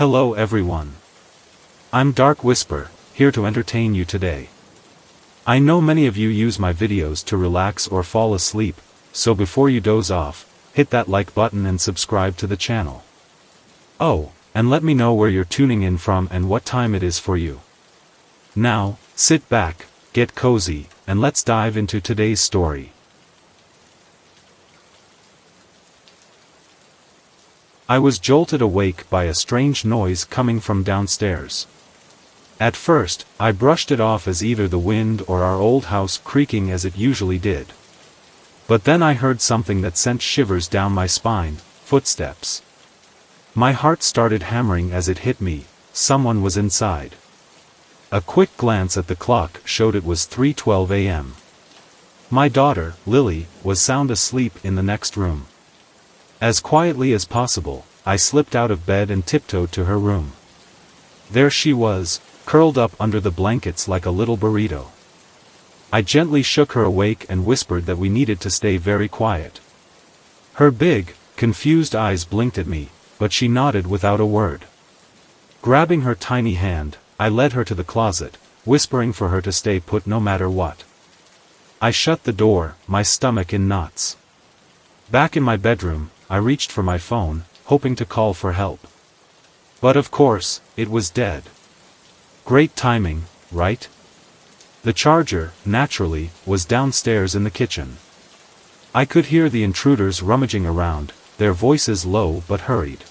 Hello everyone. I'm Dark Whisper, here to entertain you today. I know many of you use my videos to relax or fall asleep, so before you doze off, hit that like button and subscribe to the channel. Oh, and let me know where you're tuning in from and what time it is for you. Now, sit back, get cozy, and let's dive into today's story. I was jolted awake by a strange noise coming from downstairs. At first, I brushed it off as either the wind or our old house creaking as it usually did. But then I heard something that sent shivers down my spine: footsteps. My heart started hammering as it hit me. Someone was inside. A quick glance at the clock showed it was 3:12 a.m. My daughter, Lily, was sound asleep in the next room. As quietly as possible, I slipped out of bed and tiptoed to her room. There she was, curled up under the blankets like a little burrito. I gently shook her awake and whispered that we needed to stay very quiet. Her big, confused eyes blinked at me, but she nodded without a word. Grabbing her tiny hand, I led her to the closet, whispering for her to stay put no matter what. I shut the door, my stomach in knots. Back in my bedroom, I reached for my phone, hoping to call for help. But of course, it was dead. Great timing, right? The charger, naturally, was downstairs in the kitchen. I could hear the intruders rummaging around, their voices low but hurried.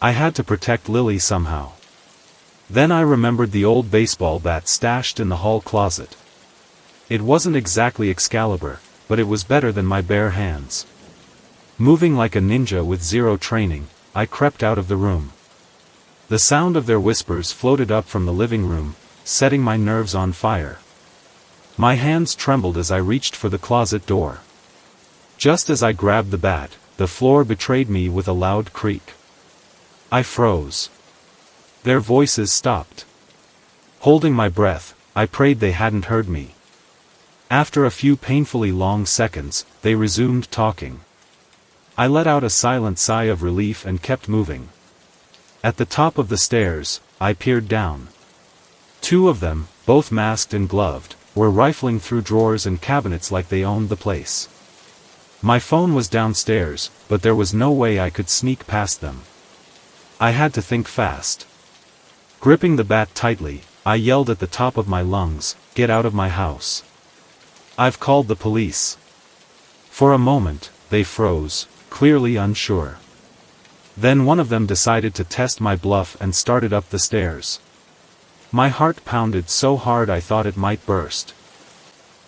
I had to protect Lily somehow. Then I remembered the old baseball bat stashed in the hall closet. It wasn't exactly Excalibur, but it was better than my bare hands. Moving like a ninja with zero training, I crept out of the room. The sound of their whispers floated up from the living room, setting my nerves on fire. My hands trembled as I reached for the closet door. Just as I grabbed the bat, the floor betrayed me with a loud creak. I froze. Their voices stopped. Holding my breath, I prayed they hadn't heard me. After a few painfully long seconds, they resumed talking. I let out a silent sigh of relief and kept moving. At the top of the stairs, I peered down. Two of them, both masked and gloved, were rifling through drawers and cabinets like they owned the place. My phone was downstairs, but there was no way I could sneak past them. I had to think fast. Gripping the bat tightly, I yelled at the top of my lungs, "Get out of my house. I've called the police." For a moment, they froze, clearly unsure. Then one of them decided to test my bluff and started up the stairs. My heart pounded so hard I thought it might burst.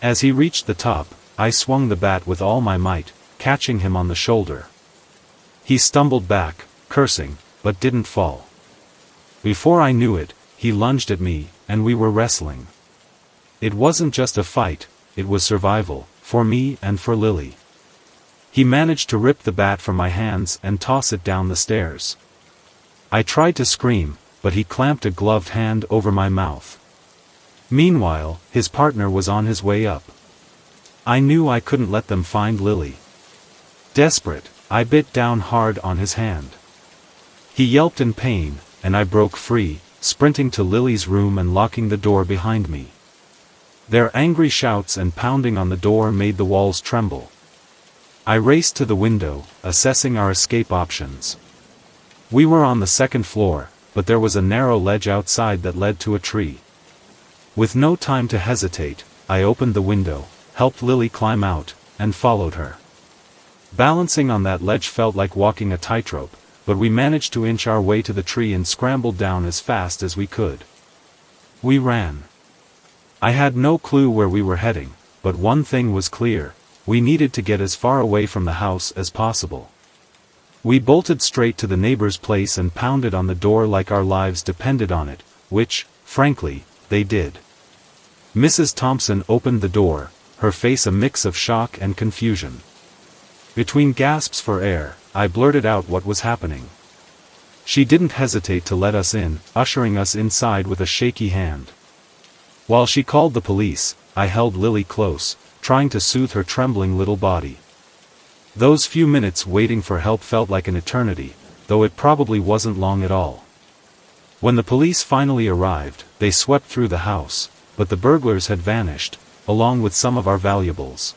As he reached the top, I swung the bat with all my might, catching him on the shoulder. He stumbled back, cursing, but didn't fall. Before I knew it, he lunged at me, and we were wrestling. It wasn't just a fight, it was survival, for me and for Lily. He managed to rip the bat from my hands and toss it down the stairs. I tried to scream, but he clamped a gloved hand over my mouth. Meanwhile, his partner was on his way up. I knew I couldn't let them find Lily. Desperate, I bit down hard on his hand. He yelped in pain, and I broke free, sprinting to Lily's room and locking the door behind me. Their angry shouts and pounding on the door made the walls tremble. I raced to the window, assessing our escape options. We were on the second floor, but there was a narrow ledge outside that led to a tree. With no time to hesitate, I opened the window, helped Lily climb out, and followed her. Balancing on that ledge felt like walking a tightrope, but we managed to inch our way to the tree and scrambled down as fast as we could. We ran. I had no clue where we were heading, but one thing was clear: we needed to get as far away from the house as possible. We bolted straight to the neighbor's place and pounded on the door like our lives depended on it, which, frankly, they did. Mrs. Thompson opened the door, her face a mix of shock and confusion. Between gasps for air, I blurted out what was happening. She didn't hesitate to let us in, ushering us inside with a shaky hand. While she called the police, I held Lily close, trying to soothe her trembling little body. Those few minutes waiting for help felt like an eternity, though it probably wasn't long at all. When the police finally arrived, they swept through the house, but the burglars had vanished, along with some of our valuables.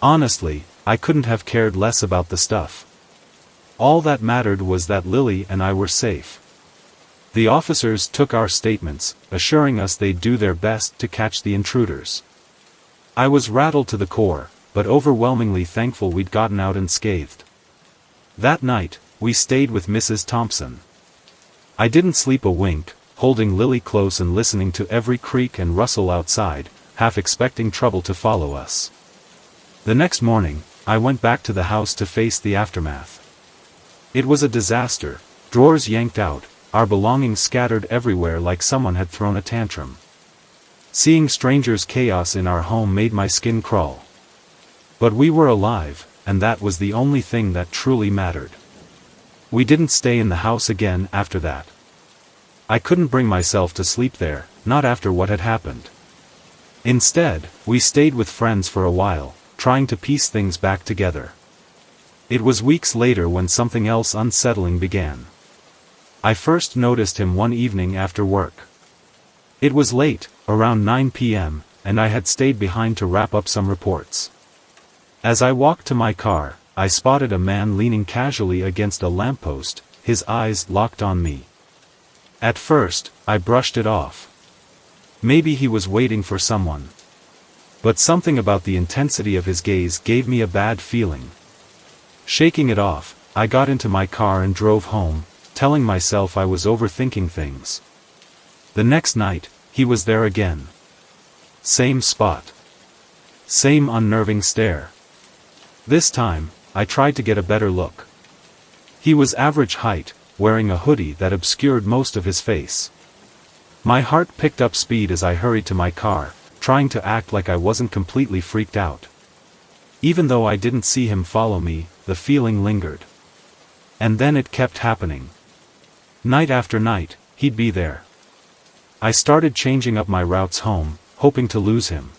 Honestly, I couldn't have cared less about the stuff. All that mattered was that Lily and I were safe. The officers took our statements, assuring us they'd do their best to catch the intruders. I was rattled to the core, but overwhelmingly thankful we'd gotten out unscathed. That night, we stayed with Mrs. Thompson. I didn't sleep a wink, holding Lily close and listening to every creak and rustle outside, half expecting trouble to follow us. The next morning, I went back to the house to face the aftermath. It was a disaster, drawers yanked out, our belongings scattered everywhere like someone had thrown a tantrum. Seeing strangers' chaos in our home made my skin crawl. But we were alive, and that was the only thing that truly mattered. We didn't stay in the house again after that. I couldn't bring myself to sleep there, not after what had happened. Instead, we stayed with friends for a while, trying to piece things back together. It was weeks later when something else unsettling began. I first noticed him one evening after work. It was late, around 9 p.m., and I had stayed behind to wrap up some reports. As I walked to my car, I spotted a man leaning casually against a lamppost, his eyes locked on me. At first, I brushed it off. Maybe he was waiting for someone. But something about the intensity of his gaze gave me a bad feeling. Shaking it off, I got into my car and drove home, telling myself I was overthinking things. The next night, he was there again. Same spot. Same unnerving stare. This time, I tried to get a better look. He was average height, wearing a hoodie that obscured most of his face. My heart picked up speed as I hurried to my car, trying to act like I wasn't completely freaked out. Even though I didn't see him follow me, the feeling lingered. And then it kept happening. Night after night, he'd be there. I started changing up my routes home, hoping to lose him.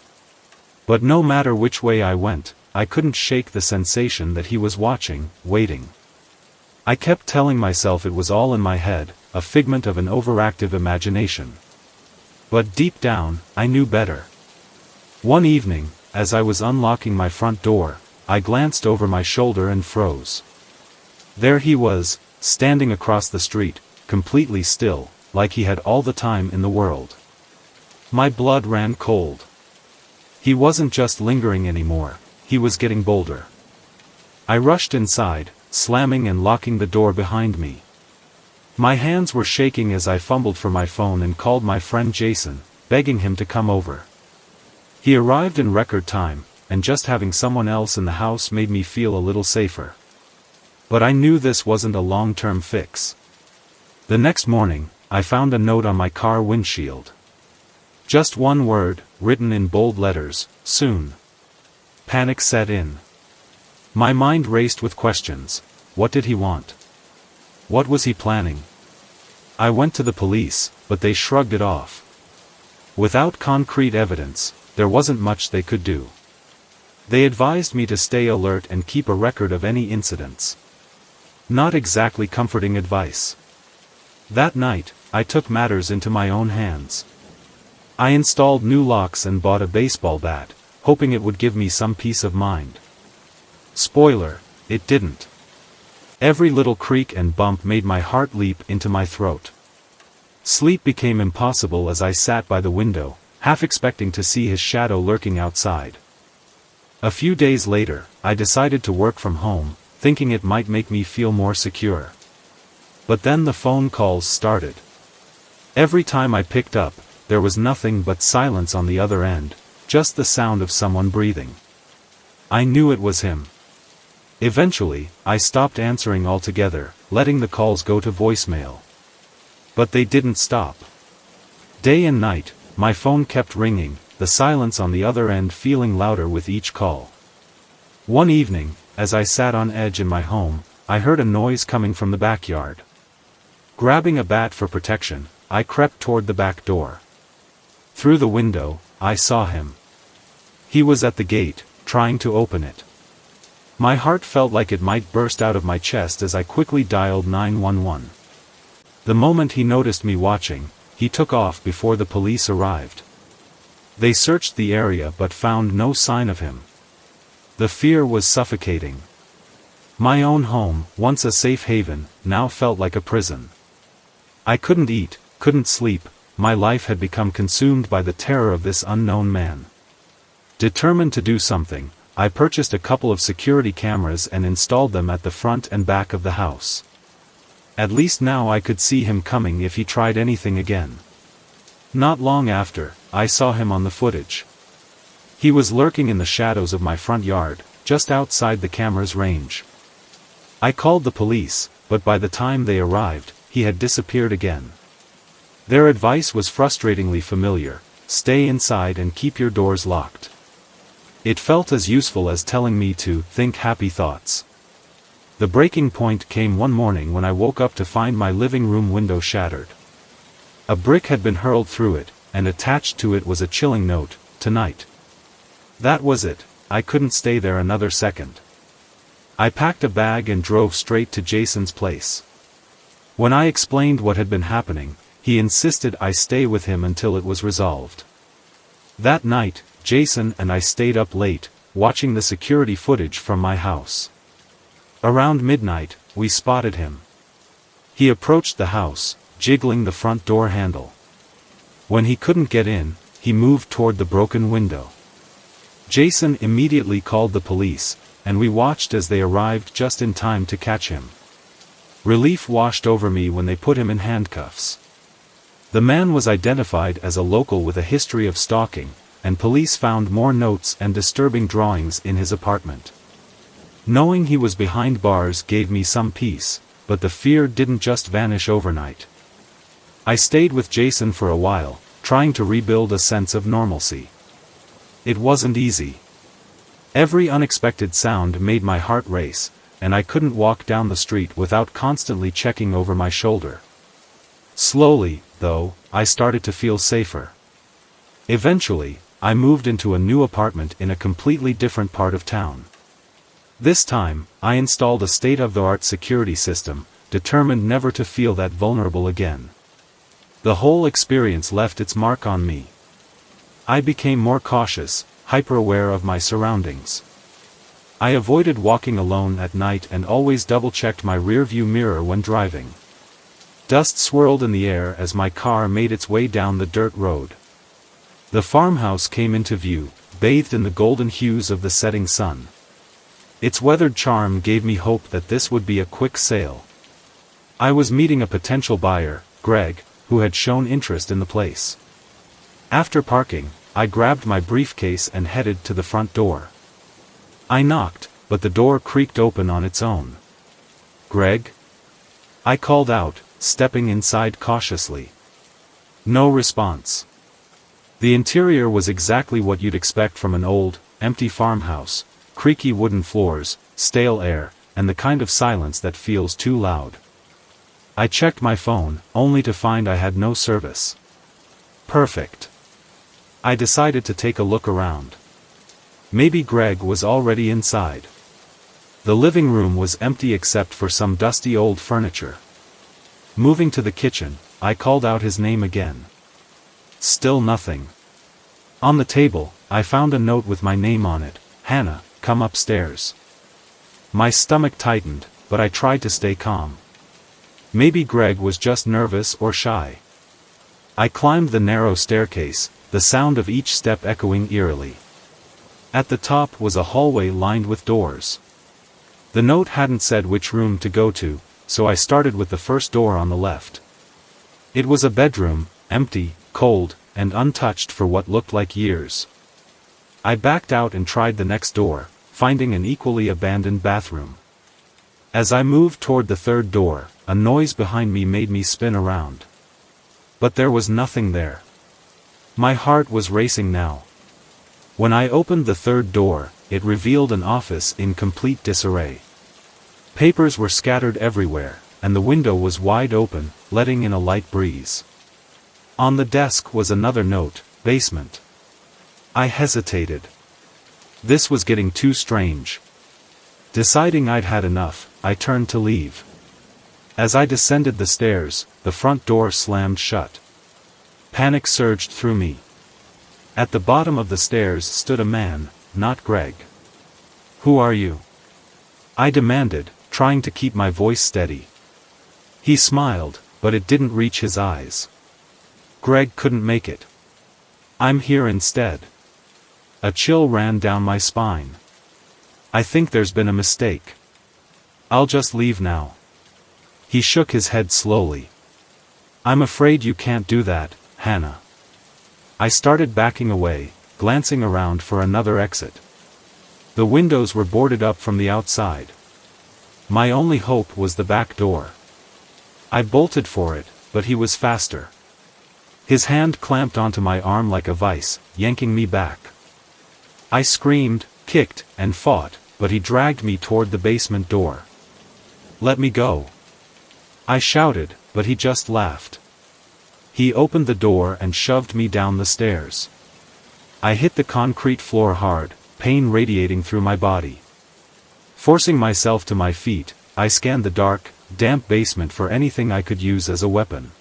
But no matter which way I went, I couldn't shake the sensation that he was watching, waiting. I kept telling myself it was all in my head, a figment of an overactive imagination. But deep down, I knew better. One evening, as I was unlocking my front door, I glanced over my shoulder and froze. There he was, standing across the street, completely still, like he had all the time in the world. My blood ran cold. He wasn't just lingering anymore, he was getting bolder. I rushed inside, slamming and locking the door behind me. My hands were shaking as I fumbled for my phone and called my friend Jason, begging him to come over. He arrived in record time, and just having someone else in the house made me feel a little safer. But I knew this wasn't a long-term fix. The next morning, I found a note on my car windshield. Just one word, written in bold letters, soon. Panic set in. My mind raced with questions. What did he want? What was he planning? I went to the police, but they shrugged it off. Without concrete evidence, there wasn't much they could do. They advised me to stay alert and keep a record of any incidents. Not exactly comforting advice. That night, I took matters into my own hands. I installed new locks and bought a baseball bat, hoping it would give me some peace of mind. Spoiler, it didn't. Every little creak and bump made my heart leap into my throat. Sleep became impossible as I sat by the window, half expecting to see his shadow lurking outside. A few days later, I decided to work from home, thinking it might make me feel more secure. But then the phone calls started. Every time I picked up, there was nothing but silence on the other end, just the sound of someone breathing. I knew it was him. Eventually, I stopped answering altogether, letting the calls go to voicemail. But they didn't stop. Day and night, my phone kept ringing, the silence on the other end feeling louder with each call. One evening, as I sat on edge in my home, I heard a noise coming from the backyard. Grabbing a bat for protection, I crept toward the back door. Through the window, I saw him. He was at the gate, trying to open it. My heart felt like it might burst out of my chest as I quickly dialed 911. The moment he noticed me watching, he took off before the police arrived. They searched the area but found no sign of him. The fear was suffocating. My own home, once a safe haven, now felt like a prison. I couldn't eat, couldn't sleep, my life had become consumed by the terror of this unknown man. Determined to do something, I purchased a couple of security cameras and installed them at the front and back of the house. At least now I could see him coming if he tried anything again. Not long after, I saw him on the footage. He was lurking in the shadows of my front yard, just outside the camera's range. I called the police, but by the time they arrived, he had disappeared again. Their advice was frustratingly familiar: stay inside and keep your doors locked. It felt as useful as telling me to think happy thoughts. The breaking point came one morning when I woke up to find my living room window shattered. A brick had been hurled through it, and attached to it was a chilling note: "Tonight." That was it, I couldn't stay there another second. I packed a bag and drove straight to Jason's place. When I explained what had been happening, he insisted I stay with him until it was resolved. That night, Jason and I stayed up late, watching the security footage from my house. Around midnight, we spotted him. He approached the house, jiggling the front door handle. When he couldn't get in, he moved toward the broken window. Jason immediately called the police, and we watched as they arrived just in time to catch him. Relief washed over me when they put him in handcuffs. The man was identified as a local with a history of stalking, and police found more notes and disturbing drawings in his apartment. Knowing he was behind bars gave me some peace, but the fear didn't just vanish overnight. I stayed with Jason for a while, trying to rebuild a sense of normalcy. It wasn't easy. Every unexpected sound made my heart race, and I couldn't walk down the street without constantly checking over my shoulder. Slowly, though, I started to feel safer. Eventually, I moved into a new apartment in a completely different part of town. This time, I installed a state-of-the-art security system, determined never to feel that vulnerable again. The whole experience left its mark on me. I became more cautious, hyper-aware of my surroundings. I avoided walking alone at night and always double-checked my rearview mirror when driving. Dust swirled in the air as my car made its way down the dirt road. The farmhouse came into view, bathed in the golden hues of the setting sun. Its weathered charm gave me hope that this would be a quick sale. I was meeting a potential buyer, Greg, who had shown interest in the place. After parking, I grabbed my briefcase and headed to the front door. I knocked, but the door creaked open on its own. "Greg?" I called out, stepping inside cautiously. No response. The interior was exactly what you'd expect from an old, empty farmhouse: creaky wooden floors, stale air, and the kind of silence that feels too loud. I checked my phone, only to find I had no service. Perfect. I decided to take a look around. Maybe Greg was already inside. The living room was empty except for some dusty old furniture. Moving to the kitchen, I called out his name again. Still nothing. On the table, I found a note with my name on it: "Hannah, come upstairs." My stomach tightened, but I tried to stay calm. Maybe Greg was just nervous or shy. I climbed the narrow staircase, the sound of each step echoing eerily. At the top was a hallway lined with doors. The note hadn't said which room to go to, so I started with the first door on the left. It was a bedroom, empty, cold, and untouched for what looked like years. I backed out and tried the next door, finding an equally abandoned bathroom. As I moved toward the third door, a noise behind me made me spin around. But there was nothing there. My heart was racing now. When I opened the third door, it revealed an office in complete disarray. Papers were scattered everywhere, and the window was wide open, letting in a light breeze. On the desk was another note: "Basement." I hesitated. This was getting too strange. Deciding I'd had enough, I turned to leave. As I descended the stairs, the front door slammed shut. Panic surged through me. At the bottom of the stairs stood a man, not Greg. "Who are you?" I demanded, trying to keep my voice steady. He smiled, but it didn't reach his eyes. "Greg couldn't make it. I'm here instead." A chill ran down my spine. "I think there's been a mistake. I'll just leave now." He shook his head slowly. "I'm afraid you can't do that, Hannah." I started backing away, glancing around for another exit. The windows were boarded up from the outside. My only hope was the back door. I bolted for it, but he was faster. His hand clamped onto my arm like a vice, yanking me back. I screamed, kicked, and fought, but he dragged me toward the basement door. "Let me go," I shouted, but he just laughed. He opened the door and shoved me down the stairs. I hit the concrete floor hard, pain radiating through my body. Forcing myself to my feet, I scanned the dark, damp basement for anything I could use as a weapon.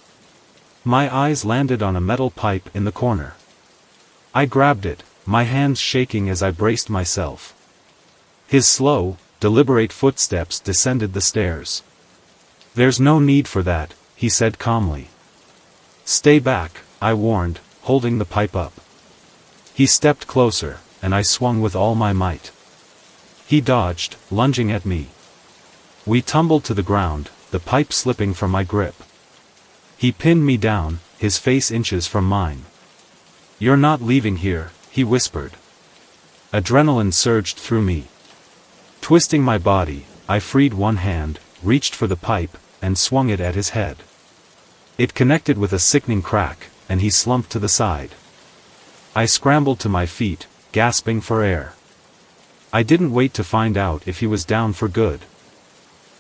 My eyes landed on a metal pipe in the corner. I grabbed it, my hands shaking as I braced myself. His slow, deliberate footsteps descended the stairs. "There's no need for that," he said calmly. "Stay back," I warned, holding the pipe up. He stepped closer, and I swung with all my might. He dodged, lunging at me. We tumbled to the ground, the pipe slipping from my grip. He pinned me down, his face inches from mine. "You're not leaving here," he whispered. Adrenaline surged through me. Twisting my body, I freed one hand, reached for the pipe, and swung it at his head. It connected with a sickening crack, and he slumped to the side. I scrambled to my feet, gasping for air. I didn't wait to find out if he was down for good.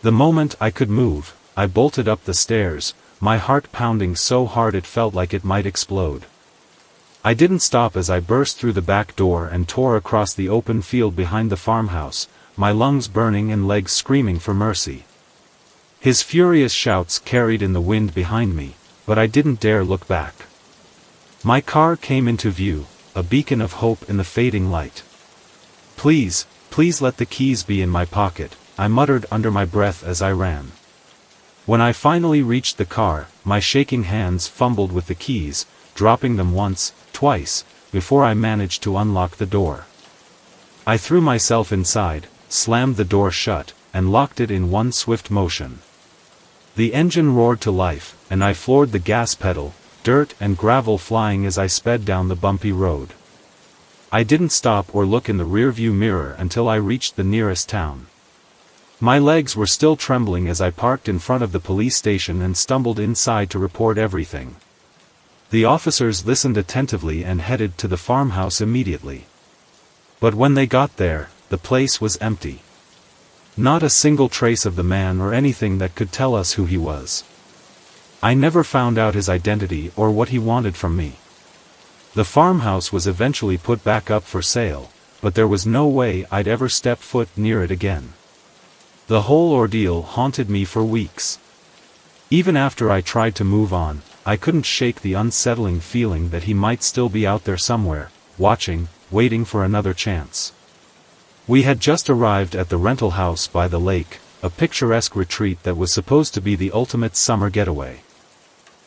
The moment I could move, I bolted up the stairs, my heart pounding so hard it felt like it might explode. I didn't stop as I burst through the back door and tore across the open field behind the farmhouse, my lungs burning and legs screaming for mercy. His furious shouts carried in the wind behind me, but I didn't dare look back. My car came into view, a beacon of hope in the fading light. "Please, please let the keys be in my pocket," I muttered under my breath as I ran. When I finally reached the car, my shaking hands fumbled with the keys, dropping them once, twice, before I managed to unlock the door. I threw myself inside, slammed the door shut, and locked it in one swift motion. The engine roared to life, and I floored the gas pedal, dirt and gravel flying as I sped down the bumpy road. I didn't stop or look in the rearview mirror until I reached the nearest town. My legs were still trembling as I parked in front of the police station and stumbled inside to report everything. The officers listened attentively and headed to the farmhouse immediately. But when they got there, the place was empty. Not a single trace of the man or anything that could tell us who he was. I never found out his identity or what he wanted from me. The farmhouse was eventually put back up for sale, but there was no way I'd ever step foot near it again. The whole ordeal haunted me for weeks. Even after I tried to move on, I couldn't shake the unsettling feeling that he might still be out there somewhere, watching, waiting for another chance. We had just arrived at the rental house by the lake, a picturesque retreat that was supposed to be the ultimate summer getaway.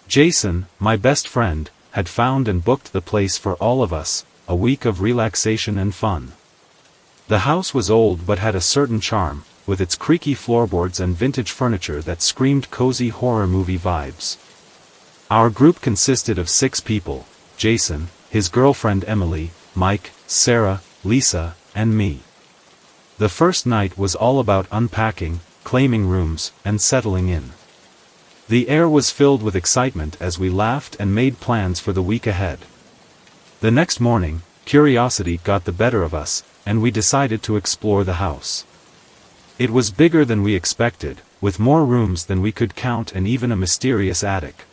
Jason, my best friend, had found and booked the place for all of us, a week of relaxation and fun. The house was old but had a certain charm, with its creaky floorboards and vintage furniture that screamed cozy horror movie vibes. Our group consisted of 6 people: Jason, his girlfriend Emily, Mike, Sarah, Lisa, and me. The first night was all about unpacking, claiming rooms, and settling in. The air was filled with excitement as we laughed and made plans for the week ahead. The next morning, curiosity got the better of us, and we decided to explore the house. It was bigger than we expected, with more rooms than we could count and even a mysterious attic.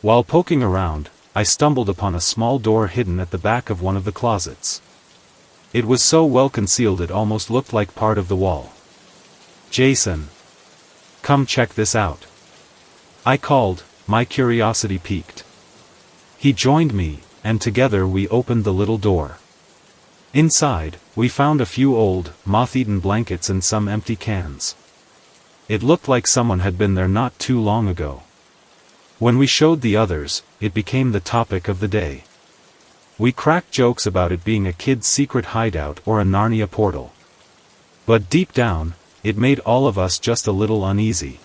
While poking around, I stumbled upon a small door hidden at the back of one of the closets. It was so well concealed it almost looked like part of the wall. "Jason," come check this out," I called, my curiosity piqued. He joined me, and together we opened the little door. Inside, we found a few old, moth-eaten blankets and some empty cans. It looked like someone had been there not too long ago. When we showed the others, it became the topic of the day. We cracked jokes about it being a kid's secret hideout or a Narnia portal. But deep down, it made all of us just a little uneasy.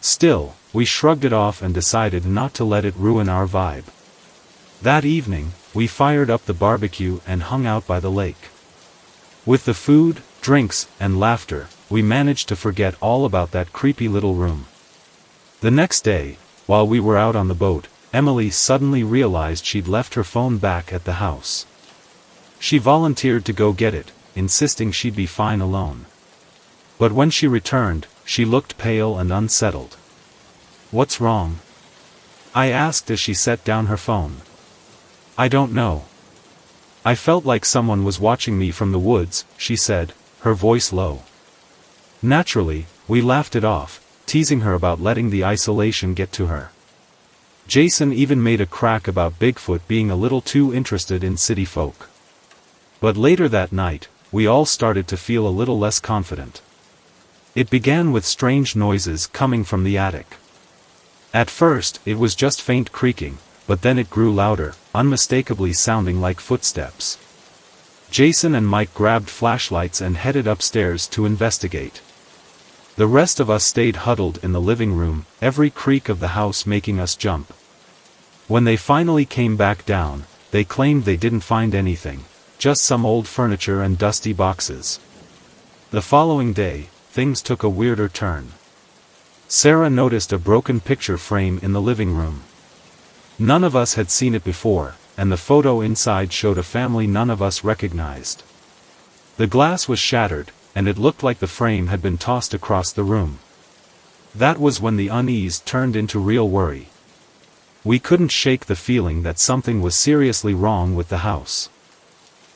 Still, we shrugged it off and decided not to let it ruin our vibe. That evening, we fired up the barbecue and hung out by the lake. With the food, drinks, and laughter, we managed to forget all about that creepy little room. The next day, while we were out on the boat, Emily suddenly realized she'd left her phone back at the house. She volunteered to go get it, insisting she'd be fine alone. But when she returned, she looked pale and unsettled. "What's wrong?" I asked as she set down her phone. "I don't know. I felt like someone was watching me from the woods," she said, her voice low. Naturally, we laughed it off, teasing her about letting the isolation get to her. Jason even made a crack about Bigfoot being a little too interested in city folk. But later that night, we all started to feel a little less confident. It began with strange noises coming from the attic. At first, it was just faint creaking, but then it grew louder, unmistakably sounding like footsteps. Jason and Mike grabbed flashlights and headed upstairs to investigate. The rest of us stayed huddled in the living room, every creak of the house making us jump. When they finally came back down, they claimed they didn't find anything, just some old furniture and dusty boxes. The following day, things took a weirder turn. Sarah noticed a broken picture frame in the living room. None of us had seen it before, and the photo inside showed a family none of us recognized. The glass was shattered, and it looked like the frame had been tossed across the room. That was when the unease turned into real worry. We couldn't shake the feeling that something was seriously wrong with the house.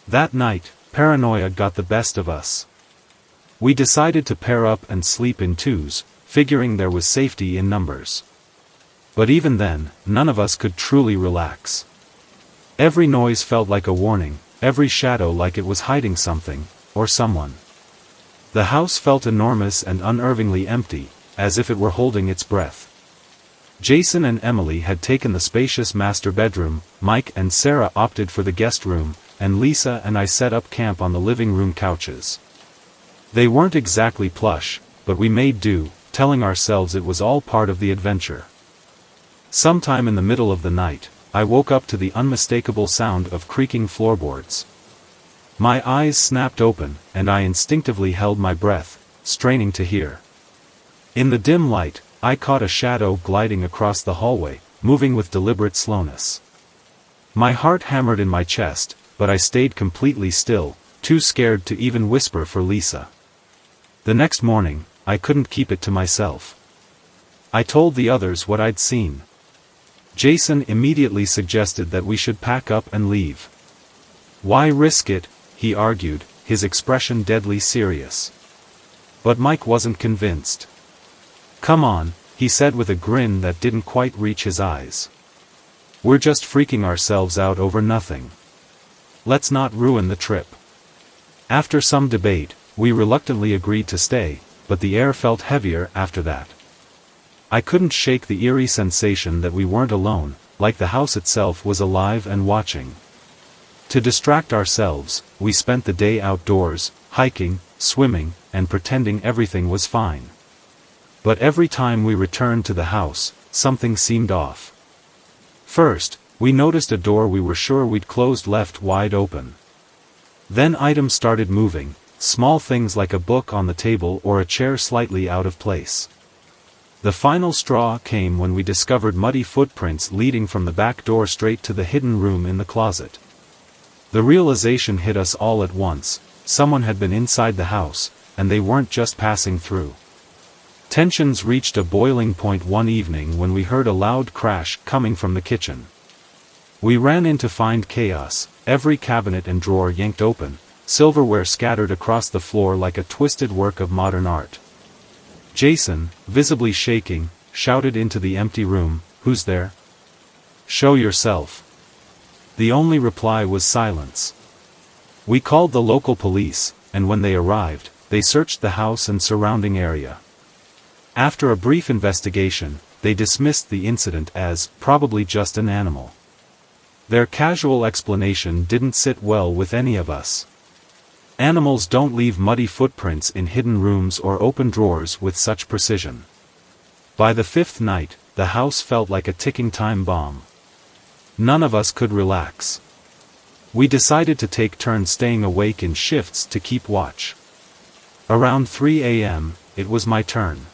That night, paranoia got the best of us. We decided to pair up and sleep in twos, figuring there was safety in numbers. But even then, none of us could truly relax. Every noise felt like a warning, every shadow like it was hiding something, or someone. The house felt enormous and unnervingly empty, as if it were holding its breath. Jason and Emily had taken the spacious master bedroom, Mike and Sarah opted for the guest room, and Lisa and I set up camp on the living room couches. They weren't exactly plush, but we made do, telling ourselves it was all part of the adventure. Sometime in the middle of the night, I woke up to the unmistakable sound of creaking floorboards. My eyes snapped open, and I instinctively held my breath, straining to hear. In the dim light, I caught a shadow gliding across the hallway, moving with deliberate slowness. My heart hammered in my chest, but I stayed completely still, too scared to even whisper for Lisa. The next morning, I couldn't keep it to myself. I told the others what I'd seen. Jason immediately suggested that we should pack up and leave. "Why risk it?" he argued, his expression deadly serious. But Mike wasn't convinced. "Come on," he said with a grin that didn't quite reach his eyes. "We're just freaking ourselves out over nothing. Let's not ruin the trip." After some debate, we reluctantly agreed to stay, but the air felt heavier after that. I couldn't shake the eerie sensation that we weren't alone, like the house itself was alive and watching. To distract ourselves, we spent the day outdoors, hiking, swimming, and pretending everything was fine. But every time we returned to the house, something seemed off. First, we noticed a door we were sure we'd closed left wide open. Then items started moving, small things like a book on the table or a chair slightly out of place. The final straw came when we discovered muddy footprints leading from the back door straight to the hidden room in the closet. The realization hit us all at once: someone had been inside the house, and they weren't just passing through. Tensions reached a boiling point one evening when we heard a loud crash coming from the kitchen. We ran in to find chaos, every cabinet and drawer yanked open, silverware scattered across the floor like a twisted work of modern art. Jason, visibly shaking, shouted into the empty room, "Who's there? Show yourself." The only reply was silence. We called the local police, and when they arrived, they searched the house and surrounding area. After a brief investigation, they dismissed the incident as probably just an animal. Their casual explanation didn't sit well with any of us. Animals don't leave muddy footprints in hidden rooms or open drawers with such precision. By the fifth night, the house felt like a ticking time bomb. None of us could relax. We decided to take turns staying awake in shifts to keep watch. Around 3 a.m., it was my turn.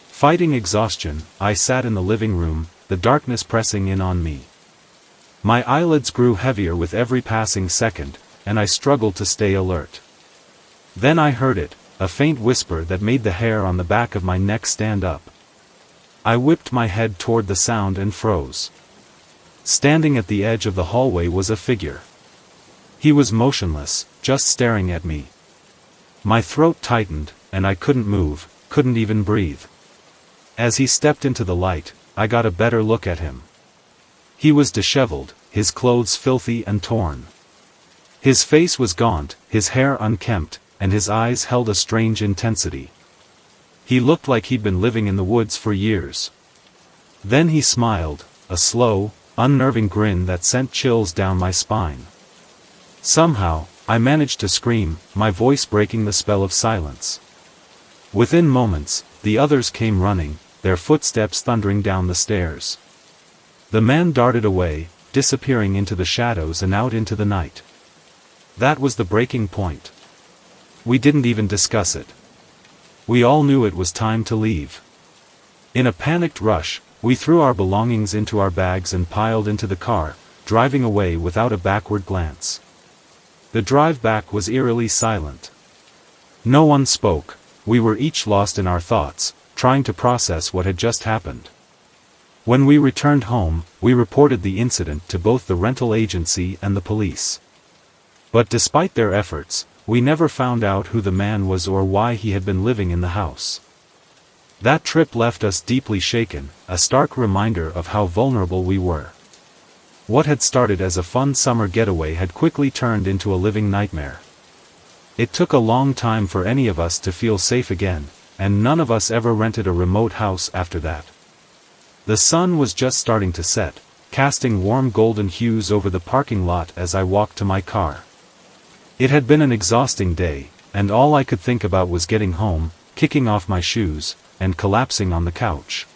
Fighting exhaustion, I sat in the living room, the darkness pressing in on me. My eyelids grew heavier with every passing second, and I struggled to stay alert. Then I heard it, a faint whisper that made the hair on the back of my neck stand up. I whipped my head toward the sound and froze. Standing at the edge of the hallway was a figure. He was motionless, just staring at me. My throat tightened, and I couldn't move, couldn't even breathe. As he stepped into the light, I got a better look at him. He was disheveled, his clothes filthy and torn. His face was gaunt, his hair unkempt, and his eyes held a strange intensity. He looked like he'd been living in the woods for years. Then he smiled, a slow, unnerving grin that sent chills down my spine. Somehow, I managed to scream, my voice breaking the spell of silence. Within moments, the others came running, their footsteps thundering down the stairs. The man darted away, disappearing into the shadows and out into the night. That was the breaking point. We didn't even discuss it. We all knew it was time to leave. In a panicked rush, we threw our belongings into our bags and piled into the car, driving away without a backward glance. The drive back was eerily silent. No one spoke, we were each lost in our thoughts, trying to process what had just happened. When we returned home, we reported the incident to both the rental agency and the police. But despite their efforts, we never found out who the man was or why he had been living in the house. That trip left us deeply shaken, a stark reminder of how vulnerable we were. What had started as a fun summer getaway had quickly turned into a living nightmare. It took a long time for any of us to feel safe again, and none of us ever rented a remote house after that. The sun was just starting to set, casting warm golden hues over the parking lot as I walked to my car. It had been an exhausting day, and all I could think about was getting home, kicking off my shoes, and collapsing on the couch.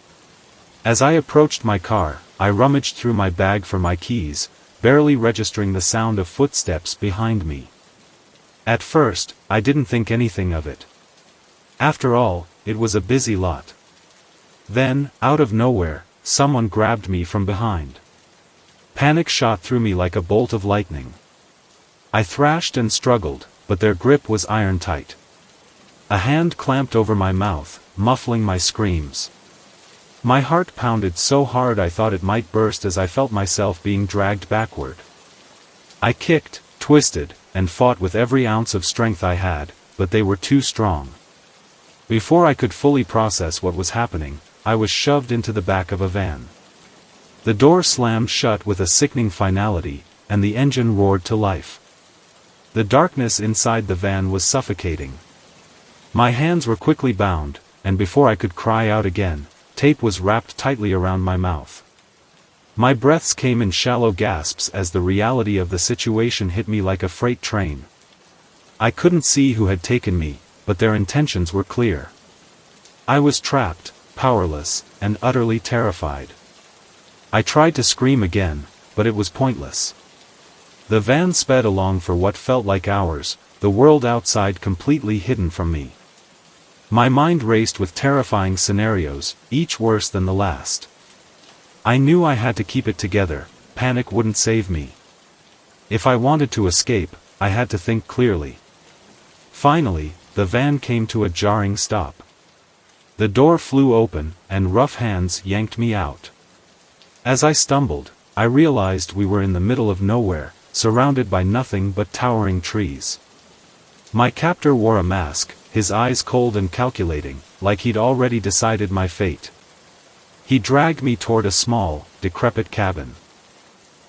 As I approached my car, I rummaged through my bag for my keys, barely registering the sound of footsteps behind me. At first, I didn't think anything of it. After all, it was a busy lot. Then, out of nowhere, someone grabbed me from behind. Panic shot through me like a bolt of lightning. I thrashed and struggled, but their grip was iron-tight. A hand clamped over my mouth, muffling my screams. My heart pounded so hard I thought it might burst as I felt myself being dragged backward. I kicked, twisted, and fought with every ounce of strength I had, but they were too strong. Before I could fully process what was happening, I was shoved into the back of a van. The door slammed shut with a sickening finality, and the engine roared to life. The darkness inside the van was suffocating. My hands were quickly bound, and before I could cry out again, tape was wrapped tightly around my mouth. My breaths came in shallow gasps as the reality of the situation hit me like a freight train. I couldn't see who had taken me, but their intentions were clear. I was trapped, powerless, and utterly terrified. I tried to scream again, but it was pointless. The van sped along for what felt like hours, the world outside completely hidden from me. My mind raced with terrifying scenarios, each worse than the last. I knew I had to keep it together, panic wouldn't save me. If I wanted to escape, I had to think clearly. Finally, the van came to a jarring stop. The door flew open, and rough hands yanked me out. As I stumbled, I realized we were in the middle of nowhere, surrounded by nothing but towering trees. My captor wore a mask, his eyes cold and calculating, like he'd already decided my fate. He dragged me toward a small, decrepit cabin.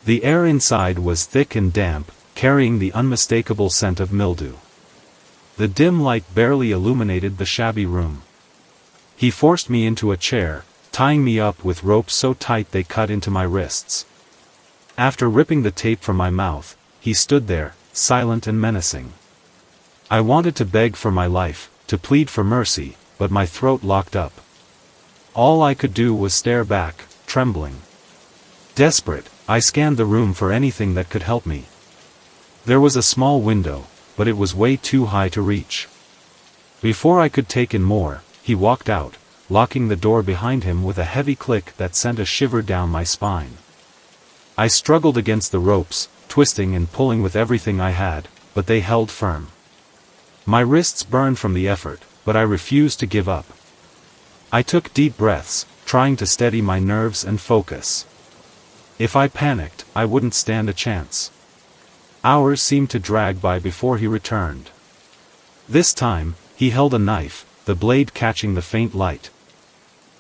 The air inside was thick and damp, carrying the unmistakable scent of mildew. The dim light barely illuminated the shabby room. He forced me into a chair, tying me up with ropes so tight they cut into my wrists. After ripping the tape from my mouth, he stood there, silent and menacing. I wanted to beg for my life, to plead for mercy, but my throat locked up. All I could do was stare back, trembling. Desperate, I scanned the room for anything that could help me. There was a small window, but it was way too high to reach. Before I could take in more, he walked out, locking the door behind him with a heavy click that sent a shiver down my spine. I struggled against the ropes, twisting and pulling with everything I had, but they held firm. My wrists burned from the effort, but I refused to give up. I took deep breaths, trying to steady my nerves and focus. If I panicked, I wouldn't stand a chance. Hours seemed to drag by before he returned. This time, he held a knife, the blade catching the faint light.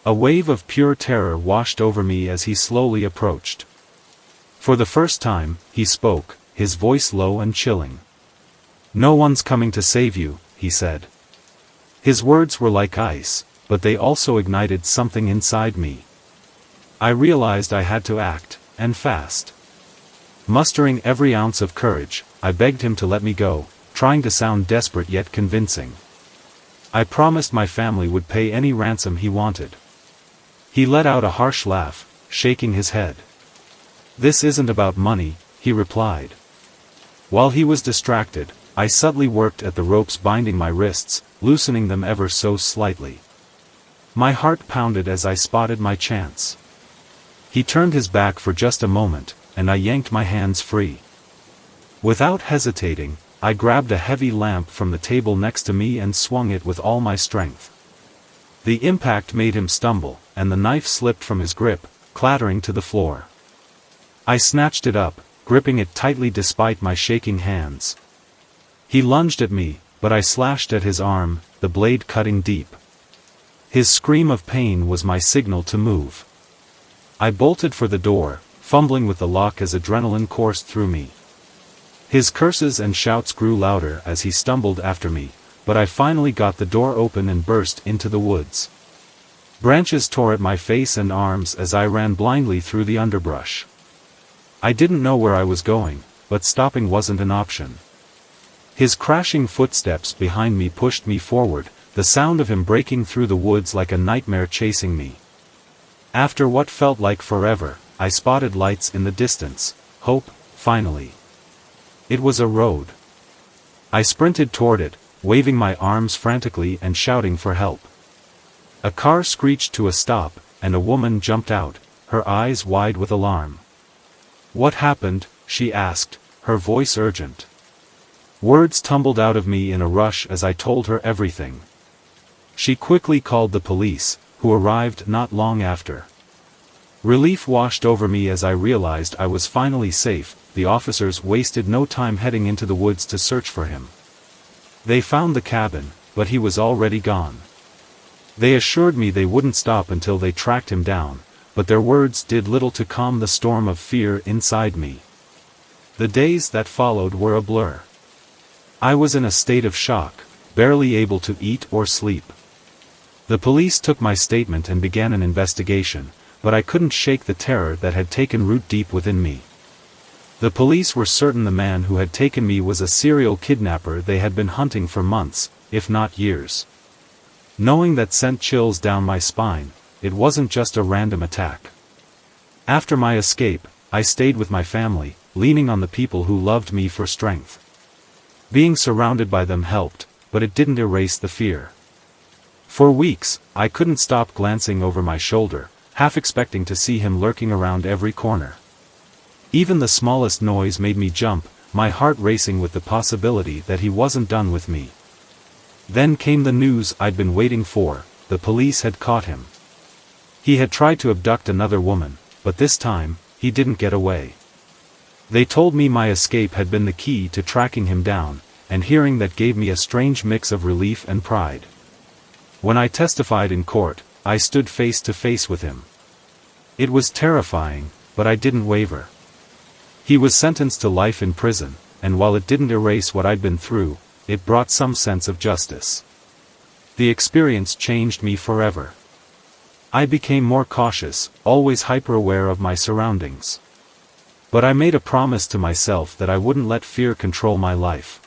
A wave of pure terror washed over me as he slowly approached. For the first time, he spoke, his voice low and chilling. "No one's coming to save you," he said. His words were like ice, but they also ignited something inside me. I realized I had to act, and fast. Mustering every ounce of courage, I begged him to let me go, trying to sound desperate yet convincing. I promised my family would pay any ransom he wanted. He let out a harsh laugh, shaking his head. "This isn't about money," he replied. While he was distracted, I subtly worked at the ropes binding my wrists, loosening them ever so slightly. My heart pounded as I spotted my chance. He turned his back for just a moment, and I yanked my hands free. Without hesitating, I grabbed a heavy lamp from the table next to me and swung it with all my strength. The impact made him stumble, and the knife slipped from his grip, clattering to the floor. I snatched it up, gripping it tightly despite my shaking hands. He lunged at me, but I slashed at his arm, the blade cutting deep. His scream of pain was my signal to move. I bolted for the door, fumbling with the lock as adrenaline coursed through me. His curses and shouts grew louder as he stumbled after me, but I finally got the door open and burst into the woods. Branches tore at my face and arms as I ran blindly through the underbrush. I didn't know where I was going, but stopping wasn't an option. His crashing footsteps behind me pushed me forward, the sound of him breaking through the woods like a nightmare chasing me. After what felt like forever, I spotted lights in the distance. Hope, finally. It was a road. I sprinted toward it, waving my arms frantically and shouting for help. A car screeched to a stop, and a woman jumped out, her eyes wide with alarm. "What happened?" she asked, her voice urgent. Words tumbled out of me in a rush as I told her everything. She quickly called the police, who arrived not long after. Relief washed over me as I realized I was finally safe. The officers wasted no time heading into the woods to search for him. They found the cabin, but he was already gone. They assured me they wouldn't stop until they tracked him down, but their words did little to calm the storm of fear inside me. The days that followed were a blur. I was in a state of shock, barely able to eat or sleep. The police took my statement and began an investigation, but I couldn't shake the terror that had taken root deep within me. The police were certain the man who had taken me was a serial kidnapper they had been hunting for months, if not years. Knowing that sent chills down my spine. It wasn't just a random attack. After my escape, I stayed with my family, leaning on the people who loved me for strength. Being surrounded by them helped, but it didn't erase the fear. For weeks, I couldn't stop glancing over my shoulder, half expecting to see him lurking around every corner. Even the smallest noise made me jump, my heart racing with the possibility that he wasn't done with me. Then came the news I'd been waiting for: the police had caught him. He had tried to abduct another woman, but this time, he didn't get away. They told me my escape had been the key to tracking him down, and hearing that gave me a strange mix of relief and pride. When I testified in court, I stood face to face with him. It was terrifying, but I didn't waver. He was sentenced to life in prison, and while it didn't erase what I'd been through, it brought some sense of justice. The experience changed me forever. I became more cautious, always hyper-aware of my surroundings. But I made a promise to myself that I wouldn't let fear control my life.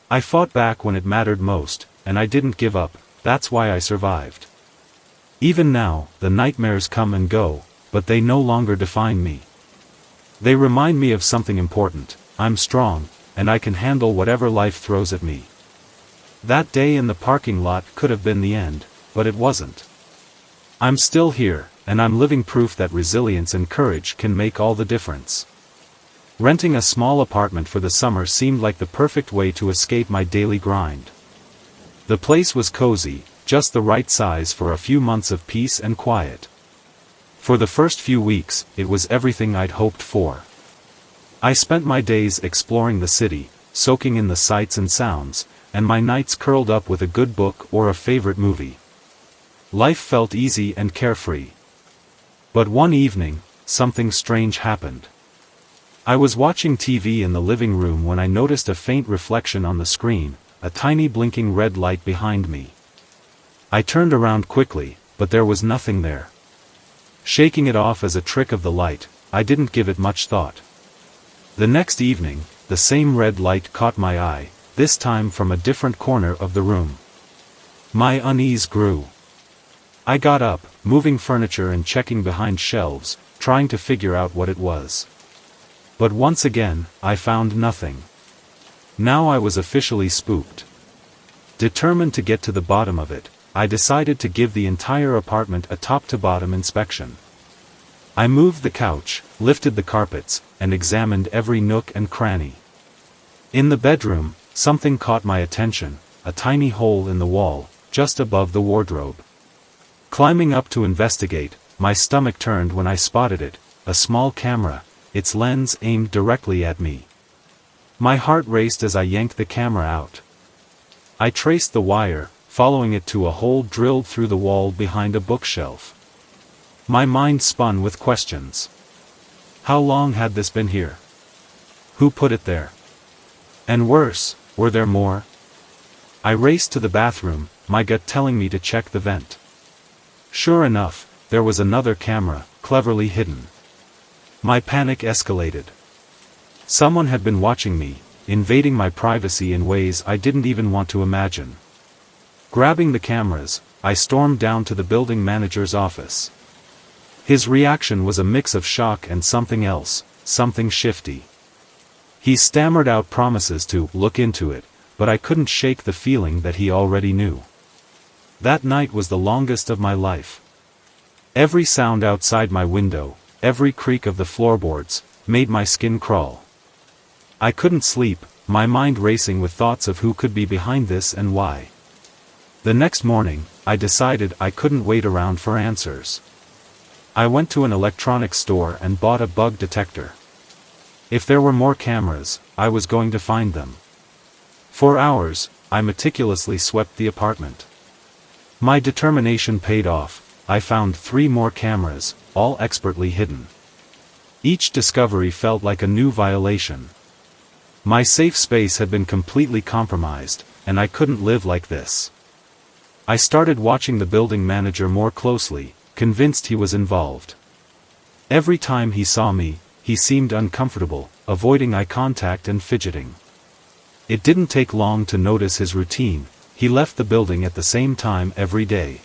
I fought back when it mattered most, and I didn't give up. That's why I survived. Even now, the nightmares come and go, but they no longer define me. They remind me of something important: I'm strong, and I can handle whatever life throws at me. That day in the parking lot could have been the end, but it wasn't. I'm still here, and I'm living proof that resilience and courage can make all the difference. Renting a small apartment for the summer seemed like the perfect way to escape my daily grind. The place was cozy, just the right size for a few months of peace and quiet. For the first few weeks, it was everything I'd hoped for. I spent my days exploring the city, soaking in the sights and sounds, and my nights curled up with a good book or a favorite movie. Life felt easy and carefree. But one evening, something strange happened. I was watching TV in the living room when I noticed a faint reflection on the screen, a tiny blinking red light behind me. I turned around quickly, but there was nothing there. Shaking it off as a trick of the light, I didn't give it much thought. The next evening, the same red light caught my eye, this time from a different corner of the room. My unease grew. I got up, moving furniture and checking behind shelves, trying to figure out what it was. But once again, I found nothing. Now I was officially spooked. Determined to get to the bottom of it, I decided to give the entire apartment a top-to-bottom inspection. I moved the couch, lifted the carpets, and examined every nook and cranny. In the bedroom, something caught my attention, a tiny hole in the wall, just above the wardrobe. Climbing up to investigate, my stomach turned when I spotted it, a small camera, its lens aimed directly at me. My heart raced as I yanked the camera out. I traced the wire, following it to a hole drilled through the wall behind a bookshelf. My mind spun with questions. How long had this been here? Who put it there? And worse, were there more? I raced to the bathroom, my gut telling me to check the vent. Sure enough, there was another camera, cleverly hidden. My panic escalated. Someone had been watching me, invading my privacy in ways I didn't even want to imagine. Grabbing the cameras, I stormed down to the building manager's office. His reaction was a mix of shock and something else, something shifty. He stammered out promises to look into it, but I couldn't shake the feeling that he already knew. That night was the longest of my life. Every sound outside my window, every creak of the floorboards, made my skin crawl. I couldn't sleep, my mind racing with thoughts of who could be behind this and why. The next morning, I decided I couldn't wait around for answers. I went to an electronics store and bought a bug detector. If there were more cameras, I was going to find them. For hours, I meticulously swept the apartment. My determination paid off. I found 3 more cameras, all expertly hidden. Each discovery felt like a new violation. My safe space had been completely compromised, and I couldn't live like this. I started watching the building manager more closely, convinced he was involved. Every time he saw me, he seemed uncomfortable, avoiding eye contact and fidgeting. It didn't take long to notice his routine. He left the building at the same time every day.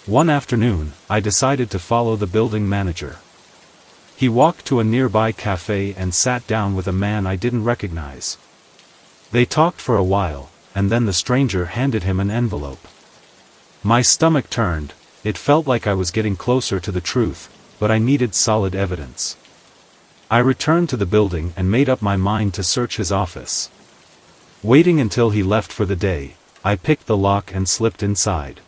One afternoon, I decided to follow the building manager. He walked to a nearby cafe and sat down with a man I didn't recognize. They talked for a while, and then the stranger handed him an envelope. My stomach turned. It felt like I was getting closer to the truth, but I needed solid evidence. I returned to the building and made up my mind to search his office. Waiting until he left for the day, I picked the lock and slipped inside.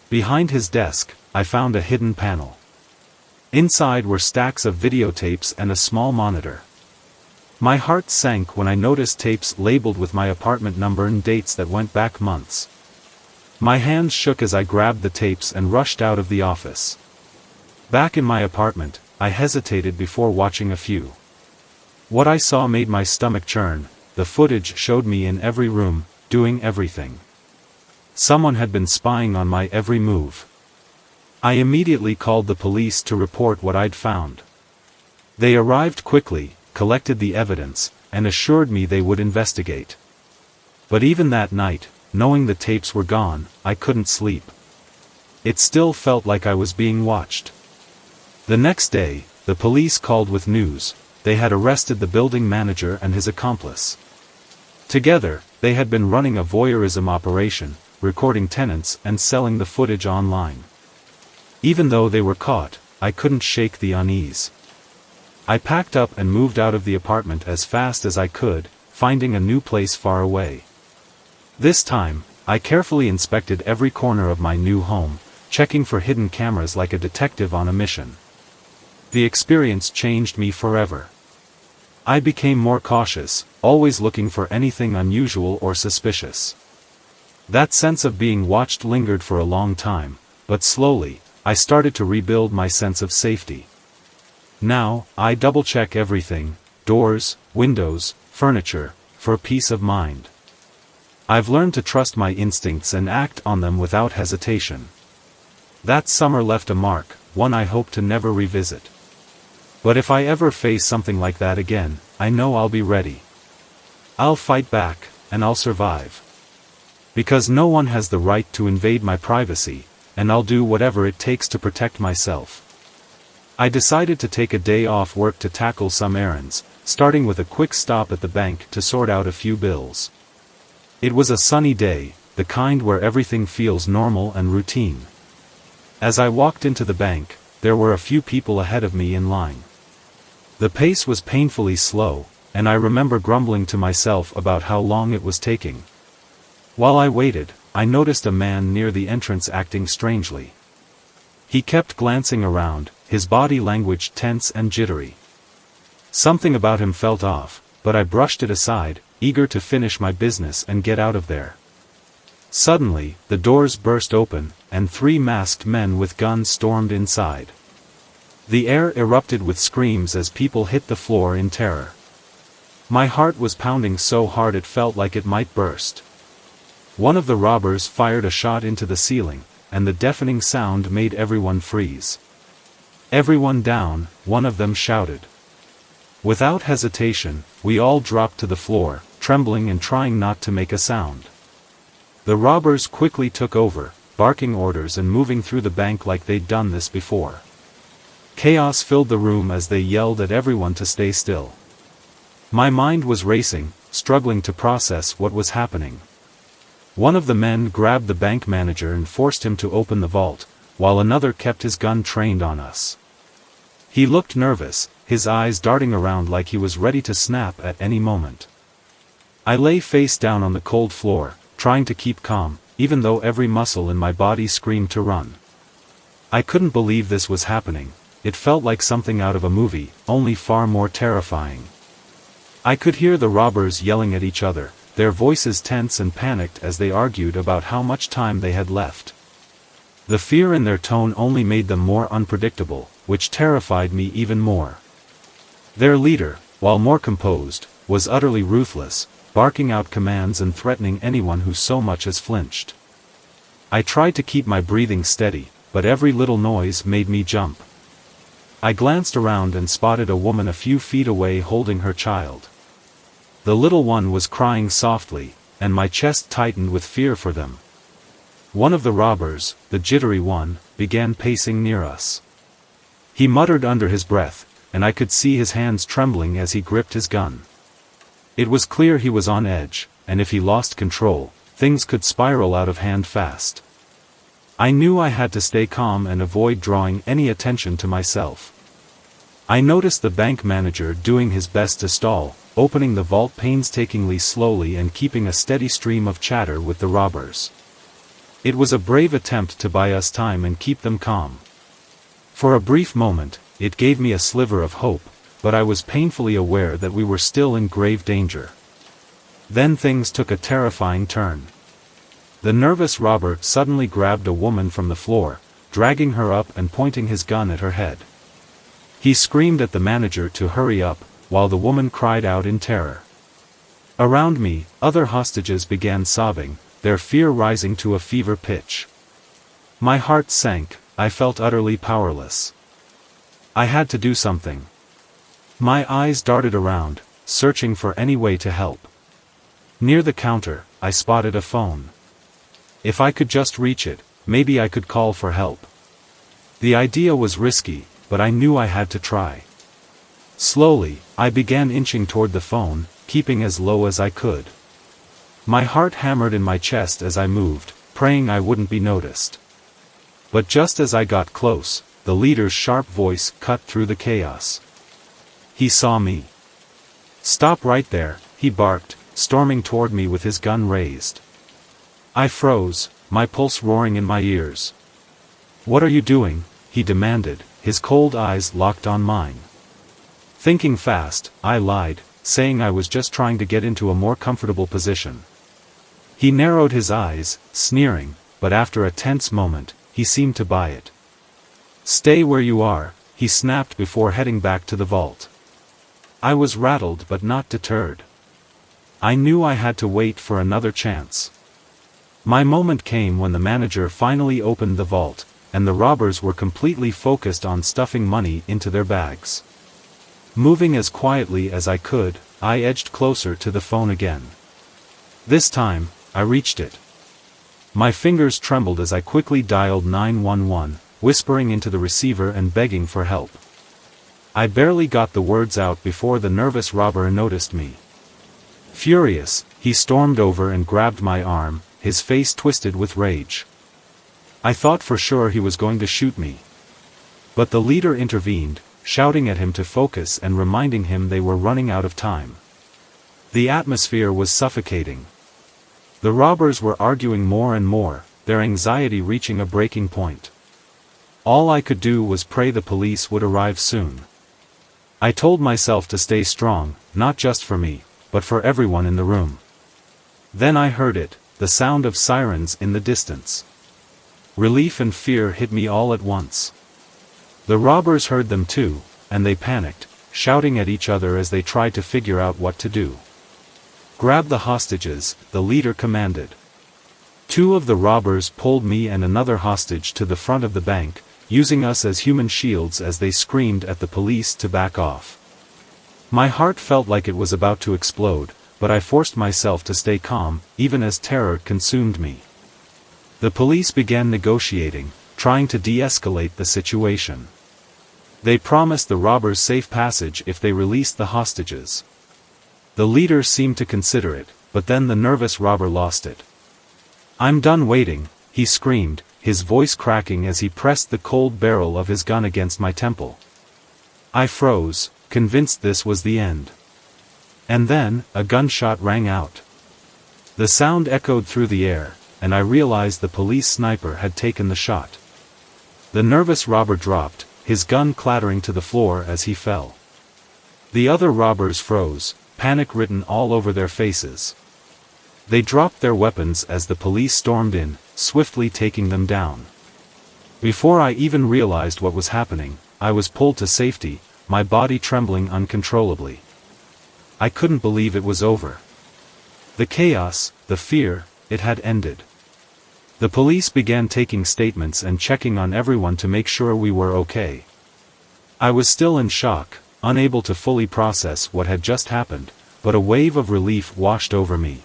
Behind his desk, I found a hidden panel. Inside were stacks of videotapes and a small monitor. My heart sank when I noticed tapes labeled with my apartment number and dates that went back months. My hands shook as I grabbed the tapes and rushed out of the office. Back in my apartment, I hesitated before watching a few. What I saw made my stomach churn. The footage showed me in every room, doing everything. Someone had been spying on my every move. I immediately called the police to report what I'd found. They arrived quickly, collected the evidence, and assured me they would investigate. But even that night, knowing the tapes were gone, I couldn't sleep. It still felt like I was being watched. The next day, the police called with news. They had arrested the building manager and his accomplice. Together, they had been running a voyeurism operation, recording tenants and selling the footage online. Even though they were caught, I couldn't shake the unease. I packed up and moved out of the apartment as fast as I could, finding a new place far away. This time, I carefully inspected every corner of my new home, checking for hidden cameras like a detective on a mission. The experience changed me forever. I became more cautious, always looking for anything unusual or suspicious. That sense of being watched lingered for a long time, but slowly, I started to rebuild my sense of safety. Now, I double-check everything, doors, windows, furniture, for peace of mind. I've learned to trust my instincts and act on them without hesitation. That summer left a mark, one I hope to never revisit. But if I ever face something like that again, I know I'll be ready. I'll fight back, and I'll survive. Because no one has the right to invade my privacy, and I'll do whatever it takes to protect myself. I decided to take a day off work to tackle some errands, starting with a quick stop at the bank to sort out a few bills. It was a sunny day, the kind where everything feels normal and routine. As I walked into the bank, there were a few people ahead of me in line. The pace was painfully slow, and I remember grumbling to myself about how long it was taking. While I waited, I noticed a man near the entrance acting strangely. He kept glancing around, his body language tense and jittery. Something about him felt off, but I brushed it aside, eager to finish my business and get out of there. Suddenly, the doors burst open, and 3 masked men with guns stormed inside. The air erupted with screams as people hit the floor in terror. My heart was pounding so hard it felt like it might burst. One of the robbers fired a shot into the ceiling, and the deafening sound made everyone freeze. "Everyone down," one of them shouted. Without hesitation, we all dropped to the floor, trembling and trying not to make a sound. The robbers quickly took over, barking orders and moving through the bank like they'd done this before. Chaos filled the room as they yelled at everyone to stay still. My mind was racing, struggling to process what was happening. One of the men grabbed the bank manager and forced him to open the vault, while another kept his gun trained on us. He looked nervous, his eyes darting around like he was ready to snap at any moment. I lay face down on the cold floor, trying to keep calm, even though every muscle in my body screamed to run. I couldn't believe this was happening. It felt like something out of a movie, only far more terrifying. I could hear the robbers yelling at each other, their voices tense and panicked as they argued about how much time they had left. The fear in their tone only made them more unpredictable, which terrified me even more. Their leader, while more composed, was utterly ruthless, barking out commands and threatening anyone who so much as flinched. I tried to keep my breathing steady, but every little noise made me jump. I glanced around and spotted a woman a few feet away holding her child. The little one was crying softly, and my chest tightened with fear for them. One of the robbers, the jittery one, began pacing near us. He muttered under his breath, and I could see his hands trembling as he gripped his gun. It was clear he was on edge, and if he lost control, things could spiral out of hand fast. I knew I had to stay calm and avoid drawing any attention to myself. I noticed the bank manager doing his best to stall, opening the vault painstakingly slowly and keeping a steady stream of chatter with the robbers. It was a brave attempt to buy us time and keep them calm. For a brief moment, it gave me a sliver of hope, but I was painfully aware that we were still in grave danger. Then things took a terrifying turn. The nervous robber suddenly grabbed a woman from the floor, dragging her up and pointing his gun at her head. He screamed at the manager to hurry up, while the woman cried out in terror. Around me, other hostages began sobbing, their fear rising to a fever pitch. My heart sank, I felt utterly powerless. I had to do something. My eyes darted around, searching for any way to help. Near the counter, I spotted a phone. If I could just reach it, maybe I could call for help. The idea was risky, but I knew I had to try. Slowly, I began inching toward the phone, keeping as low as I could. My heart hammered in my chest as I moved, praying I wouldn't be noticed. But just as I got close, the leader's sharp voice cut through the chaos. He saw me. "Stop right there," he barked, storming toward me with his gun raised. I froze, my pulse roaring in my ears. "What are you doing?" he demanded, his cold eyes locked on mine. Thinking fast, I lied, saying I was just trying to get into a more comfortable position. He narrowed his eyes, sneering, but after a tense moment, he seemed to buy it. "Stay where you are," he snapped before heading back to the vault. I was rattled but not deterred. I knew I had to wait for another chance. My moment came when the manager finally opened the vault, and the robbers were completely focused on stuffing money into their bags. Moving as quietly as I could, I edged closer to the phone again. This time, I reached it. My fingers trembled as I quickly dialed 911, whispering into the receiver and begging for help. I barely got the words out before the nervous robber noticed me. Furious, he stormed over and grabbed my arm, his face twisted with rage. I thought for sure he was going to shoot me. But the leader intervened, shouting at him to focus and reminding him they were running out of time. The atmosphere was suffocating. The robbers were arguing more and more, their anxiety reaching a breaking point. All I could do was pray the police would arrive soon. I told myself to stay strong, not just for me, but for everyone in the room. Then I heard it, the sound of sirens in the distance. Relief and fear hit me all at once. The robbers heard them too, and they panicked, shouting at each other as they tried to figure out what to do. "Grab the hostages," the leader commanded. Two of the robbers pulled me and another hostage to the front of the bank, using us as human shields as they screamed at the police to back off. My heart felt like it was about to explode, but I forced myself to stay calm, even as terror consumed me. The police began negotiating, trying to de-escalate the situation. They promised the robbers safe passage if they released the hostages. The leader seemed to consider it, but then the nervous robber lost it. "I'm done waiting," he screamed, his voice cracking as he pressed the cold barrel of his gun against my temple. I froze, convinced this was the end. And then, a gunshot rang out. The sound echoed through the air, and I realized the police sniper had taken the shot. The nervous robber dropped, his gun clattering to the floor as he fell. The other robbers froze, panic written all over their faces. They dropped their weapons as the police stormed in, swiftly taking them down. Before I even realized what was happening, I was pulled to safety, my body trembling uncontrollably. I couldn't believe it was over. The chaos, the fear, it had ended. The police began taking statements and checking on everyone to make sure we were okay. I was still in shock, unable to fully process what had just happened, but a wave of relief washed over me.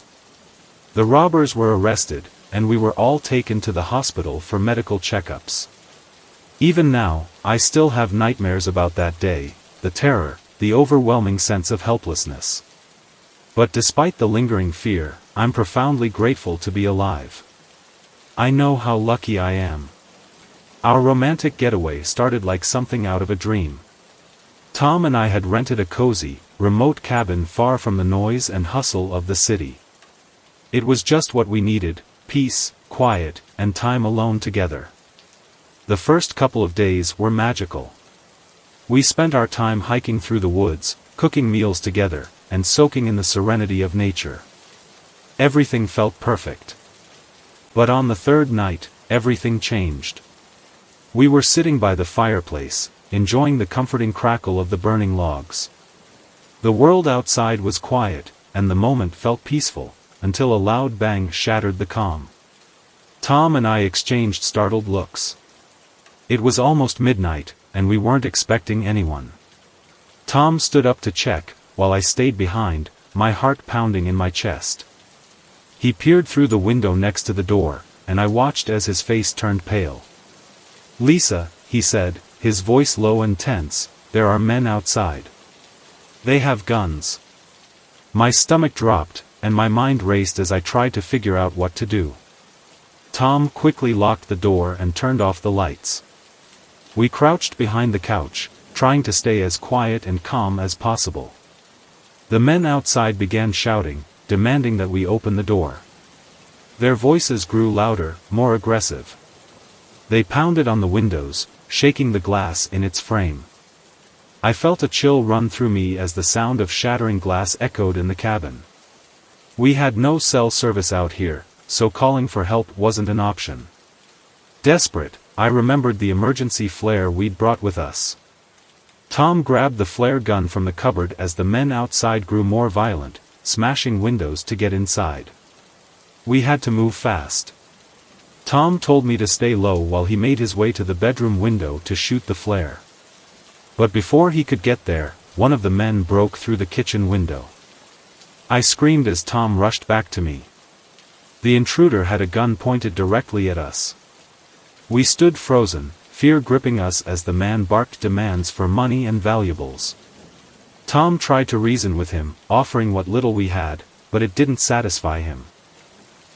The robbers were arrested, and we were all taken to the hospital for medical checkups. Even now, I still have nightmares about that day, the terror, the overwhelming sense of helplessness. But despite the lingering fear, I'm profoundly grateful to be alive. I know how lucky I am. Our romantic getaway started like something out of a dream. Tom and I had rented a cozy, remote cabin far from the noise and hustle of the city. It was just what we needed: peace, quiet, and time alone together. The first couple of days were magical. We spent our time hiking through the woods, cooking meals together, and soaking in the serenity of nature. Everything felt perfect. But on the third night, everything changed. We were sitting by the fireplace, enjoying the comforting crackle of the burning logs. The world outside was quiet, and the moment felt peaceful, until a loud bang shattered the calm. Tom and I exchanged startled looks. It was almost midnight, and we weren't expecting anyone. Tom stood up to check, while I stayed behind, my heart pounding in my chest. He peered through the window next to the door, and I watched as his face turned pale. "Lisa," he said, his voice low and tense, "there are men outside. They have guns." My stomach dropped, and my mind raced as I tried to figure out what to do. Tom quickly locked the door and turned off the lights. We crouched behind the couch, trying to stay as quiet and calm as possible. The men outside began shouting, demanding that we open the door. Their voices grew louder, more aggressive. They pounded on the windows, shaking the glass in its frame. I felt a chill run through me as the sound of shattering glass echoed in the cabin. We had no cell service out here, so calling for help wasn't an option. Desperate, I remembered the emergency flare we'd brought with us. Tom grabbed the flare gun from the cupboard as the men outside grew more violent, smashing windows to get inside. We had to move fast. Tom told me to stay low while he made his way to the bedroom window to shoot the flare. But before he could get there, one of the men broke through the kitchen window. I screamed as Tom rushed back to me. The intruder had a gun pointed directly at us. We stood frozen, fear gripping us as the man barked demands for money and valuables. Tom tried to reason with him, offering what little we had, but it didn't satisfy him.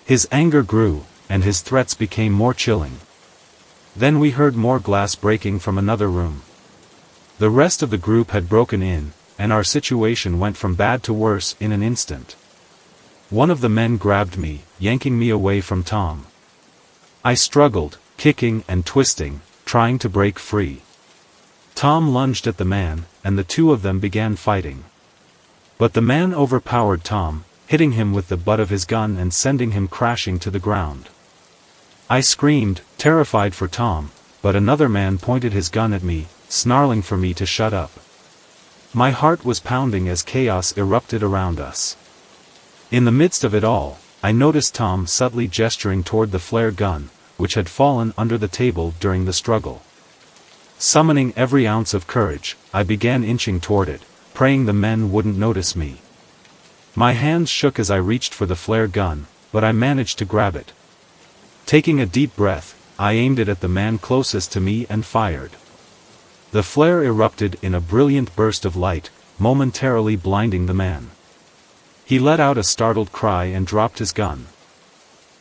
His anger grew, and his threats became more chilling. Then we heard more glass breaking from another room. The rest of the group had broken in, and our situation went from bad to worse in an instant. One of the men grabbed me, yanking me away from Tom. I struggled, kicking and twisting, trying to break free. Tom lunged at the man, and the two of them began fighting. But the man overpowered Tom, hitting him with the butt of his gun and sending him crashing to the ground. I screamed, terrified for Tom, but another man pointed his gun at me, snarling for me to shut up. My heart was pounding as chaos erupted around us. In the midst of it all, I noticed Tom subtly gesturing toward the flare gun, which had fallen under the table during the struggle. Summoning every ounce of courage, I began inching toward it, praying the men wouldn't notice me. My hands shook as I reached for the flare gun, but I managed to grab it. Taking a deep breath, I aimed it at the man closest to me and fired. The flare erupted in a brilliant burst of light, momentarily blinding the man. He let out a startled cry and dropped his gun.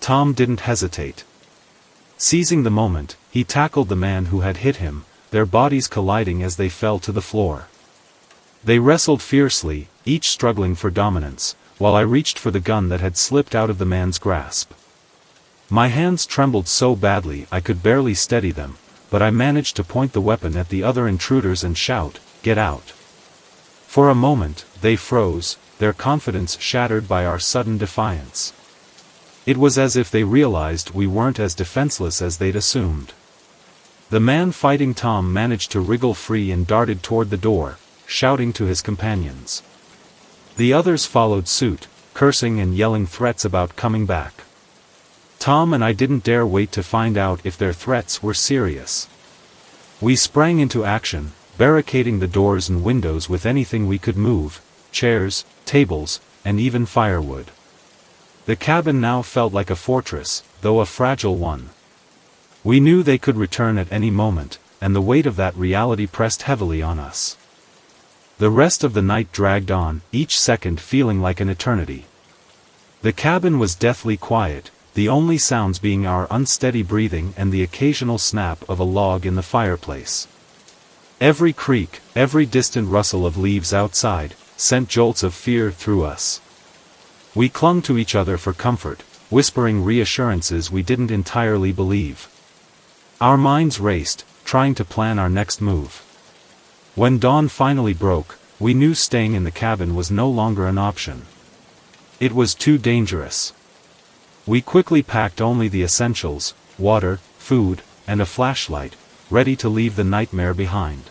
Tom didn't hesitate. Seizing the moment, he tackled the man who had hit him, their bodies colliding as they fell to the floor. They wrestled fiercely, each struggling for dominance, while I reached for the gun that had slipped out of the man's grasp. My hands trembled so badly I could barely steady them, but I managed to point the weapon at the other intruders and shout, "Get out!" For a moment, they froze, their confidence shattered by our sudden defiance. It was as if they realized we weren't as defenseless as they'd assumed. The man fighting Tom managed to wriggle free and darted toward the door, shouting to his companions. The others followed suit, cursing and yelling threats about coming back. Tom and I didn't dare wait to find out if their threats were serious. We sprang into action, barricading the doors and windows with anything we could move, chairs, tables, and even firewood. The cabin now felt like a fortress, though a fragile one. We knew they could return at any moment, and the weight of that reality pressed heavily on us. The rest of the night dragged on, each second feeling like an eternity. The cabin was deathly quiet, the only sounds being our unsteady breathing and the occasional snap of a log in the fireplace. Every creak, every distant rustle of leaves outside, sent jolts of fear through us. We clung to each other for comfort, whispering reassurances we didn't entirely believe. Our minds raced, trying to plan our next move. When dawn finally broke, we knew staying in the cabin was no longer an option. It was too dangerous. We quickly packed only the essentials: water, food, and a flashlight, ready to leave the nightmare behind.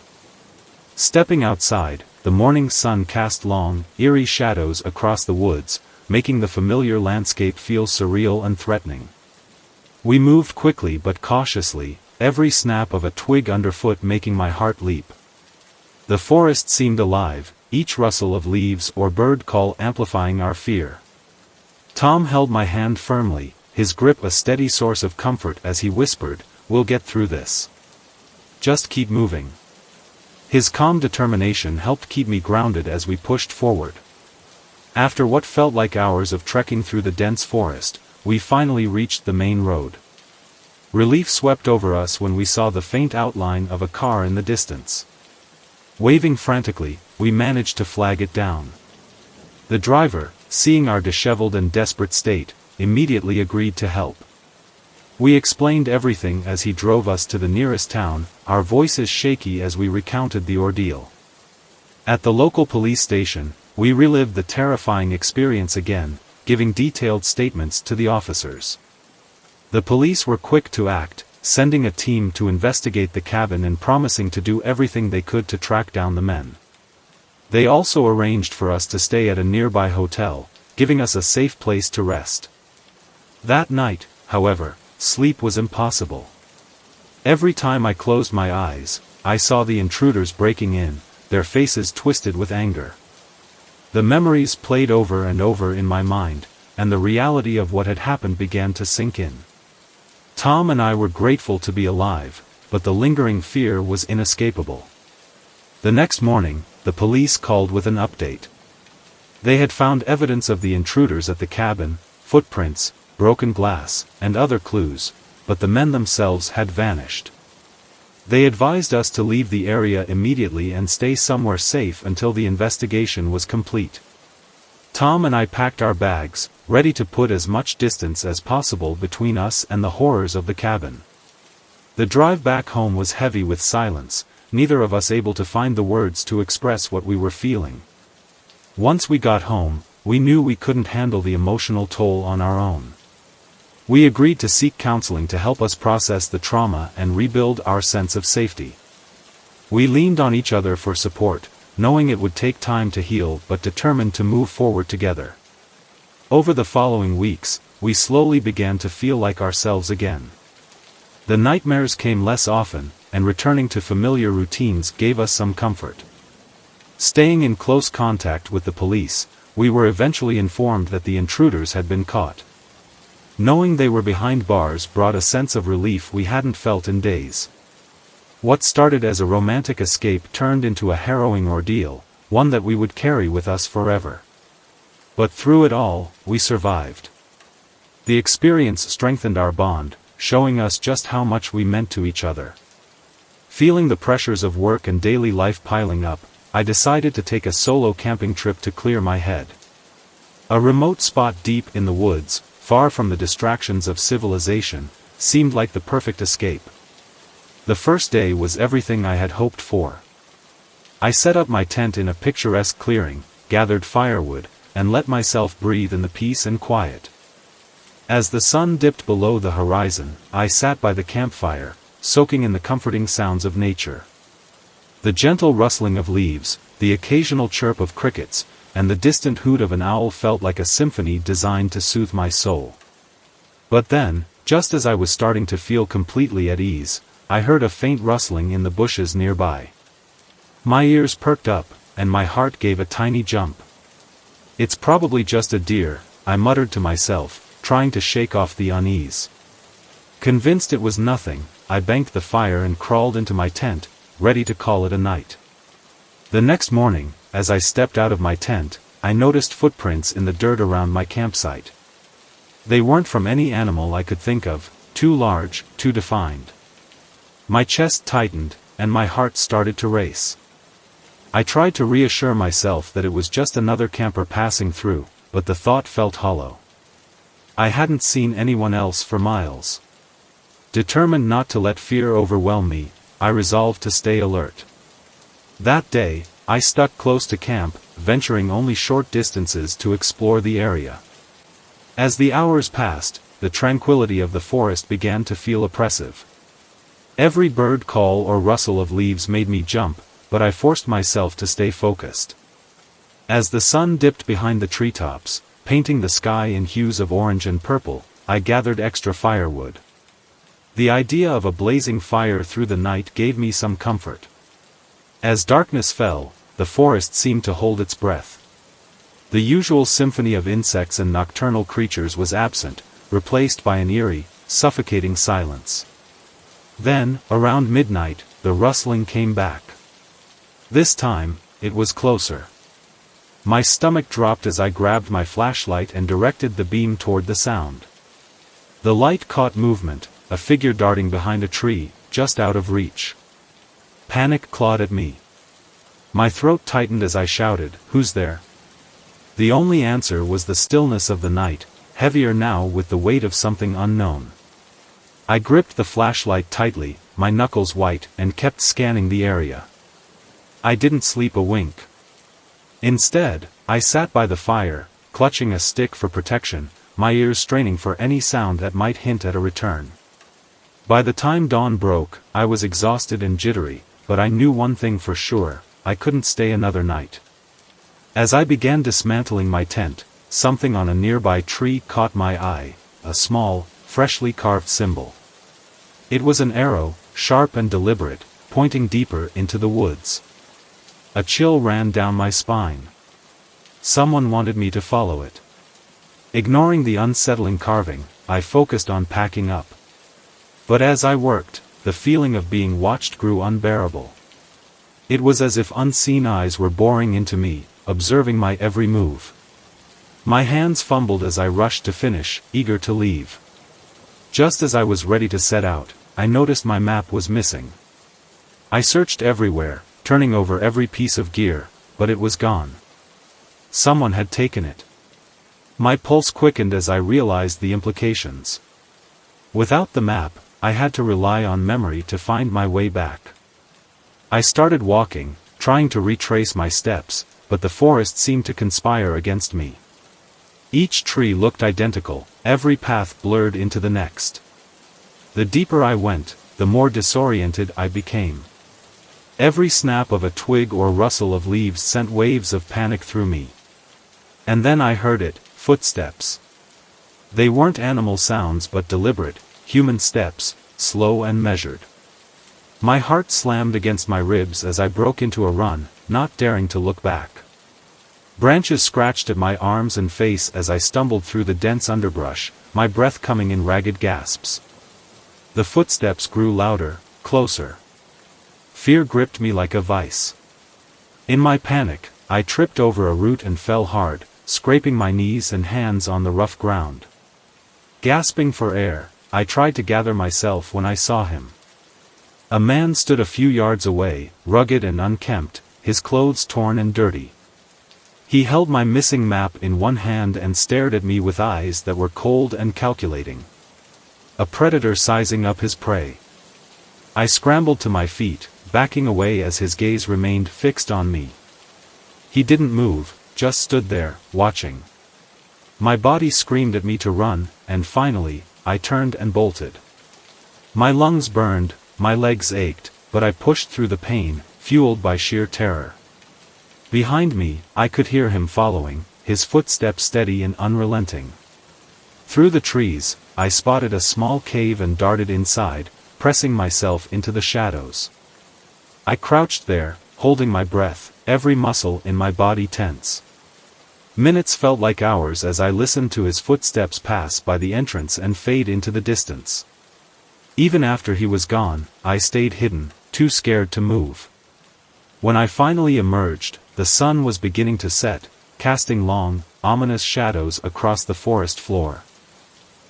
Stepping outside, the morning sun cast long, eerie shadows across the woods, making the familiar landscape feel surreal and threatening. We moved quickly but cautiously, every snap of a twig underfoot making my heart leap. The forest seemed alive, each rustle of leaves or bird call amplifying our fear. Tom held my hand firmly, his grip a steady source of comfort as he whispered, "We'll get through this. Just keep moving." His calm determination helped keep me grounded as we pushed forward. After what felt like hours of trekking through the dense forest, we finally reached the main road. Relief swept over us when we saw the faint outline of a car in the distance. Waving frantically, we managed to flag it down. The driver, seeing our disheveled and desperate state, immediately agreed to help. We explained everything as he drove us to the nearest town, our voices shaky as we recounted the ordeal. At the local police station, we relived the terrifying experience again, giving detailed statements to the officers. The police were quick to act, sending a team to investigate the cabin and promising to do everything they could to track down the men. They also arranged for us to stay at a nearby hotel, giving us a safe place to rest. That night, however, sleep was impossible. Every time I closed my eyes, I saw the intruders breaking in, their faces twisted with anger. The memories played over and over in my mind, and the reality of what had happened began to sink in. Tom and I were grateful to be alive, but the lingering fear was inescapable. The next morning, the police called with an update. They had found evidence of the intruders at the cabin, footprints, broken glass, and other clues, but the men themselves had vanished. They advised us to leave the area immediately and stay somewhere safe until the investigation was complete. Tom and I packed our bags, ready to put as much distance as possible between us and the horrors of the cabin. The drive back home was heavy with silence, neither of us able to find the words to express what we were feeling. Once we got home, we knew we couldn't handle the emotional toll on our own. We agreed to seek counseling to help us process the trauma and rebuild our sense of safety. We leaned on each other for support, knowing it would take time to heal but determined to move forward together. Over the following weeks, we slowly began to feel like ourselves again. The nightmares came less often, and returning to familiar routines gave us some comfort. Staying in close contact with the police, we were eventually informed that the intruders had been caught. Knowing they were behind bars brought a sense of relief we hadn't felt in days. What started as a romantic escape turned into a harrowing ordeal, one that we would carry with us forever. But through it all, we survived. The experience strengthened our bond, showing us just how much we meant to each other. Feeling the pressures of work and daily life piling up, I decided to take a solo camping trip to clear my head. A remote spot deep in the woods, far from the distractions of civilization, seemed like the perfect escape. The first day was everything I had hoped for. I set up my tent in a picturesque clearing, gathered firewood, and let myself breathe in the peace and quiet. As the sun dipped below the horizon, I sat by the campfire, soaking in the comforting sounds of nature. The gentle rustling of leaves, the occasional chirp of crickets, and the distant hoot of an owl felt like a symphony designed to soothe my soul. But then, just as I was starting to feel completely at ease, I heard a faint rustling in the bushes nearby. My ears perked up, and my heart gave a tiny jump. "It's probably just a deer," I muttered to myself, trying to shake off the unease. Convinced it was nothing, I banked the fire and crawled into my tent, ready to call it a night. The next morning, as I stepped out of my tent, I noticed footprints in the dirt around my campsite. They weren't from any animal I could think of, too large, too defined. My chest tightened, and my heart started to race. I tried to reassure myself that it was just another camper passing through, but the thought felt hollow. I hadn't seen anyone else for miles. Determined not to let fear overwhelm me, I resolved to stay alert. That day, I stuck close to camp, venturing only short distances to explore the area. As the hours passed, the tranquility of the forest began to feel oppressive. Every bird call or rustle of leaves made me jump, but I forced myself to stay focused. As the sun dipped behind the treetops, painting the sky in hues of orange and purple, I gathered extra firewood. The idea of a blazing fire through the night gave me some comfort. As darkness fell, the forest seemed to hold its breath. The usual symphony of insects and nocturnal creatures was absent, replaced by an eerie, suffocating silence. Then, around midnight, the rustling came back. This time, it was closer. My stomach dropped as I grabbed my flashlight and directed the beam toward the sound. The light caught movement, a figure darting behind a tree, just out of reach. Panic clawed at me. My throat tightened as I shouted, "Who's there?" The only answer was the stillness of the night, heavier now with the weight of something unknown. I gripped the flashlight tightly, my knuckles white, and kept scanning the area. I didn't sleep a wink. Instead, I sat by the fire, clutching a stick for protection, my ears straining for any sound that might hint at a return. By the time dawn broke, I was exhausted and jittery, but I knew one thing for sure: I couldn't stay another night. As I began dismantling my tent, something on a nearby tree caught my eye, a small, freshly carved symbol. It was an arrow, sharp and deliberate, pointing deeper into the woods. A chill ran down my spine. Someone wanted me to follow it. Ignoring the unsettling carving, I focused on packing up. But as I worked, the feeling of being watched grew unbearable. It was as if unseen eyes were boring into me, observing my every move. My hands fumbled as I rushed to finish, eager to leave. Just as I was ready to set out, I noticed my map was missing. I searched everywhere, turning over every piece of gear, but it was gone. Someone had taken it. My pulse quickened as I realized the implications. Without the map, I had to rely on memory to find my way back. I started walking, trying to retrace my steps, but the forest seemed to conspire against me. Each tree looked identical, every path blurred into the next. The deeper I went, the more disoriented I became. Every snap of a twig or rustle of leaves sent waves of panic through me. And then I heard it, footsteps. They weren't animal sounds but deliberate, human steps, slow and measured. My heart slammed against my ribs as I broke into a run, not daring to look back. Branches scratched at my arms and face as I stumbled through the dense underbrush, my breath coming in ragged gasps. The footsteps grew louder, closer. Fear gripped me like a vice. In my panic, I tripped over a root and fell hard, scraping my knees and hands on the rough ground. Gasping for air, I tried to gather myself when I saw him. A man stood a few yards away, rugged and unkempt, his clothes torn and dirty. He held my missing map in one hand and stared at me with eyes that were cold and calculating. A predator sizing up his prey. I scrambled to my feet, backing away as his gaze remained fixed on me. He didn't move, just stood there, watching. My body screamed at me to run, and finally, I turned and bolted. My lungs burned, my legs ached, but I pushed through the pain, fueled by sheer terror. Behind me, I could hear him following, his footsteps steady and unrelenting. Through the trees, I spotted a small cave and darted inside, pressing myself into the shadows. I crouched there, holding my breath, every muscle in my body tense. Minutes felt like hours as I listened to his footsteps pass by the entrance and fade into the distance. Even after he was gone, I stayed hidden, too scared to move. When I finally emerged, the sun was beginning to set, casting long, ominous shadows across the forest floor.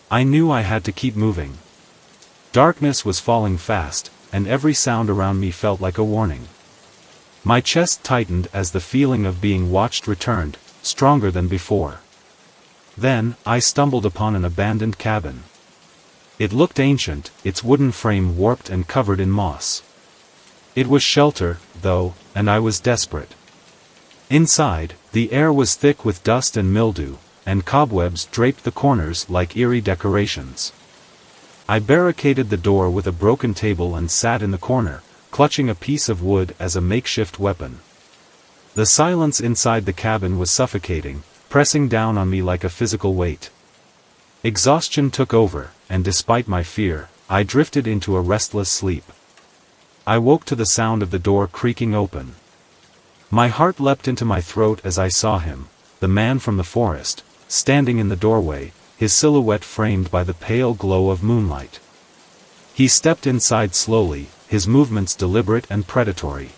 I knew I had to keep moving. Darkness was falling fast, and every sound around me felt like a warning. My chest tightened as the feeling of being watched returned, stronger than before. Then, I stumbled upon an abandoned cabin. It looked ancient, its wooden frame warped and covered in moss. It was shelter, though, and I was desperate. Inside, the air was thick with dust and mildew, and cobwebs draped the corners like eerie decorations. I barricaded the door with a broken table and sat in the corner, clutching a piece of wood as a makeshift weapon. The silence inside the cabin was suffocating, pressing down on me like a physical weight. Exhaustion took over, and despite my fear, I drifted into a restless sleep. I woke to the sound of the door creaking open. My heart leapt into my throat as I saw him, the man from the forest, standing in the doorway, his silhouette framed by the pale glow of moonlight. He stepped inside slowly, his movements deliberate and predatory.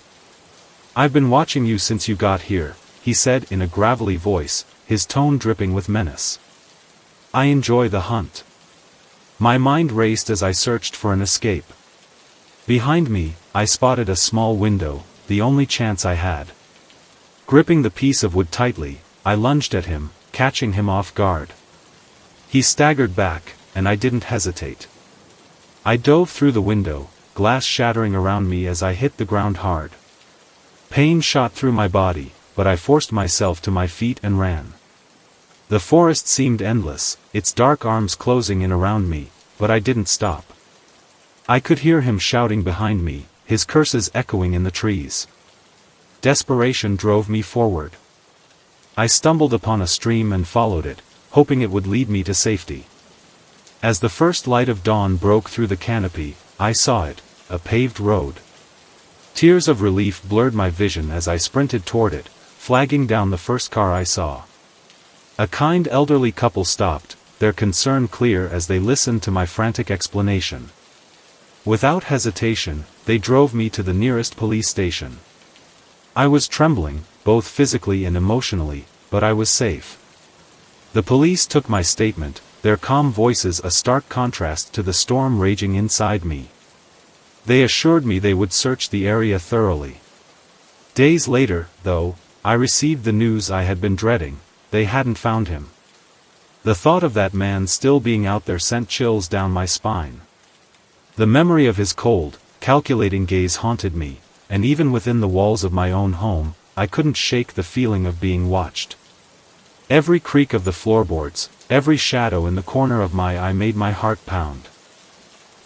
"I've been watching you since you got here," he said in a gravelly voice, his tone dripping with menace. "I enjoy the hunt." My mind raced as I searched for an escape. Behind me, I spotted a small window, the only chance I had. Gripping the piece of wood tightly, I lunged at him, catching him off guard. He staggered back, and I didn't hesitate. I dove through the window, glass shattering around me as I hit the ground hard. Pain shot through my body, but I forced myself to my feet and ran. The forest seemed endless, its dark arms closing in around me, but I didn't stop. I could hear him shouting behind me, his curses echoing in the trees. Desperation drove me forward. I stumbled upon a stream and followed it, hoping it would lead me to safety. As the first light of dawn broke through the canopy, I saw it, a paved road. Tears of relief blurred my vision as I sprinted toward it, flagging down the first car I saw. A kind elderly couple stopped, their concern clear as they listened to my frantic explanation. Without hesitation, they drove me to the nearest police station. I was trembling, both physically and emotionally, but I was safe. The police took my statement, their calm voices a stark contrast to the storm raging inside me. They assured me they would search the area thoroughly. Days later, though, I received the news I had been dreading: they hadn't found him. The thought of that man still being out there sent chills down my spine. The memory of his cold, calculating gaze haunted me, and even within the walls of my own home, I couldn't shake the feeling of being watched. Every creak of the floorboards, every shadow in the corner of my eye made my heart pound.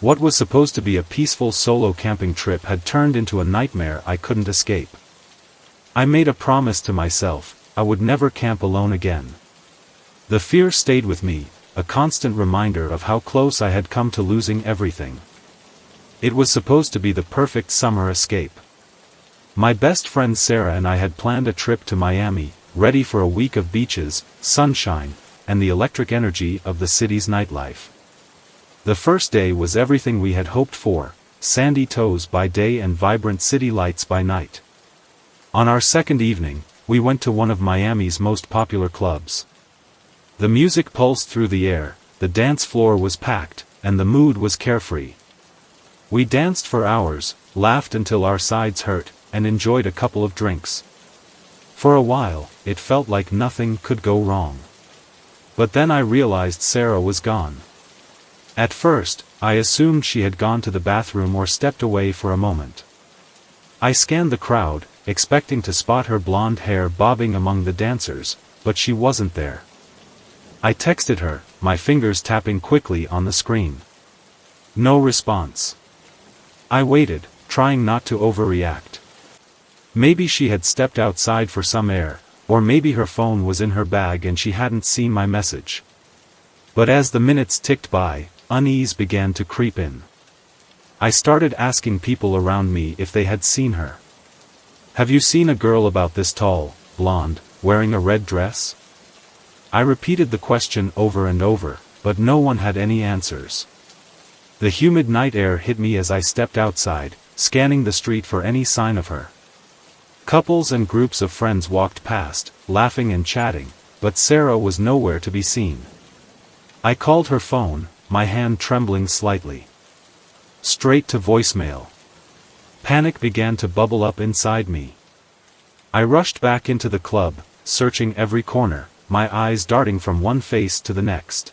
What was supposed to be a peaceful solo camping trip had turned into a nightmare I couldn't escape. I made a promise to myself: I would never camp alone again. The fear stayed with me, a constant reminder of how close I had come to losing everything. It was supposed to be the perfect summer escape. My best friend Sarah and I had planned a trip to Miami, ready for a week of beaches, sunshine, and the electric energy of the city's nightlife. The first day was everything we had hoped for: sandy toes by day and vibrant city lights by night. On our second evening, we went to one of Miami's most popular clubs. The music pulsed through the air, the dance floor was packed, and the mood was carefree. We danced for hours, laughed until our sides hurt, and enjoyed a couple of drinks. For a while, it felt like nothing could go wrong. But then I realized Sarah was gone. At first, I assumed she had gone to the bathroom or stepped away for a moment. I scanned the crowd, expecting to spot her blonde hair bobbing among the dancers, but she wasn't there. I texted her, my fingers tapping quickly on the screen. No response. I waited, trying not to overreact. Maybe she had stepped outside for some air, or maybe her phone was in her bag and she hadn't seen my message. But as the minutes ticked by, unease began to creep in. I started asking people around me if they had seen her. "Have you seen a girl about this tall, blonde, wearing a red dress?" I repeated the question over and over, but no one had any answers. The humid night air hit me as I stepped outside, scanning the street for any sign of her. Couples and groups of friends walked past, laughing and chatting, but Sarah was nowhere to be seen. I called her phone, my hand trembling slightly. Straight to voicemail. Panic began to bubble up inside me. I rushed back into the club, searching every corner, my eyes darting from one face to the next.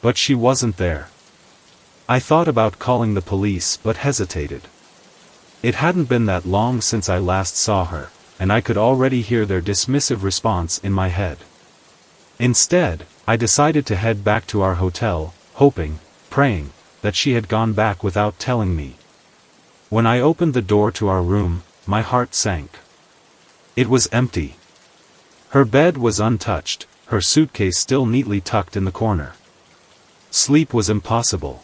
But she wasn't there. I thought about calling the police but hesitated. It hadn't been that long since I last saw her, and I could already hear their dismissive response in my head. Instead, I decided to head back to our hotel, hoping, praying, that she had gone back without telling me. When I opened the door to our room, my heart sank. It was empty. Her bed was untouched, her suitcase still neatly tucked in the corner. Sleep was impossible.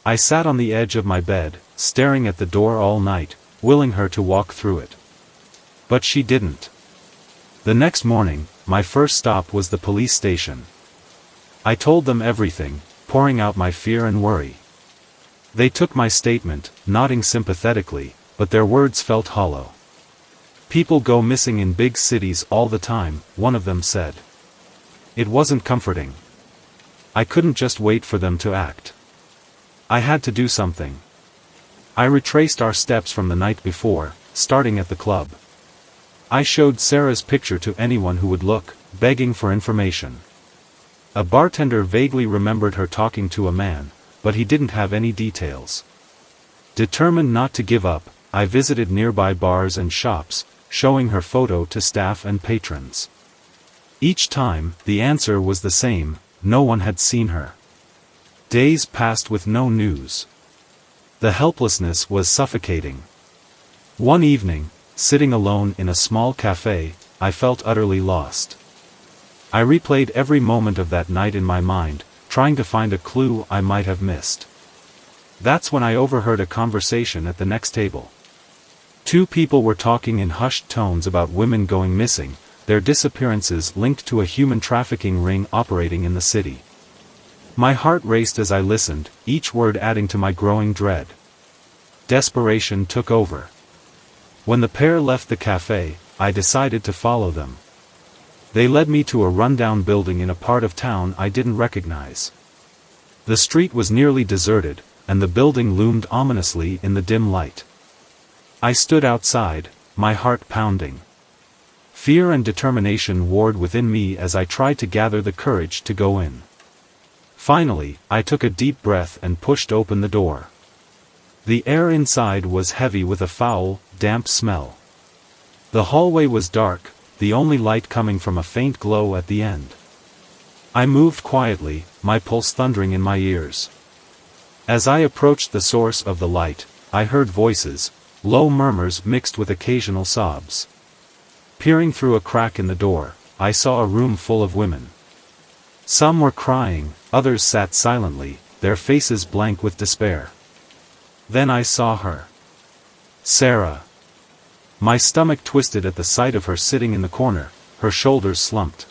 I sat on the edge of my bed, staring at the door all night, willing her to walk through it. But she didn't. The next morning, my first stop was the police station. I told them everything, pouring out my fear and worry. They took my statement, nodding sympathetically, but their words felt hollow. "People go missing in big cities all the time," one of them said. It wasn't comforting. I couldn't just wait for them to act. I had to do something. I retraced our steps from the night before, starting at the club. I showed Sarah's picture to anyone who would look, begging for information. A bartender vaguely remembered her talking to a man, but he didn't have any details. Determined not to give up, I visited nearby bars and shops, showing her photo to staff and patrons. Each time, the answer was the same: no one had seen her. Days passed with no news. The helplessness was suffocating. One evening, sitting alone in a small cafe, I felt utterly lost. I replayed every moment of that night in my mind, trying to find a clue I might have missed. That's when I overheard a conversation at the next table. Two people were talking in hushed tones about women going missing, their disappearances linked to a human trafficking ring operating in the city. My heart raced as I listened, each word adding to my growing dread. Desperation took over. When the pair left the cafe, I decided to follow them. They led me to a rundown building in a part of town I didn't recognize. The street was nearly deserted, and the building loomed ominously in the dim light. I stood outside, my heart pounding. Fear and determination warred within me as I tried to gather the courage to go in. Finally, I took a deep breath and pushed open the door. The air inside was heavy with a foul, damp smell. The hallway was dark, the only light coming from a faint glow at the end. I moved quietly, my pulse thundering in my ears. As I approached the source of the light, I heard voices, low murmurs mixed with occasional sobs. Peering through a crack in the door, I saw a room full of women. Some were crying, others sat silently, their faces blank with despair. Then I saw her. Sarah. My stomach twisted at the sight of her sitting in the corner, her shoulders slumped.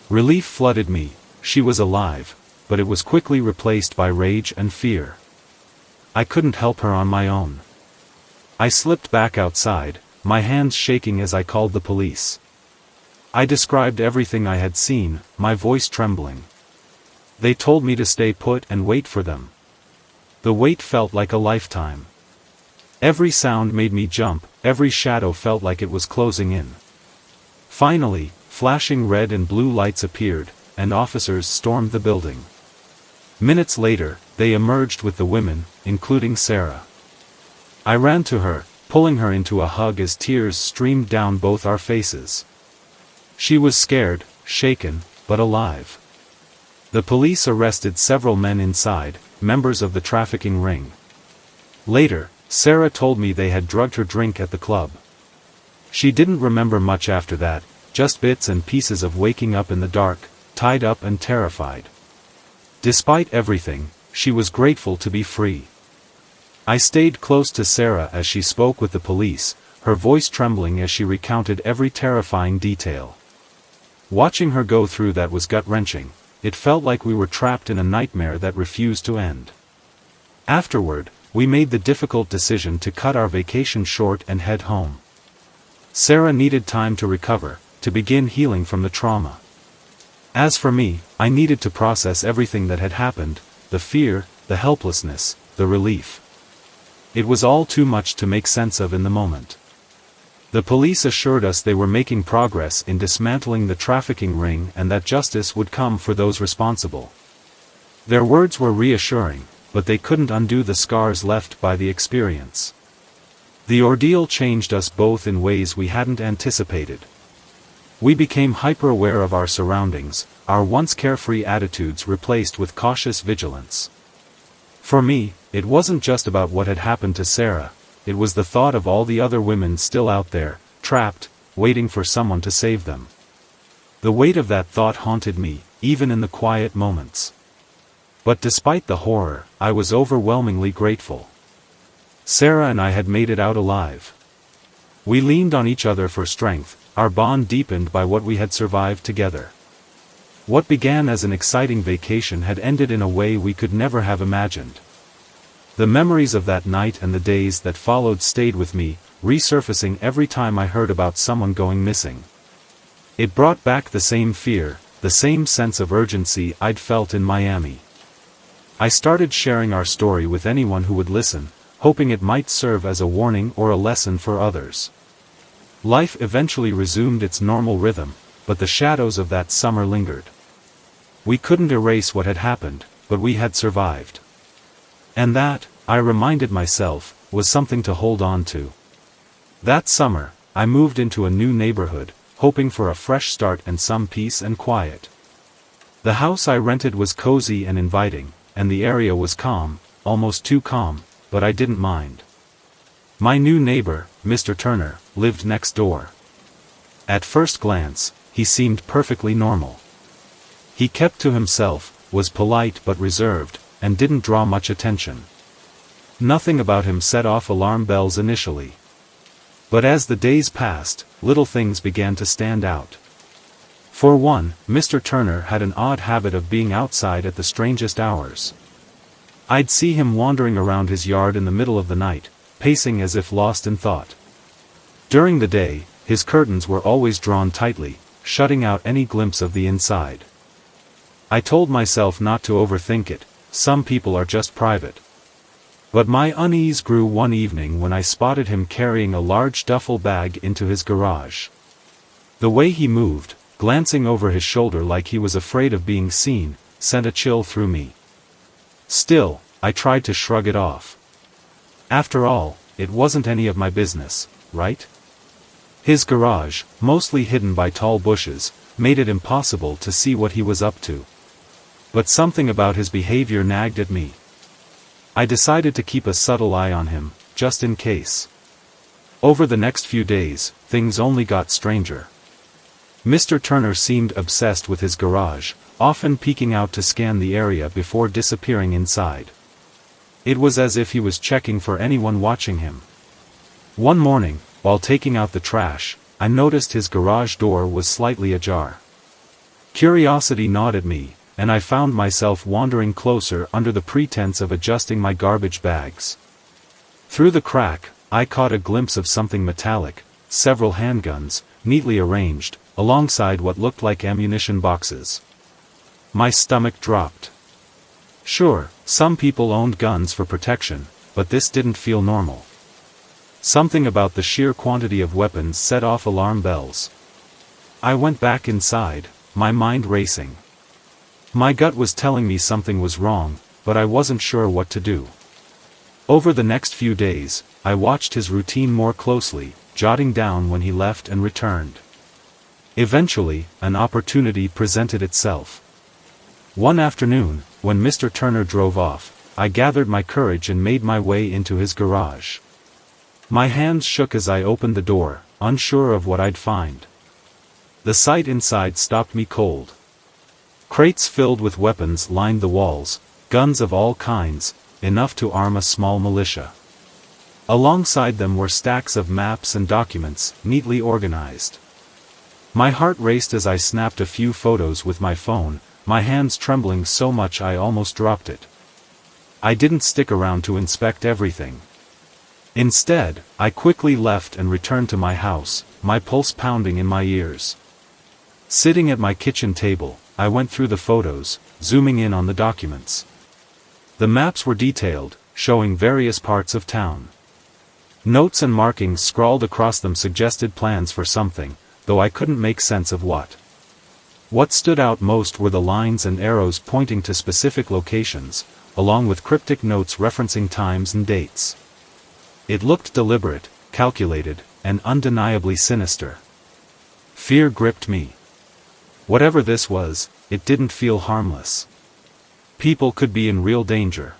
Relief flooded me, she was alive, but it was quickly replaced by rage and fear. I couldn't help her on my own. I slipped back outside, my hands shaking as I called the police. I described everything I had seen, my voice trembling. They told me to stay put and wait for them. The wait felt like a lifetime. Every sound made me jump, every shadow felt like it was closing in. Finally, flashing red and blue lights appeared, and officers stormed the building. Minutes later, they emerged with the women, including Sarah. I ran to her, pulling her into a hug as tears streamed down both our faces. She was scared, shaken, but alive. The police arrested several men inside, members of the trafficking ring. Later, Sarah told me they had drugged her drink at the club. She didn't remember much after that, just bits and pieces of waking up in the dark, tied up and terrified. Despite everything, she was grateful to be free. I stayed close to Sarah as she spoke with the police, her voice trembling as she recounted every terrifying detail. Watching her go through that was gut-wrenching. It felt like we were trapped in a nightmare that refused to end. Afterward, we made the difficult decision to cut our vacation short and head home. Sarah needed time to recover, to begin healing from the trauma. As for me, I needed to process everything that had happened, the fear, the helplessness, the relief. It was all too much to make sense of in the moment. The police assured us they were making progress in dismantling the trafficking ring and that justice would come for those responsible. Their words were reassuring, but they couldn't undo the scars left by the experience. The ordeal changed us both in ways we hadn't anticipated. We became hyper-aware of our surroundings, our once carefree attitudes replaced with cautious vigilance. For me, it wasn't just about what had happened to Sarah, it was the thought of all the other women still out there, trapped, waiting for someone to save them. The weight of that thought haunted me, even in the quiet moments. But despite the horror, I was overwhelmingly grateful. Sarah and I had made it out alive. We leaned on each other for strength, our bond deepened by what we had survived together. What began as an exciting vacation had ended in a way we could never have imagined. The memories of that night and the days that followed stayed with me, resurfacing every time I heard about someone going missing. It brought back the same fear, the same sense of urgency I'd felt in Miami. I started sharing our story with anyone who would listen, hoping it might serve as a warning or a lesson for others. Life eventually resumed its normal rhythm, but the shadows of that summer lingered. We couldn't erase what had happened, but we had survived. And that, I reminded myself, was something to hold on to. That summer, I moved into a new neighborhood, hoping for a fresh start and some peace and quiet. The house I rented was cozy and inviting, and the area was calm, almost too calm, but I didn't mind. My new neighbor, Mr. Turner, lived next door. At first glance, he seemed perfectly normal. He kept to himself, was polite but reserved, and didn't draw much attention. Nothing about him set off alarm bells initially. But as the days passed, little things began to stand out. For one, Mr. Turner had an odd habit of being outside at the strangest hours. I'd see him wandering around his yard in the middle of the night, pacing as if lost in thought. During the day, his curtains were always drawn tightly, shutting out any glimpse of the inside. I told myself not to overthink it, some people are just private. But my unease grew one evening when I spotted him carrying a large duffel bag into his garage. The way he moved, glancing over his shoulder like he was afraid of being seen, sent a chill through me. Still, I tried to shrug it off. After all, it wasn't any of my business, right? His garage, mostly hidden by tall bushes, made it impossible to see what he was up to. But something about his behavior nagged at me. I decided to keep a subtle eye on him, just in case. Over the next few days, things only got stranger. Mr. Turner seemed obsessed with his garage, often peeking out to scan the area before disappearing inside. It was as if he was checking for anyone watching him. One morning, while taking out the trash, I noticed his garage door was slightly ajar. Curiosity gnawed at me, and I found myself wandering closer under the pretense of adjusting my garbage bags. Through the crack, I caught a glimpse of something metallic, several handguns, neatly arranged, alongside what looked like ammunition boxes. My stomach dropped. Sure, some people owned guns for protection, but this didn't feel normal. Something about the sheer quantity of weapons set off alarm bells. I went back inside, my mind racing. My gut was telling me something was wrong, but I wasn't sure what to do. Over the next few days, I watched his routine more closely, jotting down when he left and returned. Eventually, an opportunity presented itself. One afternoon, when Mr. Turner drove off, I gathered my courage and made my way into his garage. My hands shook as I opened the door, unsure of what I'd find. The sight inside stopped me cold. Crates filled with weapons lined the walls, guns of all kinds, enough to arm a small militia. Alongside them were stacks of maps and documents, neatly organized. My heart raced as I snapped a few photos with my phone, my hands trembling so much I almost dropped it. I didn't stick around to inspect everything. Instead, I quickly left and returned to my house, my pulse pounding in my ears. Sitting at my kitchen table, I went through the photos, zooming in on the documents. The maps were detailed, showing various parts of town. Notes and markings scrawled across them suggested plans for something, though I couldn't make sense of what. What stood out most were the lines and arrows pointing to specific locations, along with cryptic notes referencing times and dates. It looked deliberate, calculated, and undeniably sinister. Fear gripped me. Whatever this was, it didn't feel harmless. People could be in real danger.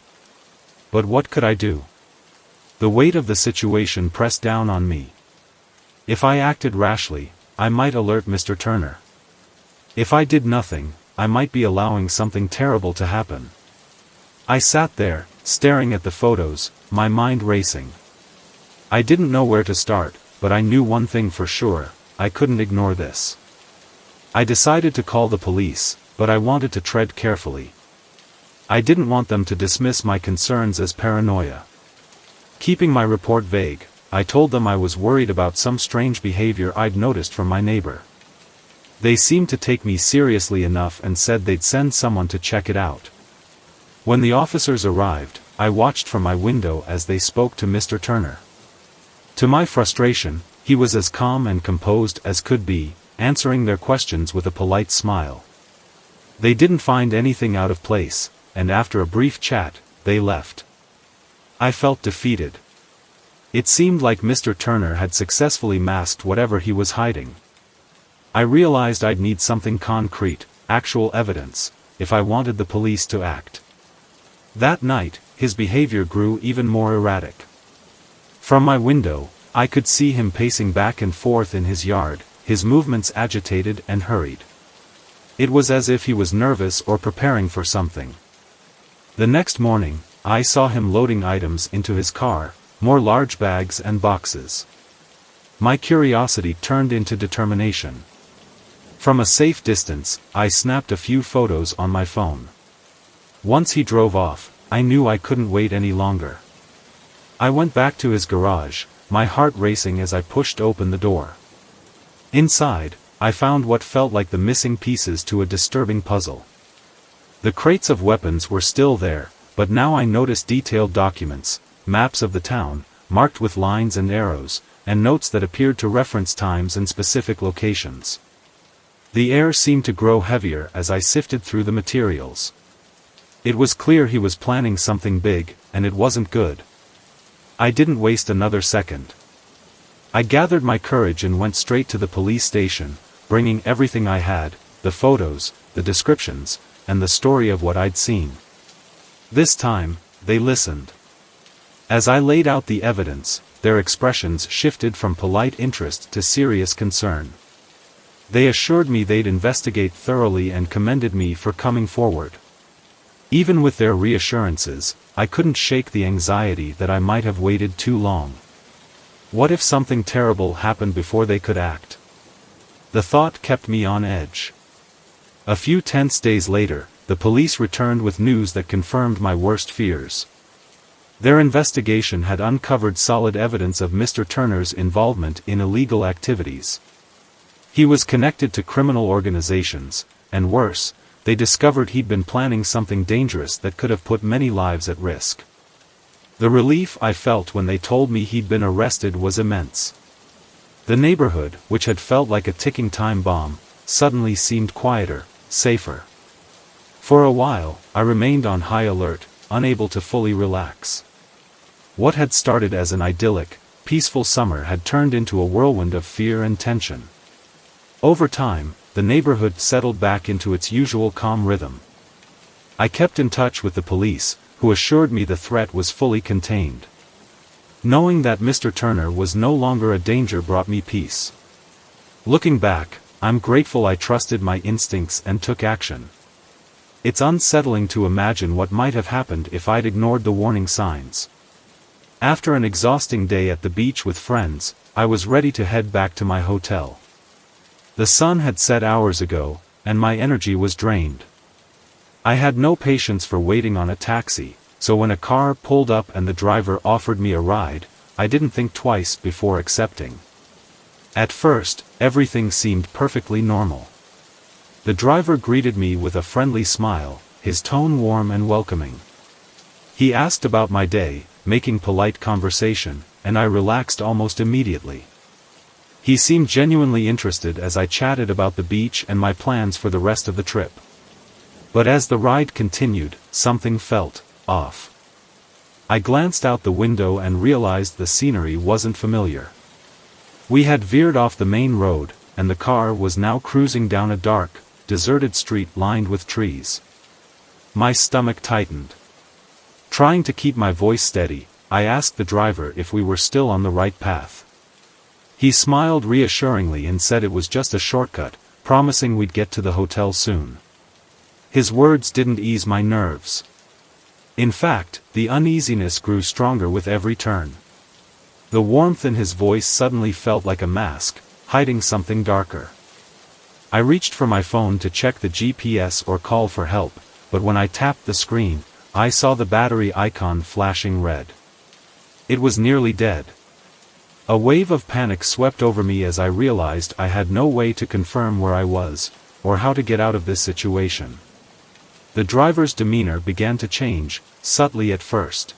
But what could I do? The weight of the situation pressed down on me. If I acted rashly, I might alert Mr. Turner. If I did nothing, I might be allowing something terrible to happen. I sat there, staring at the photos, my mind racing. I didn't know where to start, but I knew one thing for sure: I couldn't ignore this. I decided to call the police, but I wanted to tread carefully. I didn't want them to dismiss my concerns as paranoia. Keeping my report vague, I told them I was worried about some strange behavior I'd noticed from my neighbor. They seemed to take me seriously enough and said they'd send someone to check it out. When the officers arrived, I watched from my window as they spoke to Mr. Turner. To my frustration, he was as calm and composed as could be, answering their questions with a polite smile. They didn't find anything out of place, and after a brief chat, they left. I felt defeated. It seemed like Mr. Turner had successfully masked whatever he was hiding. I realized I'd need something concrete, actual evidence, if I wanted the police to act. That night, his behavior grew even more erratic. From my window, I could see him pacing back and forth in his yard, his movements agitated and hurried. It was as if he was nervous or preparing for something. The next morning, I saw him loading items into his car, more large bags and boxes. My curiosity turned into determination. From a safe distance, I snapped a few photos on my phone. Once he drove off, I knew I couldn't wait any longer. I went back to his garage, my heart racing as I pushed open the door. Inside, I found what felt like the missing pieces to a disturbing puzzle. The crates of weapons were still there, but now I noticed detailed documents, maps of the town, marked with lines and arrows, and notes that appeared to reference times and specific locations. The air seemed to grow heavier as I sifted through the materials. It was clear he was planning something big, and it wasn't good. I didn't waste another second. I gathered my courage and went straight to the police station, bringing everything I had, the photos, the descriptions, and the story of what I'd seen. This time, they listened. As I laid out the evidence, their expressions shifted from polite interest to serious concern. They assured me they'd investigate thoroughly and commended me for coming forward. Even with their reassurances, I couldn't shake the anxiety that I might have waited too long. What if something terrible happened before they could act? The thought kept me on edge. A few tense days later, the police returned with news that confirmed my worst fears. Their investigation had uncovered solid evidence of Mr. Turner's involvement in illegal activities. He was connected to criminal organizations, and worse, they discovered he'd been planning something dangerous that could have put many lives at risk. The relief I felt when they told me he'd been arrested was immense. The neighborhood, which had felt like a ticking time bomb, suddenly seemed quieter, safer. For a while, I remained on high alert, unable to fully relax. What had started as an idyllic, peaceful summer had turned into a whirlwind of fear and tension. Over time, the neighborhood settled back into its usual calm rhythm. I kept in touch with the police, who assured me the threat was fully contained. Knowing that Mr. Turner was no longer a danger brought me peace. Looking back, I'm grateful I trusted my instincts and took action. It's unsettling to imagine what might have happened if I'd ignored the warning signs. After an exhausting day at the beach with friends, I was ready to head back to my hotel. The sun had set hours ago, and my energy was drained. I had no patience for waiting on a taxi, so when a car pulled up and the driver offered me a ride, I didn't think twice before accepting. At first, everything seemed perfectly normal. The driver greeted me with a friendly smile, his tone warm and welcoming. He asked about my day, making polite conversation, and I relaxed almost immediately. He seemed genuinely interested as I chatted about the beach and my plans for the rest of the trip. But as the ride continued, something felt off. I glanced out the window and realized the scenery wasn't familiar. We had veered off the main road, and the car was now cruising down a dark, deserted street lined with trees. My stomach tightened. Trying to keep my voice steady, I asked the driver if we were still on the right path. He smiled reassuringly and said it was just a shortcut, promising we'd get to the hotel soon. His words didn't ease my nerves. In fact, the uneasiness grew stronger with every turn. The warmth in his voice suddenly felt like a mask, hiding something darker. I reached for my phone to check the GPS or call for help, but when I tapped the screen, I saw the battery icon flashing red. It was nearly dead. A wave of panic swept over me as I realized I had no way to confirm where I was, or how to get out of this situation. The driver's demeanor began to change, subtly at first.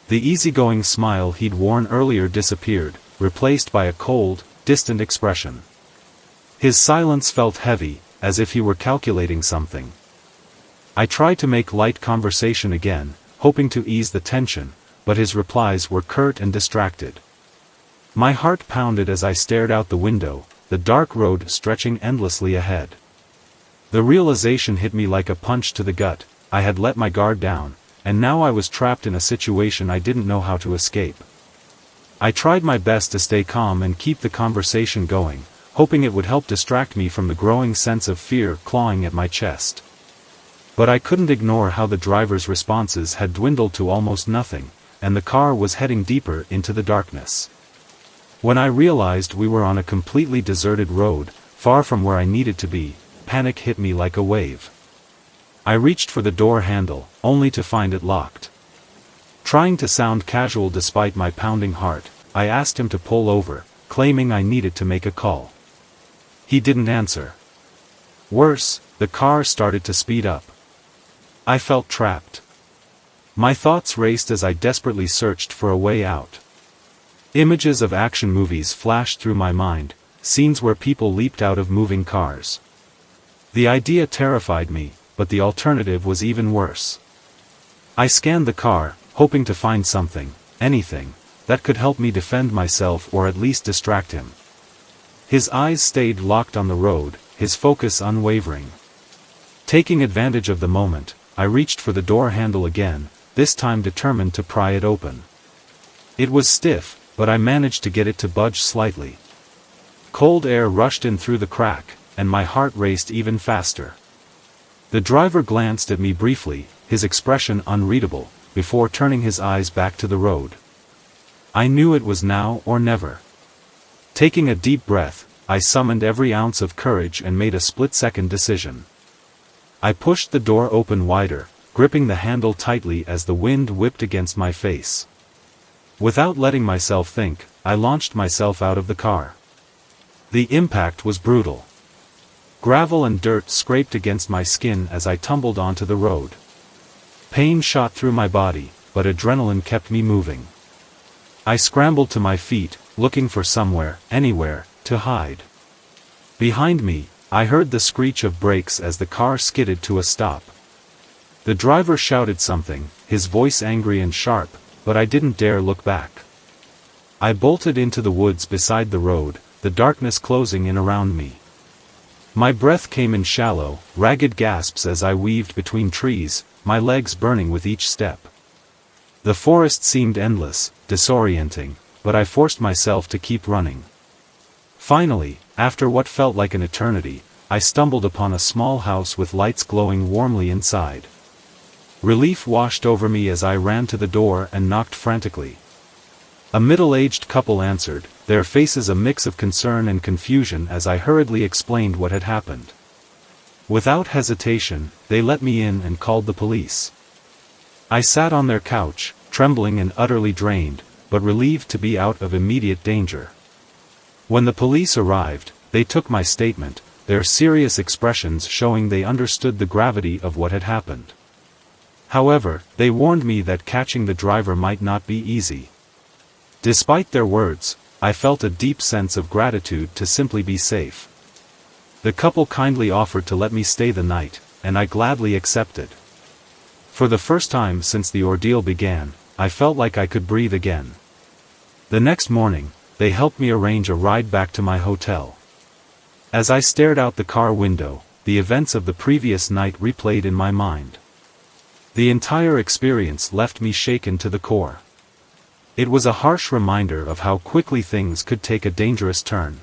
The easygoing smile he'd worn earlier disappeared, replaced by a cold, distant expression. His silence felt heavy, as if he were calculating something. I tried to make light conversation again, hoping to ease the tension, but his replies were curt and distracted. My heart pounded as I stared out the window, the dark road stretching endlessly ahead. The realization hit me like a punch to the gut. I had let my guard down, and now I was trapped in a situation I didn't know how to escape. I tried my best to stay calm and keep the conversation going, hoping it would help distract me from the growing sense of fear clawing at my chest. But I couldn't ignore how the driver's responses had dwindled to almost nothing, and the car was heading deeper into the darkness. When I realized we were on a completely deserted road, far from where I needed to be, panic hit me like a wave. I reached for the door handle, only to find it locked. Trying to sound casual despite my pounding heart, I asked him to pull over, claiming I needed to make a call. He didn't answer. Worse, the car started to speed up. I felt trapped. My thoughts raced as I desperately searched for a way out. Images of action movies flashed through my mind, scenes where people leaped out of moving cars. The idea terrified me, but the alternative was even worse. I scanned the car, hoping to find something, anything, that could help me defend myself or at least distract him. His eyes stayed locked on the road, his focus unwavering. Taking advantage of the moment, I reached for the door handle again, this time determined to pry it open. It was stiff, but I managed to get it to budge slightly. Cold air rushed in through the crack, and my heart raced even faster. The driver glanced at me briefly, his expression unreadable, before turning his eyes back to the road. I knew it was now or never. Taking a deep breath, I summoned every ounce of courage and made a split-second decision. I pushed the door open wider, gripping the handle tightly as the wind whipped against my face. Without letting myself think, I launched myself out of the car. The impact was brutal. Gravel and dirt scraped against my skin as I tumbled onto the road. Pain shot through my body, but adrenaline kept me moving. I scrambled to my feet, looking for somewhere, anywhere, to hide. Behind me, I heard the screech of brakes as the car skidded to a stop. The driver shouted something, his voice angry and sharp, but I didn't dare look back. I bolted into the woods beside the road, the darkness closing in around me. My breath came in shallow, ragged gasps as I weaved between trees, my legs burning with each step. The forest seemed endless, disorienting, but I forced myself to keep running. Finally, after what felt like an eternity, I stumbled upon a small house with lights glowing warmly inside. Relief washed over me as I ran to the door and knocked frantically. A middle-aged couple answered, their faces a mix of concern and confusion as I hurriedly explained what had happened. Without hesitation, they let me in and called the police. I sat on their couch, trembling and utterly drained, but relieved to be out of immediate danger. When the police arrived, they took my statement, their serious expressions showing they understood the gravity of what had happened. However, they warned me that catching the driver might not be easy. Despite their words, I felt a deep sense of gratitude to simply be safe. The couple kindly offered to let me stay the night, and I gladly accepted. For the first time since the ordeal began, I felt like I could breathe again. The next morning, they helped me arrange a ride back to my hotel. As I stared out the car window, the events of the previous night replayed in my mind. The entire experience left me shaken to the core. It was a harsh reminder of how quickly things could take a dangerous turn.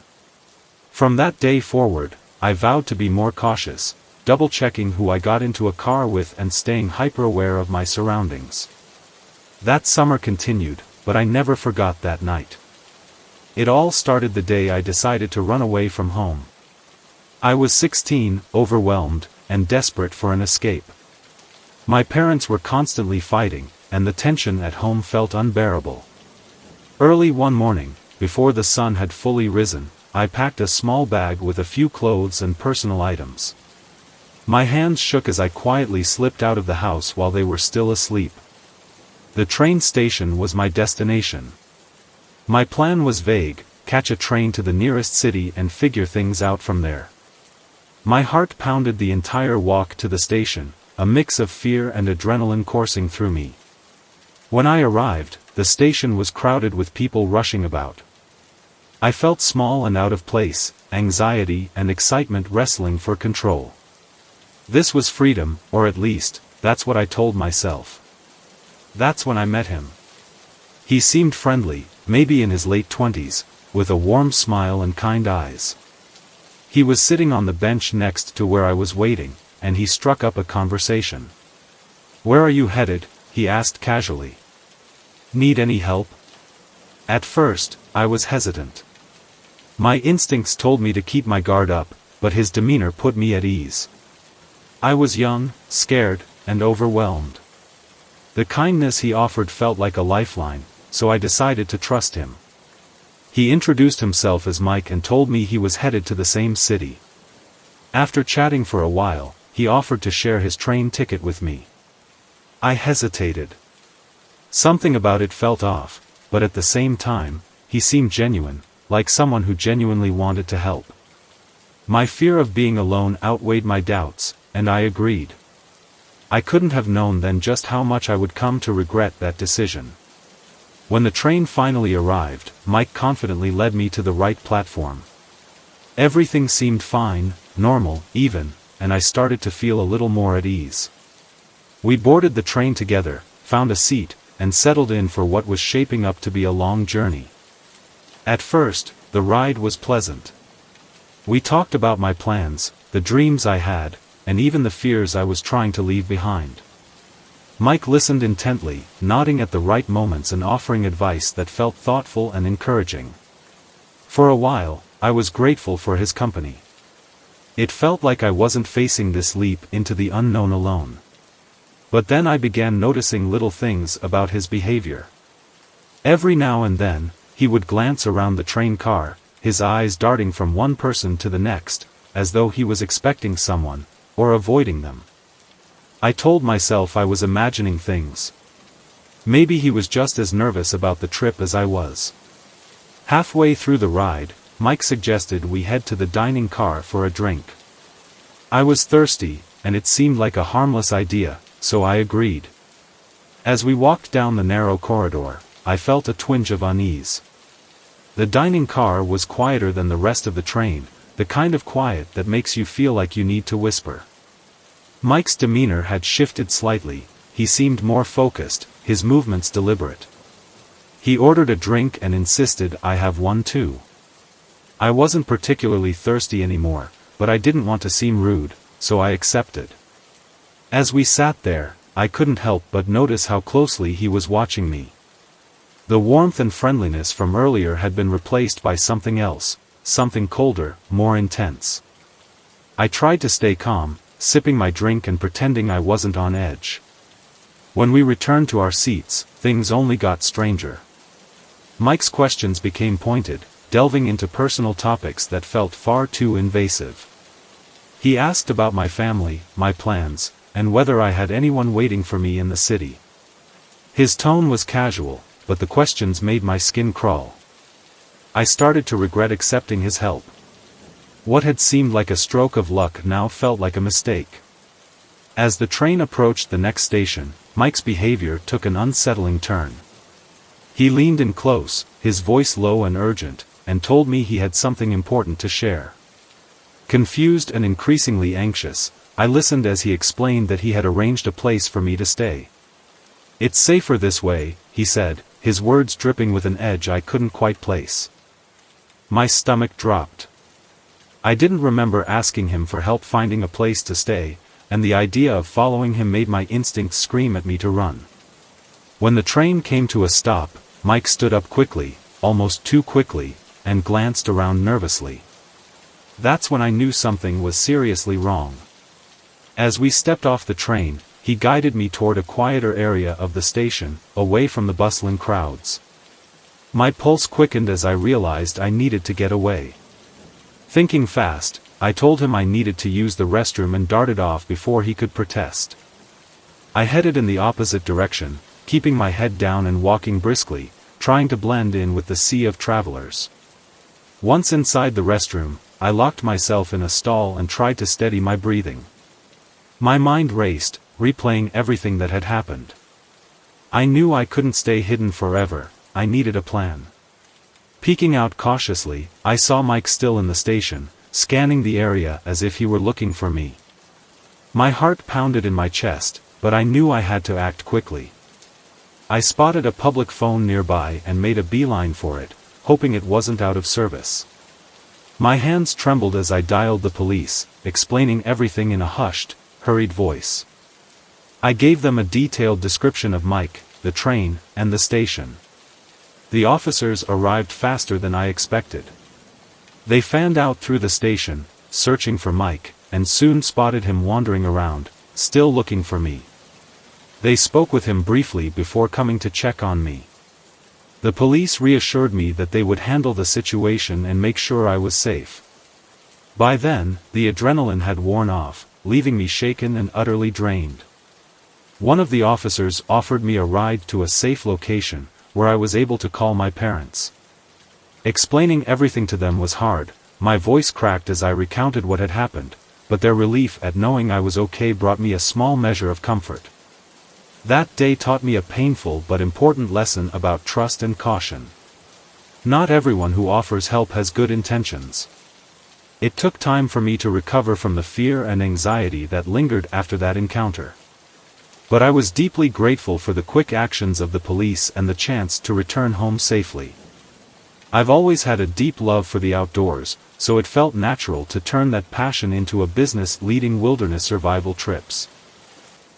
From that day forward, I vowed to be more cautious, double-checking who I got into a car with and staying hyper-aware of my surroundings. That summer continued, but I never forgot that night. It all started the day I decided to run away from home. I was 16, overwhelmed, and desperate for an escape. My parents were constantly fighting, and the tension at home felt unbearable. Early one morning, before the sun had fully risen, I packed a small bag with a few clothes and personal items. My hands shook as I quietly slipped out of the house while they were still asleep. The train station was my destination. My plan was vague: catch a train to the nearest city and figure things out from there. My heart pounded the entire walk to the station, a mix of fear and adrenaline coursing through me. When I arrived, the station was crowded with people rushing about. I felt small and out of place, anxiety and excitement wrestling for control. This was freedom, or at least, that's what I told myself. That's when I met him. He seemed friendly, maybe in his late 20s, with a warm smile and kind eyes. He was sitting on the bench next to where I was waiting, and he struck up a conversation. "Where are you headed?" he asked casually. "Need any help?" At first, I was hesitant. My instincts told me to keep my guard up, but his demeanor put me at ease. I was young, scared, and overwhelmed. The kindness he offered felt like a lifeline, so I decided to trust him. He introduced himself as Mike and told me he was headed to the same city. After chatting for a while, he offered to share his train ticket with me. I hesitated. Something about it felt off, but at the same time, he seemed genuine, like someone who genuinely wanted to help. My fear of being alone outweighed my doubts, and I agreed. I couldn't have known then just how much I would come to regret that decision. When the train finally arrived, Mike confidently led me to the right platform. Everything seemed fine, normal, even, and I started to feel a little more at ease. We boarded the train together, found a seat, and settled in for what was shaping up to be a long journey. At first, the ride was pleasant. We talked about my plans, the dreams I had, and even the fears I was trying to leave behind. Mike listened intently, nodding at the right moments and offering advice that felt thoughtful and encouraging. For a while, I was grateful for his company. It felt like I wasn't facing this leap into the unknown alone. But then I began noticing little things about his behavior. Every now and then, he would glance around the train car, his eyes darting from one person to the next, as though he was expecting someone, or avoiding them. I told myself I was imagining things. Maybe he was just as nervous about the trip as I was. Halfway through the ride, Mike suggested we head to the dining car for a drink. I was thirsty, and it seemed like a harmless idea, so I agreed. As we walked down the narrow corridor, I felt a twinge of unease. The dining car was quieter than the rest of the train, the kind of quiet that makes you feel like you need to whisper. Mike's demeanor had shifted slightly, he seemed more focused, his movements deliberate. He ordered a drink and insisted I have one too. I wasn't particularly thirsty anymore, but I didn't want to seem rude, so I accepted. As we sat there, I couldn't help but notice how closely he was watching me. The warmth and friendliness from earlier had been replaced by something else, something colder, more intense. I tried to stay calm, sipping my drink and pretending I wasn't on edge. When we returned to our seats, things only got stranger. Mike's questions became pointed, delving into personal topics that felt far too invasive. He asked about my family, my plans, and whether I had anyone waiting for me in the city. His tone was casual, but the questions made my skin crawl. I started to regret accepting his help. What had seemed like a stroke of luck now felt like a mistake. As the train approached the next station, Mike's behavior took an unsettling turn. He leaned in close, his voice low and urgent, and told me he had something important to share. Confused and increasingly anxious, I listened as he explained that he had arranged a place for me to stay. "It's safer this way," he said, his words dripping with an edge I couldn't quite place. My stomach dropped. I didn't remember asking him for help finding a place to stay, and the idea of following him made my instincts scream at me to run. When the train came to a stop, Mike stood up quickly, almost too quickly, and glanced around nervously. That's when I knew something was seriously wrong. As we stepped off the train, he guided me toward a quieter area of the station, away from the bustling crowds. My pulse quickened as I realized I needed to get away. Thinking fast, I told him I needed to use the restroom and darted off before he could protest. I headed in the opposite direction, keeping my head down and walking briskly, trying to blend in with the sea of travelers. Once inside the restroom, I locked myself in a stall and tried to steady my breathing. My mind raced, replaying everything that had happened. I knew I couldn't stay hidden forever, I needed a plan. Peeking out cautiously, I saw Mike still in the station, scanning the area as if he were looking for me. My heart pounded in my chest, but I knew I had to act quickly. I spotted a public phone nearby and made a beeline for it, hoping it wasn't out of service. My hands trembled as I dialed the police, explaining everything in a hushed, hurried voice. I gave them a detailed description of Mike, the train, and the station. The officers arrived faster than I expected. They fanned out through the station, searching for Mike, and soon spotted him wandering around, still looking for me. They spoke with him briefly before coming to check on me. The police reassured me that they would handle the situation and make sure I was safe. By then, the adrenaline had worn off, leaving me shaken and utterly drained. One of the officers offered me a ride to a safe location, where I was able to call my parents. Explaining everything to them was hard, my voice cracked as I recounted what had happened, but their relief at knowing I was okay brought me a small measure of comfort. That day taught me a painful but important lesson about trust and caution. Not everyone who offers help has good intentions. It took time for me to recover from the fear and anxiety that lingered after that encounter. But I was deeply grateful for the quick actions of the police and the chance to return home safely. I've always had a deep love for the outdoors, so it felt natural to turn that passion into a business leading wilderness survival trips.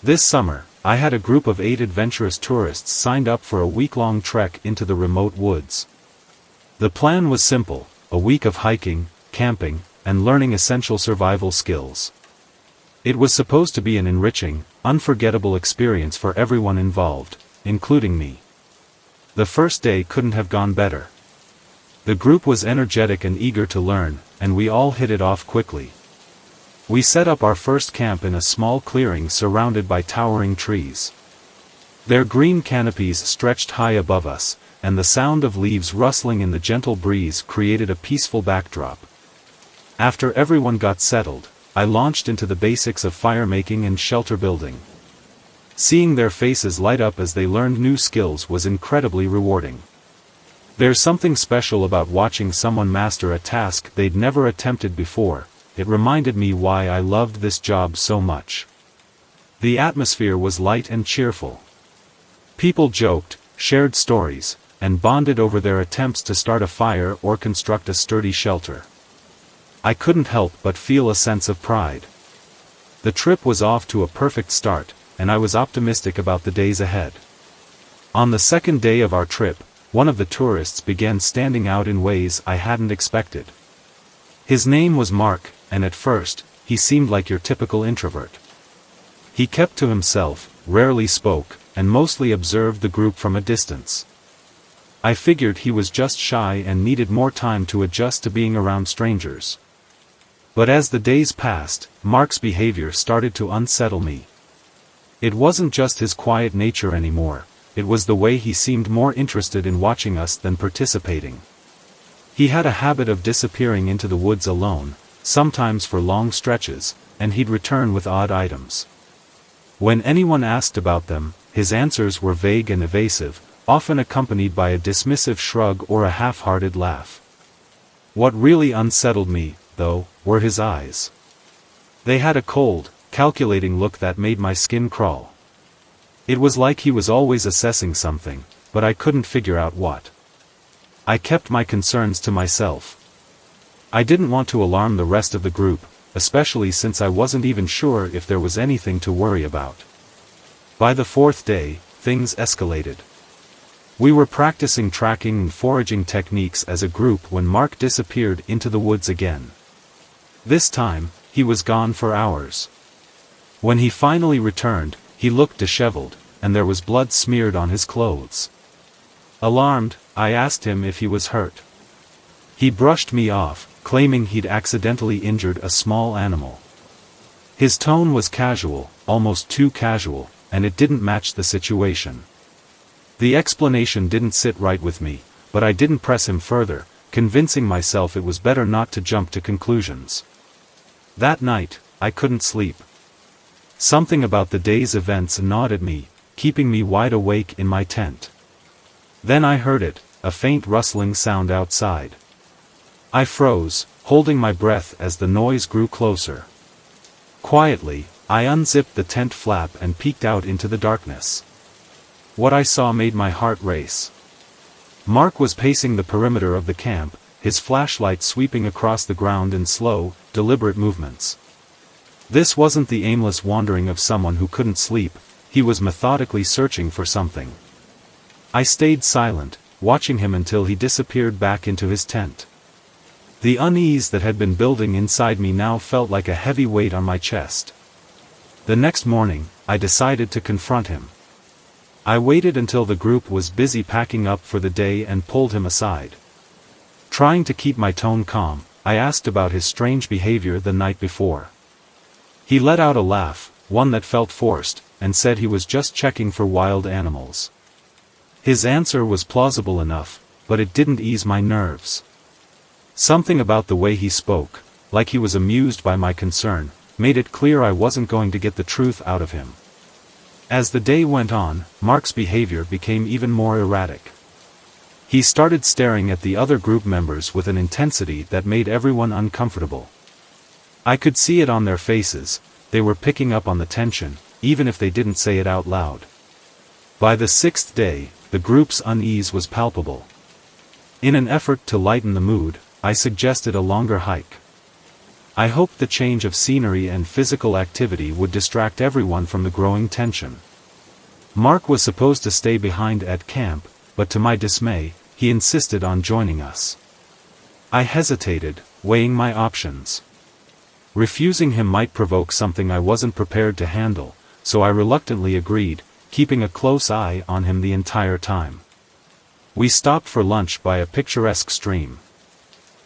This summer, I had a group of 8 adventurous tourists signed up for a week-long trek into the remote woods. The plan was simple, a week of hiking, camping, and learning essential survival skills. It was supposed to be an enriching, unforgettable experience for everyone involved, including me. The first day couldn't have gone better. The group was energetic and eager to learn, and we all hit it off quickly. We set up our first camp in a small clearing surrounded by towering trees. Their green canopies stretched high above us, and the sound of leaves rustling in the gentle breeze created a peaceful backdrop. After everyone got settled, I launched into the basics of fire making and shelter building. Seeing their faces light up as they learned new skills was incredibly rewarding. There's something special about watching someone master a task they'd never attempted before. It reminded me why I loved this job so much. The atmosphere was light and cheerful. People joked, shared stories, and bonded over their attempts to start a fire or construct a sturdy shelter. I couldn't help but feel a sense of pride. The trip was off to a perfect start, and I was optimistic about the days ahead. On the second day of our trip, one of the tourists began standing out in ways I hadn't expected. His name was Mark, and at first, he seemed like your typical introvert. He kept to himself, rarely spoke, and mostly observed the group from a distance. I figured he was just shy and needed more time to adjust to being around strangers. But as the days passed, Mark's behavior started to unsettle me. It wasn't just his quiet nature anymore, it was the way he seemed more interested in watching us than participating. He had a habit of disappearing into the woods alone, sometimes for long stretches, and he'd return with odd items. When anyone asked about them, his answers were vague and evasive, often accompanied by a dismissive shrug or a half-hearted laugh. What really unsettled me, though, were his eyes. They had a cold, calculating look that made my skin crawl. It was like he was always assessing something, but I couldn't figure out what. I kept my concerns to myself. I didn't want to alarm the rest of the group, especially since I wasn't even sure if there was anything to worry about. By the fourth day, things escalated. We were practicing tracking and foraging techniques as a group when Mark disappeared into the woods again. This time, he was gone for hours. When he finally returned, he looked disheveled, and there was blood smeared on his clothes. Alarmed, I asked him if he was hurt. He brushed me off, claiming he'd accidentally injured a small animal. His tone was casual, almost too casual, and it didn't match the situation. The explanation didn't sit right with me, but I didn't press him further, convincing myself it was better not to jump to conclusions. That night, I couldn't sleep. Something about the day's events gnawed at me, keeping me wide awake in my tent. Then I heard it, a faint rustling sound outside. I froze, holding my breath as the noise grew closer. Quietly, I unzipped the tent flap and peeked out into the darkness. What I saw made my heart race. Mark was pacing the perimeter of the camp, his flashlight sweeping across the ground in slow, deliberate movements. This wasn't the aimless wandering of someone who couldn't sleep, he was methodically searching for something. I stayed silent, watching him until he disappeared back into his tent. The unease that had been building inside me now felt like a heavy weight on my chest. The next morning, I decided to confront him. I waited until the group was busy packing up for the day and pulled him aside. Trying to keep my tone calm, I asked about his strange behavior the night before. He let out a laugh, one that felt forced, and said he was just checking for wild animals. His answer was plausible enough, but it didn't ease my nerves. Something about the way he spoke, like he was amused by my concern, made it clear I wasn't going to get the truth out of him. As the day went on, Mark's behavior became even more erratic. He started staring at the other group members with an intensity that made everyone uncomfortable. I could see it on their faces, they were picking up on the tension, even if they didn't say it out loud. By the sixth day, the group's unease was palpable. In an effort to lighten the mood, I suggested a longer hike. I hoped the change of scenery and physical activity would distract everyone from the growing tension. Mark was supposed to stay behind at camp, but to my dismay, he insisted on joining us. I hesitated, weighing my options. Refusing him might provoke something I wasn't prepared to handle, so I reluctantly agreed, keeping a close eye on him the entire time. We stopped for lunch by a picturesque stream.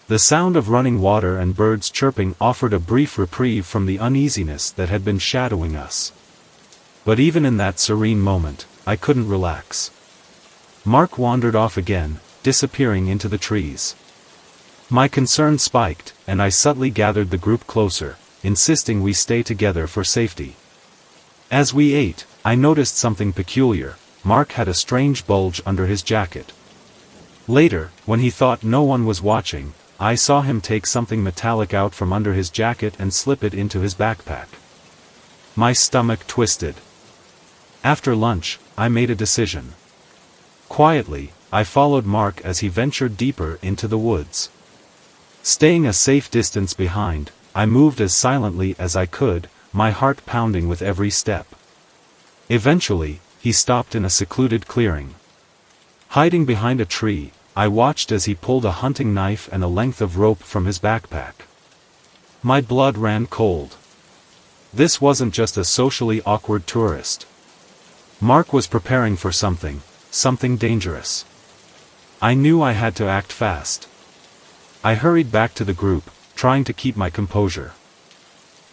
The sound of running water and birds chirping offered a brief reprieve from the uneasiness that had been shadowing us. But even in that serene moment, I couldn't relax. Mark wandered off again, disappearing into the trees. My concern spiked, and I subtly gathered the group closer, insisting we stay together for safety. As we ate, I noticed something peculiar. Mark had a strange bulge under his jacket. Later, when he thought no one was watching, I saw him take something metallic out from under his jacket and slip it into his backpack. My stomach twisted. After lunch, I made a decision. Quietly, I followed Mark as he ventured deeper into the woods. Staying a safe distance behind, I moved as silently as I could, my heart pounding with every step. Eventually, he stopped in a secluded clearing. Hiding behind a tree, I watched as he pulled a hunting knife and a length of rope from his backpack. My blood ran cold. This wasn't just a socially awkward tourist. Mark was preparing for something dangerous. I knew I had to act fast. I hurried back to the group, trying to keep my composure.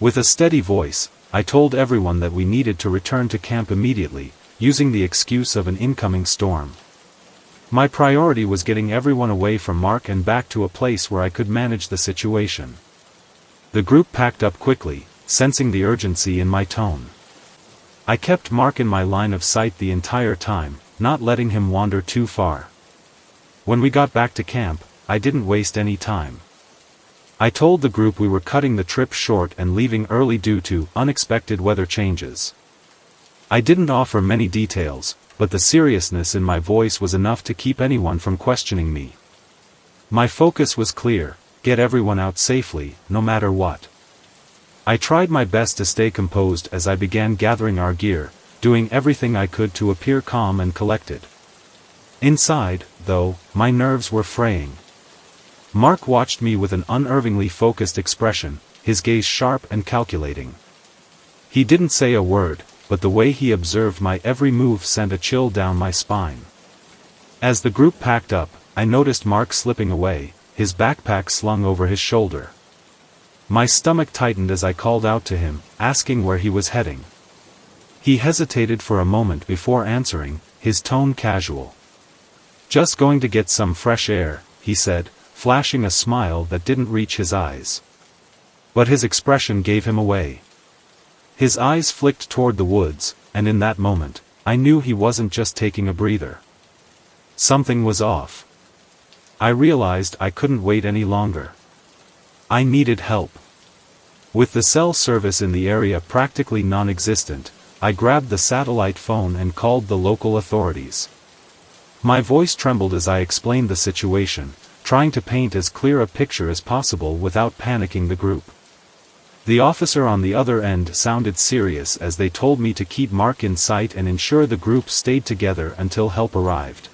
With a steady voice, I told everyone that we needed to return to camp immediately, using the excuse of an incoming storm. My priority was getting everyone away from Mark and back to a place where I could manage the situation. The group packed up quickly, sensing the urgency in my tone. I kept Mark in my line of sight the entire time, not letting him wander too far. When we got back to camp, I didn't waste any time. I told the group we were cutting the trip short and leaving early due to unexpected weather changes. I didn't offer many details, but the seriousness in my voice was enough to keep anyone from questioning me. My focus was clear: get everyone out safely, no matter what. I tried my best to stay composed as I began gathering our gear, doing everything I could to appear calm and collected. Inside, though, my nerves were fraying. Mark watched me with an unervingly focused expression, his gaze sharp and calculating. He didn't say a word, but the way he observed my every move sent a chill down my spine. As the group packed up, I noticed Mark slipping away, his backpack slung over his shoulder. My stomach tightened as I called out to him, asking where he was heading. He hesitated for a moment before answering, his tone casual. "Just going to get some fresh air," he said, flashing a smile that didn't reach his eyes. But his expression gave him away. His eyes flicked toward the woods, and in that moment, I knew he wasn't just taking a breather. Something was off. I realized I couldn't wait any longer. I needed help. With the cell service in the area practically non-existent, I grabbed the satellite phone and called the local authorities. My voice trembled as I explained the situation, trying to paint as clear a picture as possible without panicking the group. The officer on the other end sounded serious as they told me to keep Mark in sight and ensure the group stayed together until help arrived.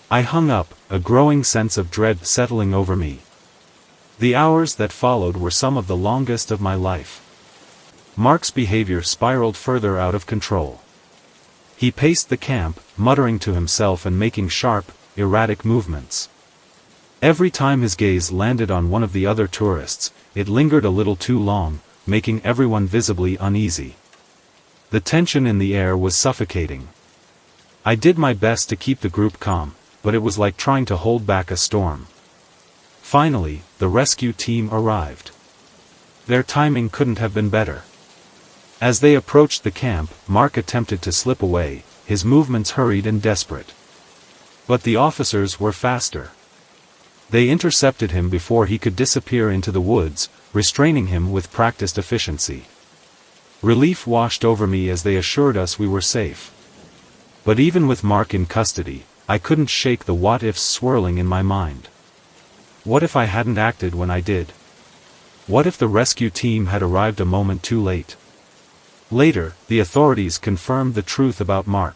I hung up, a growing sense of dread settling over me. The hours that followed were some of the longest of my life. Mark's behavior spiraled further out of control. He paced the camp, muttering to himself and making sharp, erratic movements. Every time his gaze landed on one of the other tourists, it lingered a little too long, making everyone visibly uneasy. The tension in the air was suffocating. I did my best to keep the group calm, but it was like trying to hold back a storm. Finally, the rescue team arrived. Their timing couldn't have been better. As they approached the camp, Mark attempted to slip away, his movements hurried and desperate. But the officers were faster. They intercepted him before he could disappear into the woods, restraining him with practiced efficiency. Relief washed over me as they assured us we were safe. But even with Mark in custody, I couldn't shake the what-ifs swirling in my mind. What if I hadn't acted when I did? What if the rescue team had arrived a moment too late? Later, the authorities confirmed the truth about Mark.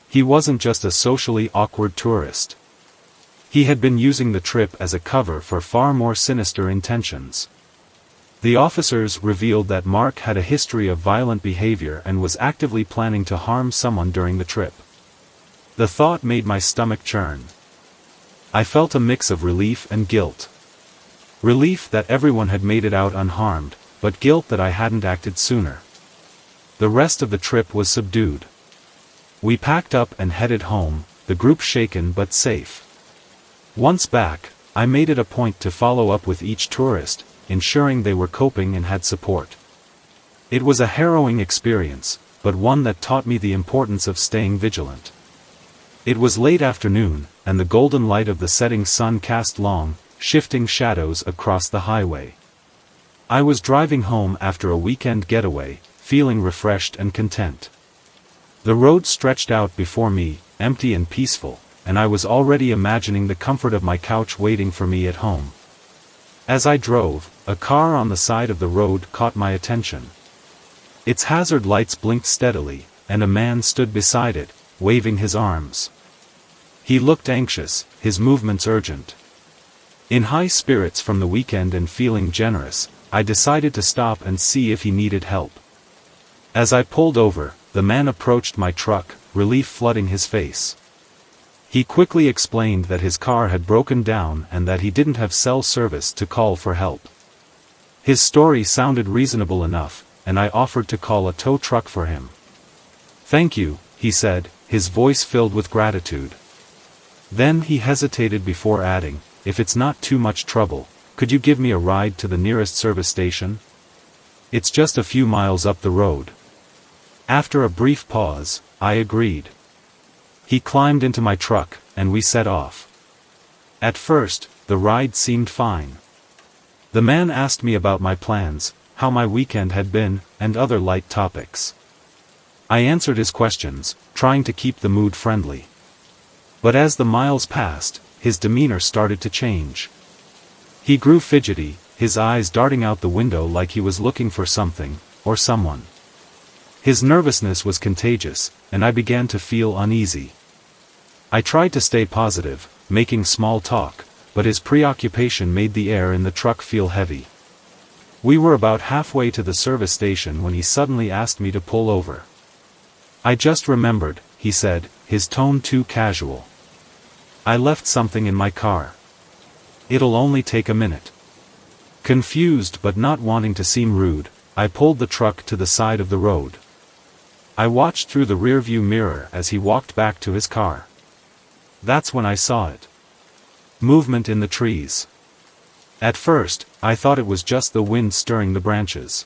He wasn't just a socially awkward tourist. He had been using the trip as a cover for far more sinister intentions. The officers revealed that Mark had a history of violent behavior and was actively planning to harm someone during the trip. The thought made my stomach churn. I felt a mix of relief and guilt. Relief that everyone had made it out unharmed, but guilt that I hadn't acted sooner. The rest of the trip was subdued. We packed up and headed home, the group shaken but safe. Once back, I made it a point to follow up with each tourist, ensuring they were coping and had support. It was a harrowing experience, but one that taught me the importance of staying vigilant. It was late afternoon, and the golden light of the setting sun cast long, shifting shadows across the highway. I was driving home after a weekend getaway, feeling refreshed and content. The road stretched out before me, empty and peaceful, and I was already imagining the comfort of my couch waiting for me at home. As I drove, a car on the side of the road caught my attention. Its hazard lights blinked steadily, and a man stood beside it, waving his arms. He looked anxious, his movements urgent. In high spirits from the weekend and feeling generous, I decided to stop and see if he needed help. As I pulled over, the man approached my truck, relief flooding his face. He quickly explained that his car had broken down and that he didn't have cell service to call for help. His story sounded reasonable enough, and I offered to call a tow truck for him. "Thank you," he said, his voice filled with gratitude. Then he hesitated before adding, "If it's not too much trouble, could you give me a ride to the nearest service station? It's just a few miles up the road." After a brief pause, I agreed. He climbed into my truck, and we set off. At first, the ride seemed fine. The man asked me about my plans, how my weekend had been, and other light topics. I answered his questions, trying to keep the mood friendly. But as the miles passed, his demeanor started to change. He grew fidgety, his eyes darting out the window like he was looking for something, or someone. His nervousness was contagious, and I began to feel uneasy. I tried to stay positive, making small talk, but his preoccupation made the air in the truck feel heavy. We were about halfway to the service station when he suddenly asked me to pull over. "I just remembered," he said, his tone too casual. "I left something in my car. It'll only take a minute." Confused but not wanting to seem rude, I pulled the truck to the side of the road. I watched through the rearview mirror as he walked back to his car. That's when I saw it. Movement in the trees. At first, I thought it was just the wind stirring the branches.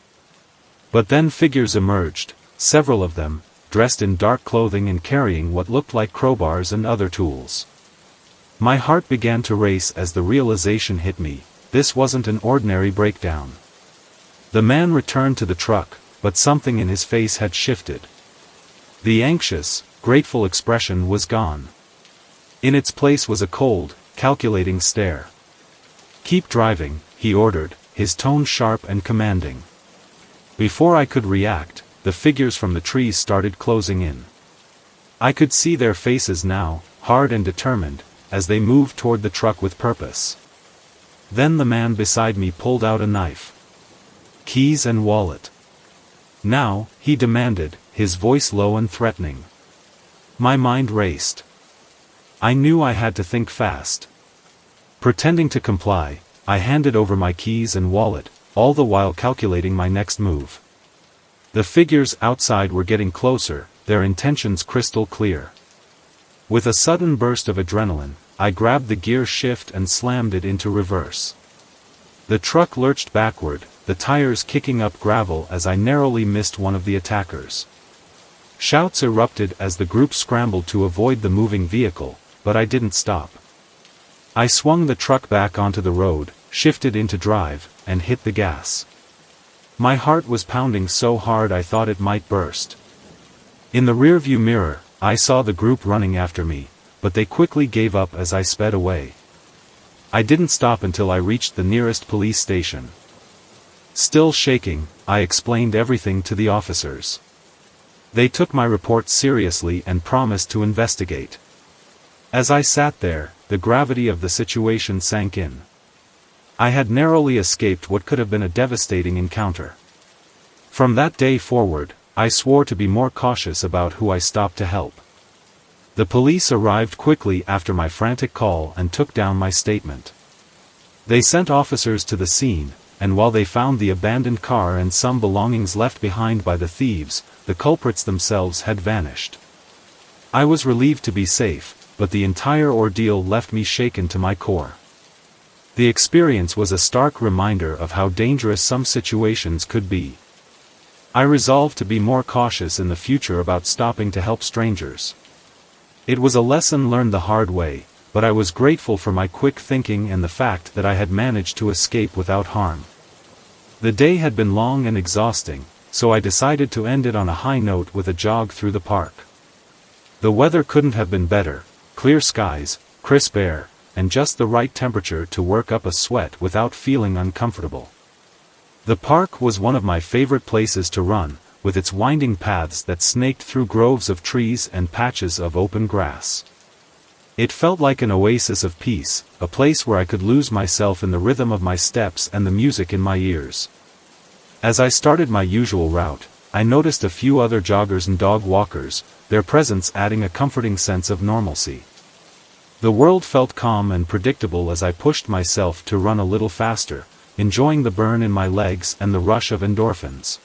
But then figures emerged, several of them, dressed in dark clothing and carrying what looked like crowbars and other tools. My heart began to race as the realization hit me, this wasn't an ordinary breakdown. The man returned to the truck, but something in his face had shifted. The anxious, grateful expression was gone. In its place was a cold, calculating stare. "Keep driving," he ordered, his tone sharp and commanding. Before I could react, the figures from the trees started closing in. I could see their faces now, hard and determined, as they moved toward the truck with purpose. Then the man beside me pulled out a knife. "Keys and wallet." "Now," he demanded, his voice low and threatening. My mind raced. I knew I had to think fast. Pretending to comply, I handed over my keys and wallet, all the while calculating my next move. The figures outside were getting closer, their intentions crystal clear. With a sudden burst of adrenaline, I grabbed the gear shift and slammed it into reverse. The truck lurched backward, the tires kicking up gravel as I narrowly missed one of the attackers. Shouts erupted as the group scrambled to avoid the moving vehicle, but I didn't stop. I swung the truck back onto the road, shifted into drive, and hit the gas. My heart was pounding so hard I thought it might burst. In the rearview mirror, I saw the group running after me, but they quickly gave up as I sped away. I didn't stop until I reached the nearest police station. Still shaking, I explained everything to the officers. They took my report seriously and promised to investigate. As I sat there, the gravity of the situation sank in. I had narrowly escaped what could have been a devastating encounter. From that day forward, I swore to be more cautious about who I stopped to help. The police arrived quickly after my frantic call and took down my statement. They sent officers to the scene, and while they found the abandoned car and some belongings left behind by the thieves, the culprits themselves had vanished. I was relieved to be safe, but the entire ordeal left me shaken to my core. The experience was a stark reminder of how dangerous some situations could be. I resolved to be more cautious in the future about stopping to help strangers. It was a lesson learned the hard way, but I was grateful for my quick thinking and the fact that I had managed to escape without harm. The day had been long and exhausting, so I decided to end it on a high note with a jog through the park. The weather couldn't have been better, clear skies, crisp air, and just the right temperature to work up a sweat without feeling uncomfortable. The park was one of my favorite places to run, with its winding paths that snaked through groves of trees and patches of open grass. It felt like an oasis of peace, a place where I could lose myself in the rhythm of my steps and the music in my ears. As I started my usual route, I noticed a few other joggers and dog walkers, their presence adding a comforting sense of normalcy. The world felt calm and predictable as I pushed myself to run a little faster, enjoying the burn in my legs and the rush of endorphins.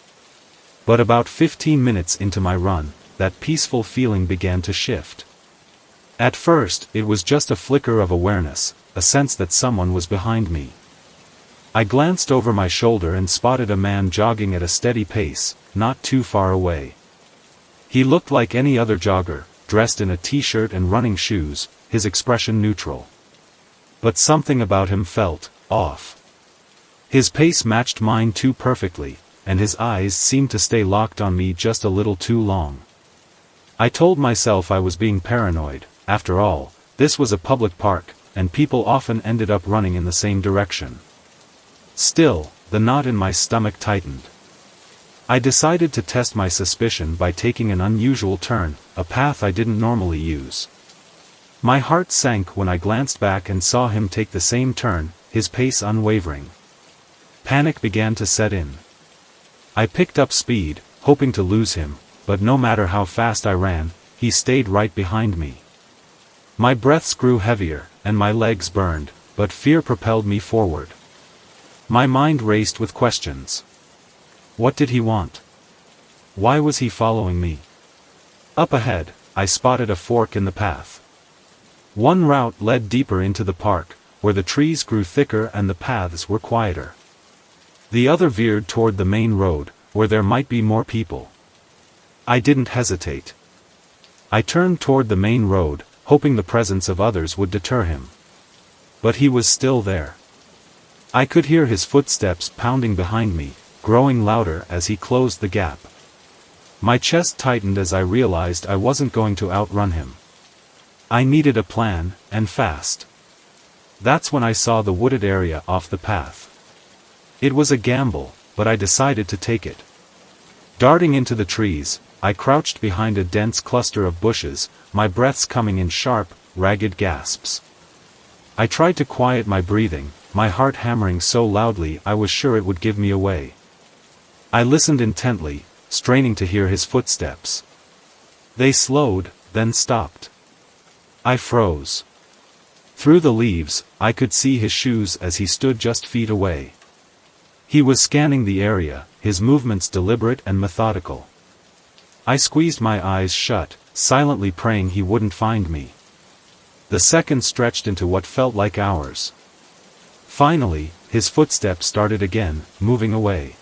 But about 15 minutes into my run, that peaceful feeling began to shift. At first, it was just a flicker of awareness, a sense that someone was behind me. I glanced over my shoulder and spotted a man jogging at a steady pace, not too far away. He looked like any other jogger, dressed in a t-shirt and running shoes, his expression neutral. But something about him felt off. His pace matched mine too perfectly, and his eyes seemed to stay locked on me just a little too long. I told myself I was being paranoid. After all, this was a public park, and people often ended up running in the same direction. Still, the knot in my stomach tightened. I decided to test my suspicion by taking an unusual turn, a path I didn't normally use. My heart sank when I glanced back and saw him take the same turn, his pace unwavering. Panic began to set in. I picked up speed, hoping to lose him, but no matter how fast I ran, he stayed right behind me. My breaths grew heavier, and my legs burned, but fear propelled me forward. My mind raced with questions. What did he want? Why was he following me? Up ahead, I spotted a fork in the path. One route led deeper into the park, where the trees grew thicker and the paths were quieter. The other veered toward the main road, where there might be more people. I didn't hesitate. I turned toward the main road, hoping the presence of others would deter him. But he was still there. I could hear his footsteps pounding behind me, growing louder as he closed the gap. My chest tightened as I realized I wasn't going to outrun him. I needed a plan, and fast. That's when I saw the wooded area off the path. It was a gamble, but I decided to take it. Darting into the trees, I crouched behind a dense cluster of bushes, my breaths coming in sharp, ragged gasps. I tried to quiet my breathing, my heart hammering so loudly I was sure it would give me away. I listened intently, straining to hear his footsteps. They slowed, then stopped. I froze. Through the leaves, I could see his shoes as he stood just feet away. He was scanning the area, his movements deliberate and methodical. I squeezed my eyes shut, silently praying he wouldn't find me. The seconds stretched into what felt like hours. Finally, his footsteps started again, moving away.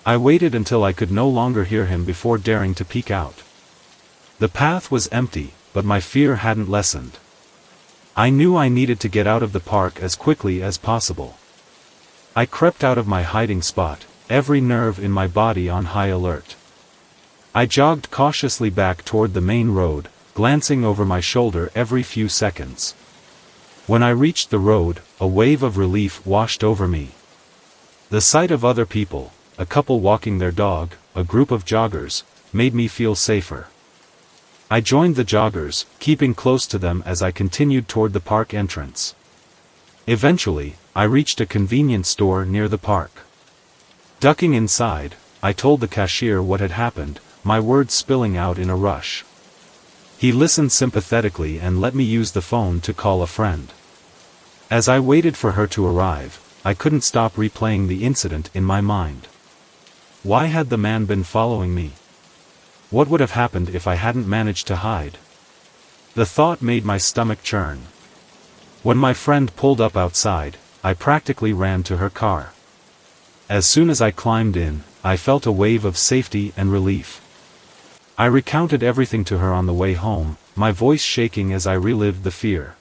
I waited until I could no longer hear him before daring to peek out. The path was empty, but my fear hadn't lessened. I knew I needed to get out of the park as quickly as possible. I crept out of my hiding spot, every nerve in my body on high alert. I jogged cautiously back toward the main road, glancing over my shoulder every few seconds. When I reached the road, a wave of relief washed over me. The sight of other people, a couple walking their dog, a group of joggers, made me feel safer. I joined the joggers, keeping close to them as I continued toward the park entrance. Eventually, I reached a convenience store near the park. Ducking inside, I told the cashier what had happened, my words spilling out in a rush. He listened sympathetically and let me use the phone to call a friend. As I waited for her to arrive, I couldn't stop replaying the incident in my mind. Why had the man been following me? What would have happened if I hadn't managed to hide? The thought made my stomach churn. When my friend pulled up outside, I practically ran to her car. As soon as I climbed in, I felt a wave of safety and relief. I recounted everything to her on the way home, my voice shaking as I relived the fear.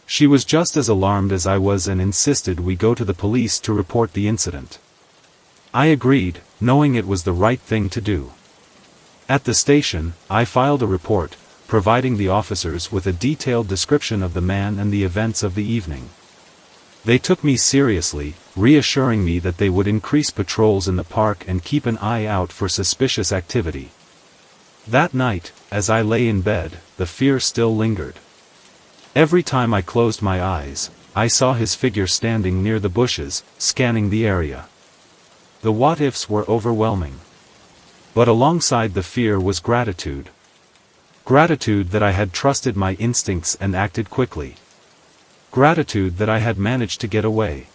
She was just as alarmed as I was and insisted we go to the police to report the incident. I agreed, knowing it was the right thing to do. At the station, I filed a report, providing the officers with a detailed description of the man and the events of the evening. They took me seriously, reassuring me that they would increase patrols in the park and keep an eye out for suspicious activity. That night, as I lay in bed, the fear still lingered. Every time I closed my eyes, I saw his figure standing near the bushes, scanning the area. The what-ifs were overwhelming. But alongside the fear was gratitude. Gratitude that I had trusted my instincts and acted quickly. Gratitude that I had managed to get away.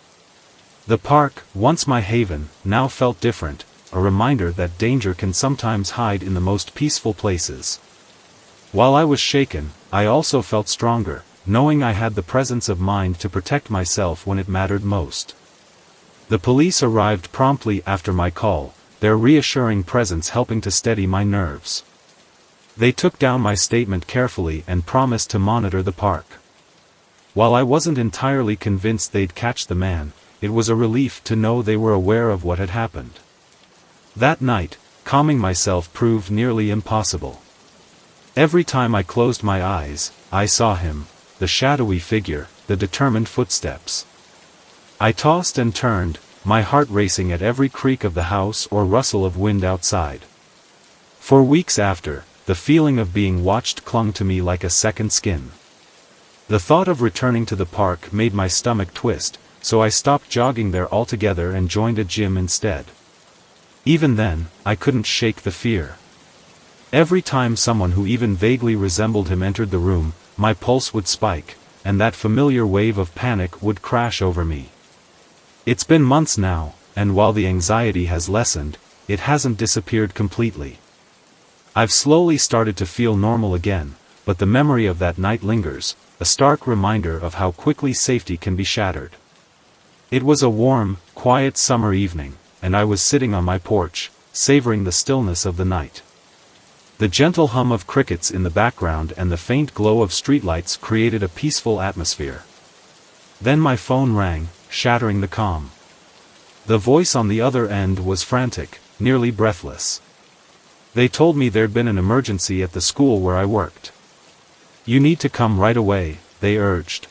The park, once my haven, now felt different, a reminder that danger can sometimes hide in the most peaceful places. While I was shaken, I also felt stronger, knowing I had the presence of mind to protect myself when it mattered most. The police arrived promptly after my call, their reassuring presence helping to steady my nerves. They took down my statement carefully and promised to monitor the park. While I wasn't entirely convinced they'd catch the man, it was a relief to know they were aware of what had happened. That night, calming myself proved nearly impossible. Every time I closed my eyes, I saw him, the shadowy figure, the determined footsteps. I tossed and turned, my heart racing at every creak of the house or rustle of wind outside. For weeks after, the feeling of being watched clung to me like a second skin. The thought of returning to the park made my stomach twist, so I stopped jogging there altogether and joined a gym instead. Even then, I couldn't shake the fear. Every time someone who even vaguely resembled him entered the room, my pulse would spike, and that familiar wave of panic would crash over me. It's been months now, and while the anxiety has lessened, it hasn't disappeared completely. I've slowly started to feel normal again, but the memory of that night lingers, a stark reminder of how quickly safety can be shattered. It was a warm, quiet summer evening, and I was sitting on my porch, savoring the stillness of the night. The gentle hum of crickets in the background and the faint glow of streetlights created a peaceful atmosphere. Then my phone rang, shattering the calm. The voice on the other end was frantic, nearly breathless. They told me there'd been an emergency at the school where I worked. "You need to come right away," they urged.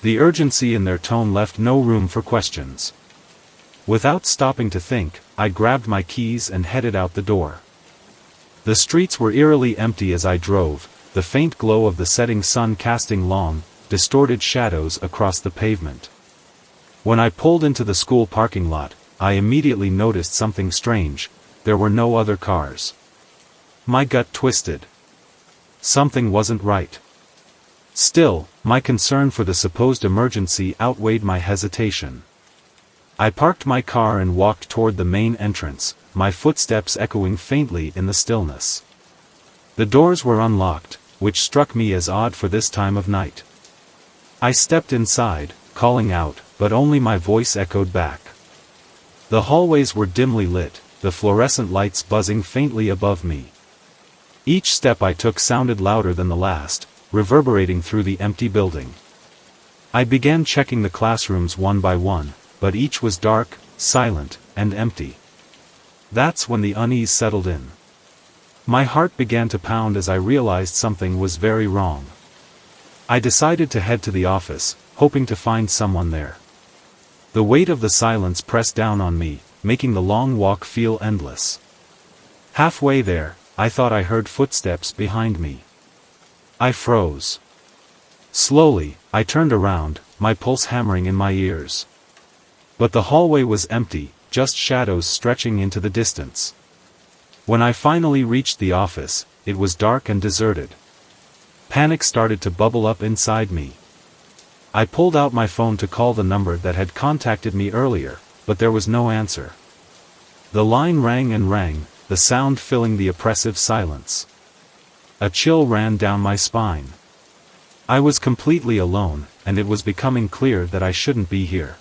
The urgency in their tone left no room for questions. Without stopping to think, I grabbed my keys and headed out the door. The streets were eerily empty as I drove, the faint glow of the setting sun casting long, distorted shadows across the pavement. When I pulled into the school parking lot, I immediately noticed something strange. There were no other cars. My gut twisted. Something wasn't right. Still, my concern for the supposed emergency outweighed my hesitation. I parked my car and walked toward the main entrance, my footsteps echoing faintly in the stillness. The doors were unlocked, which struck me as odd for this time of night. I stepped inside, calling out, but only my voice echoed back. The hallways were dimly lit, the fluorescent lights buzzing faintly above me. Each step I took sounded louder than the last, reverberating through the empty building. I began checking the classrooms one by one, but each was dark, silent, and empty. That's when the unease settled in. My heart began to pound as I realized something was very wrong. I decided to head to the office, hoping to find someone there. The weight of the silence pressed down on me, making the long walk feel endless. Halfway there, I thought I heard footsteps behind me. I froze. Slowly, I turned around, my pulse hammering in my ears. But the hallway was empty, just shadows stretching into the distance. When I finally reached the office, it was dark and deserted. Panic started to bubble up inside me. I pulled out my phone to call the number that had contacted me earlier, but there was no answer. The line rang and rang, the sound filling the oppressive silence. A chill ran down my spine. I was completely alone, and it was becoming clear that I shouldn't be here.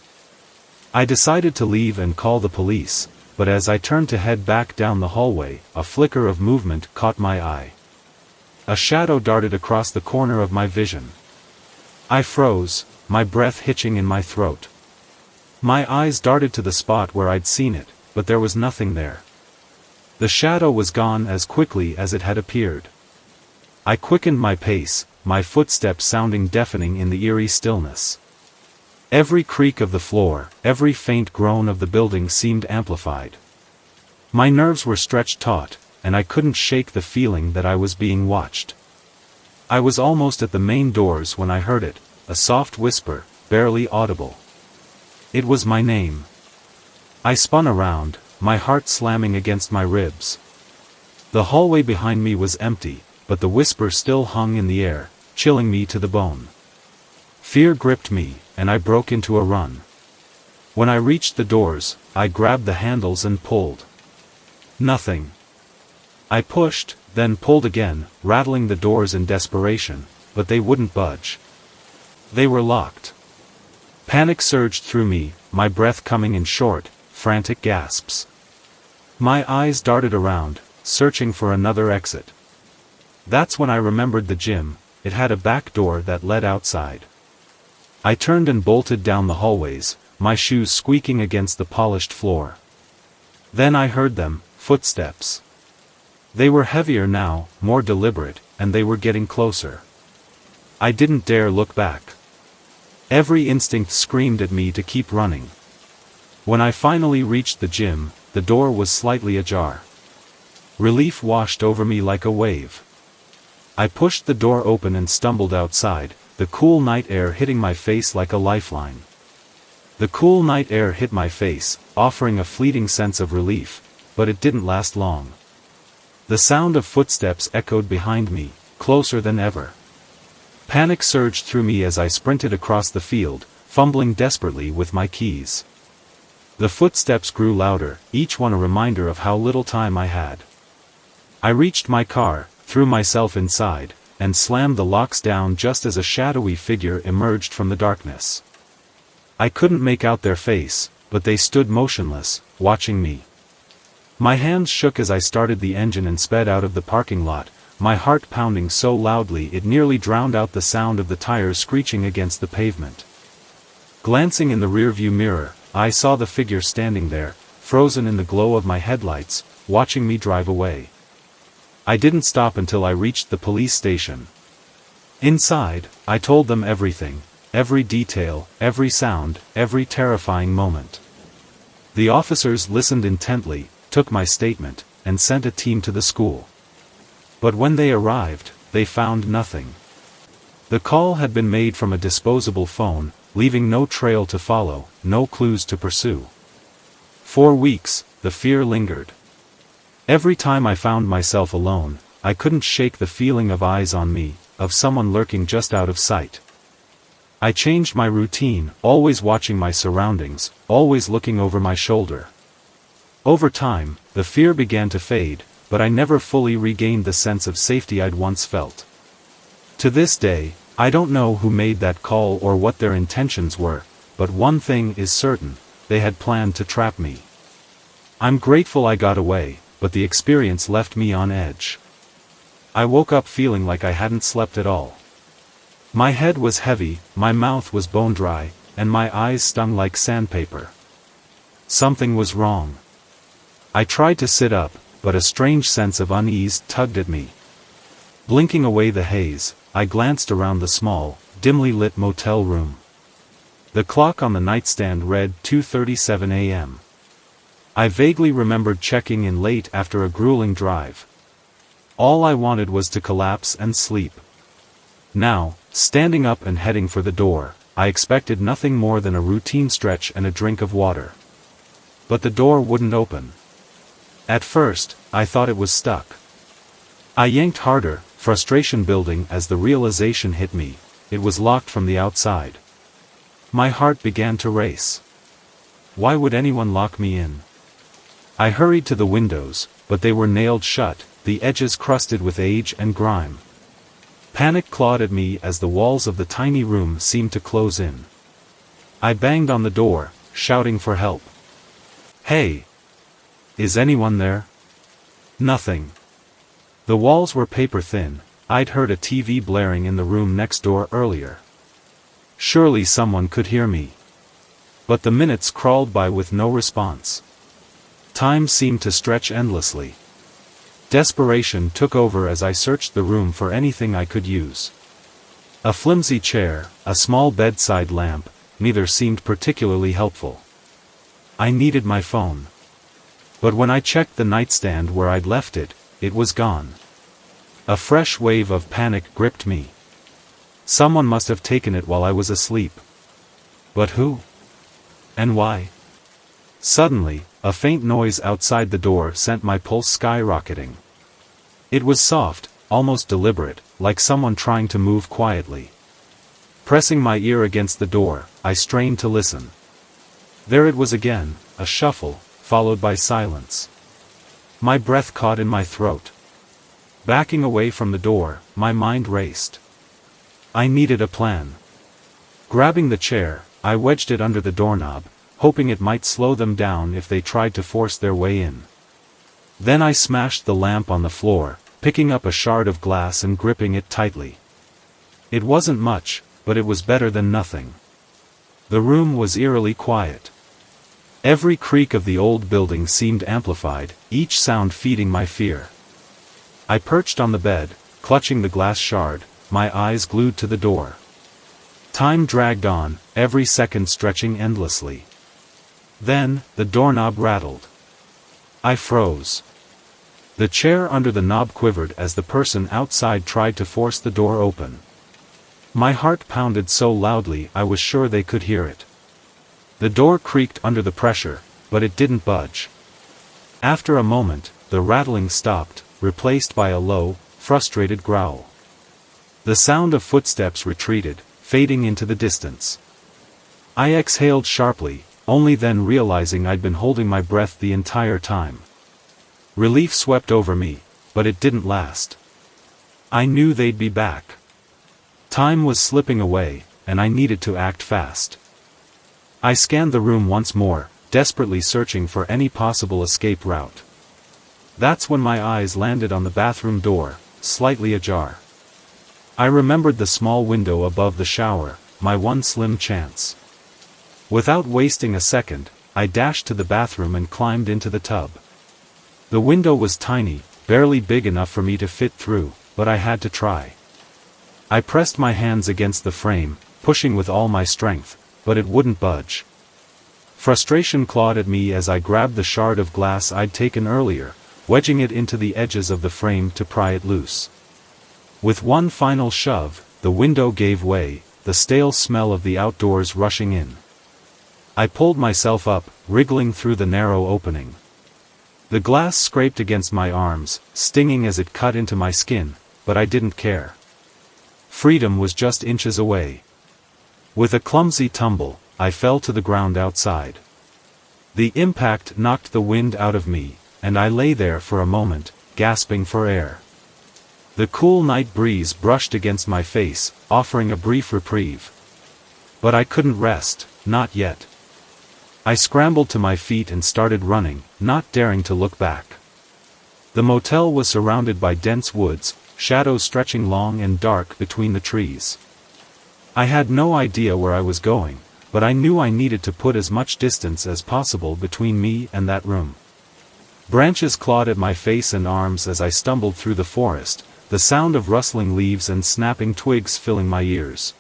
I decided to leave and call the police, but as I turned to head back down the hallway, a flicker of movement caught my eye. A shadow darted across the corner of my vision. I froze, my breath hitching in my throat. My eyes darted to the spot where I'd seen it, but there was nothing there. The shadow was gone as quickly as it had appeared. I quickened my pace, my footsteps sounding deafening in the eerie stillness. Every creak of the floor, every faint groan of the building seemed amplified. My nerves were stretched taut, and I couldn't shake the feeling that I was being watched. I was almost at the main doors when I heard it, a soft whisper, barely audible. It was my name. I spun around, my heart slamming against my ribs. The hallway behind me was empty, but the whisper still hung in the air, chilling me to the bone. Fear gripped me, and I broke into a run. When I reached the doors, I grabbed the handles and pulled. Nothing. I pushed, then pulled again, rattling the doors in desperation, but they wouldn't budge. They were locked. Panic surged through me, my breath coming in short, frantic gasps. My eyes darted around, searching for another exit. That's when I remembered the gym. It had a back door that led outside. I turned and bolted down the hallways, my shoes squeaking against the polished floor. Then I heard them, footsteps. They were heavier now, more deliberate, and they were getting closer. I didn't dare look back. Every instinct screamed at me to keep running. When I finally reached the gym, the door was slightly ajar. Relief washed over me like a wave. I pushed the door open and stumbled outside, the cool night air hitting my face like a lifeline. The cool night air hit my face, offering a fleeting sense of relief, but it didn't last long. The sound of footsteps echoed behind me, closer than ever. Panic surged through me as I sprinted across the field, fumbling desperately with my keys. The footsteps grew louder, each one a reminder of how little time I had. I reached my car, threw myself inside, and slammed the locks down just as a shadowy figure emerged from the darkness. I couldn't make out their face, but they stood motionless, watching me. My hands shook as I started the engine and sped out of the parking lot, my heart pounding so loudly it nearly drowned out the sound of the tires screeching against the pavement. Glancing in the rearview mirror, I saw the figure standing there, frozen in the glow of my headlights, watching me drive away. I didn't stop until I reached the police station. Inside, I told them everything, every detail, every sound, every terrifying moment. The officers listened intently, took my statement, and sent a team to the school. But when they arrived, they found nothing. The call had been made from a disposable phone, leaving no trail to follow, no clues to pursue. For weeks, the fear lingered. Every time I found myself alone, I couldn't shake the feeling of eyes on me, of someone lurking just out of sight. I changed my routine, always watching my surroundings, always looking over my shoulder. Over time, the fear began to fade, but I never fully regained the sense of safety I'd once felt. To this day, I don't know who made that call or what their intentions were, but one thing is certain, they had planned to trap me. I'm grateful I got away, but the experience left me on edge. I woke up feeling like I hadn't slept at all. My head was heavy, my mouth was bone dry, and my eyes stung like sandpaper. Something was wrong. I tried to sit up, but a strange sense of unease tugged at me. Blinking away the haze, I glanced around the small, dimly lit motel room. The clock on the nightstand read 2:37 a.m. I vaguely remembered checking in late after a grueling drive. All I wanted was to collapse and sleep. Now, standing up and heading for the door, I expected nothing more than a routine stretch and a drink of water. But the door wouldn't open. At first, I thought it was stuck. I yanked harder, frustration building as the realization hit me, it was locked from the outside. My heart began to race. Why would anyone lock me in? I hurried to the windows, but they were nailed shut, the edges crusted with age and grime. Panic clawed at me as the walls of the tiny room seemed to close in. I banged on the door, shouting for help. Hey! Is anyone there? Nothing. The walls were paper thin, I'd heard a TV blaring in the room next door earlier. Surely someone could hear me. But the minutes crawled by with no response. Time seemed to stretch endlessly. Desperation took over as I searched the room for anything I could use. A flimsy chair, a small bedside lamp, neither seemed particularly helpful. I needed my phone. But when I checked the nightstand where I'd left it, it was gone. A fresh wave of panic gripped me. Someone must have taken it while I was asleep. But who? And why? Suddenly, a faint noise outside the door sent my pulse skyrocketing. It was soft, almost deliberate, like someone trying to move quietly. Pressing my ear against the door, I strained to listen. There it was again, a shuffle, followed by silence. My breath caught in my throat. Backing away from the door, my mind raced. I needed a plan. Grabbing the chair, I wedged it under the doorknob, hoping it might slow them down if they tried to force their way in. Then I smashed the lamp on the floor, picking up a shard of glass and gripping it tightly. It wasn't much, but it was better than nothing. The room was eerily quiet. Every creak of the old building seemed amplified, each sound feeding my fear. I perched on the bed, clutching the glass shard, my eyes glued to the door. Time dragged on, every second stretching endlessly. Then, the doorknob rattled. I froze. The chair under the knob quivered as the person outside tried to force the door open. My heart pounded so loudly I was sure they could hear it. The door creaked under the pressure, but it didn't budge. After a moment, the rattling stopped, replaced by a low, frustrated growl. The sound of footsteps retreated, fading into the distance. I exhaled sharply, only then realizing I'd been holding my breath the entire time. Relief swept over me, but it didn't last. I knew they'd be back. Time was slipping away, and I needed to act fast. I scanned the room once more, desperately searching for any possible escape route. That's when my eyes landed on the bathroom door, slightly ajar. I remembered the small window above the shower, my one slim chance. Without wasting a second, I dashed to the bathroom and climbed into the tub. The window was tiny, barely big enough for me to fit through, but I had to try. I pressed my hands against the frame, pushing with all my strength, but it wouldn't budge. Frustration clawed at me as I grabbed the shard of glass I'd taken earlier, wedging it into the edges of the frame to pry it loose. With one final shove, the window gave way, the stale smell of the outdoors rushing in. I pulled myself up, wriggling through the narrow opening. The glass scraped against my arms, stinging as it cut into my skin, but I didn't care. Freedom was just inches away. With a clumsy tumble, I fell to the ground outside. The impact knocked the wind out of me, and I lay there for a moment, gasping for air. The cool night breeze brushed against my face, offering a brief reprieve. But I couldn't rest, not yet. I scrambled to my feet and started running, not daring to look back. The motel was surrounded by dense woods, shadows stretching long and dark between the trees. I had no idea where I was going, but I knew I needed to put as much distance as possible between me and that room. Branches clawed at my face and arms as I stumbled through the forest, the sound of rustling leaves and snapping twigs filling my ears.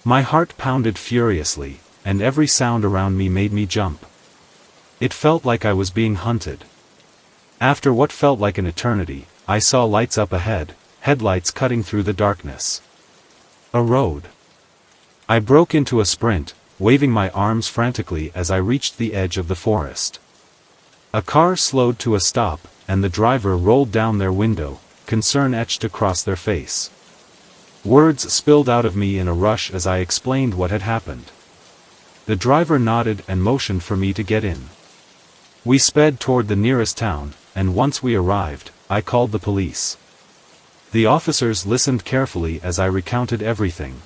My heart pounded furiously, and every sound around me made me jump. It felt like I was being hunted. After what felt like an eternity, I saw lights up ahead, headlights cutting through the darkness. A road. I broke into a sprint, waving my arms frantically as I reached the edge of the forest. A car slowed to a stop, and the driver rolled down their window, concern etched across their face. Words spilled out of me in a rush as I explained what had happened. The driver nodded and motioned for me to get in. We sped toward the nearest town, and once we arrived, I called the police. The officers listened carefully as I recounted everything.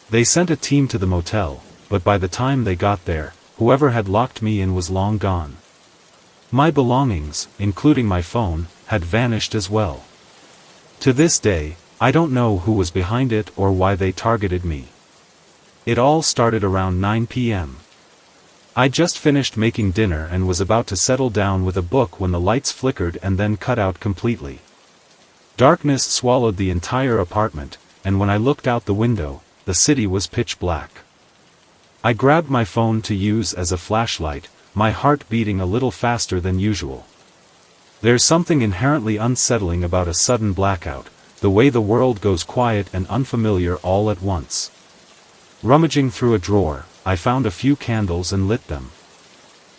They sent a team to the motel, but by the time they got there, whoever had locked me in was long gone. My belongings, including my phone, had vanished as well. To this day, I don't know who was behind it or why they targeted me. It all started around 9 p.m. I just finished making dinner and was about to settle down with a book when the lights flickered and then cut out completely. Darkness swallowed the entire apartment, and when I looked out the window, the city was pitch black. I grabbed my phone to use as a flashlight, my heart beating a little faster than usual. There's something inherently unsettling about a sudden blackout, the way the world goes quiet and unfamiliar all at once. Rummaging through a drawer, I found a few candles and lit them.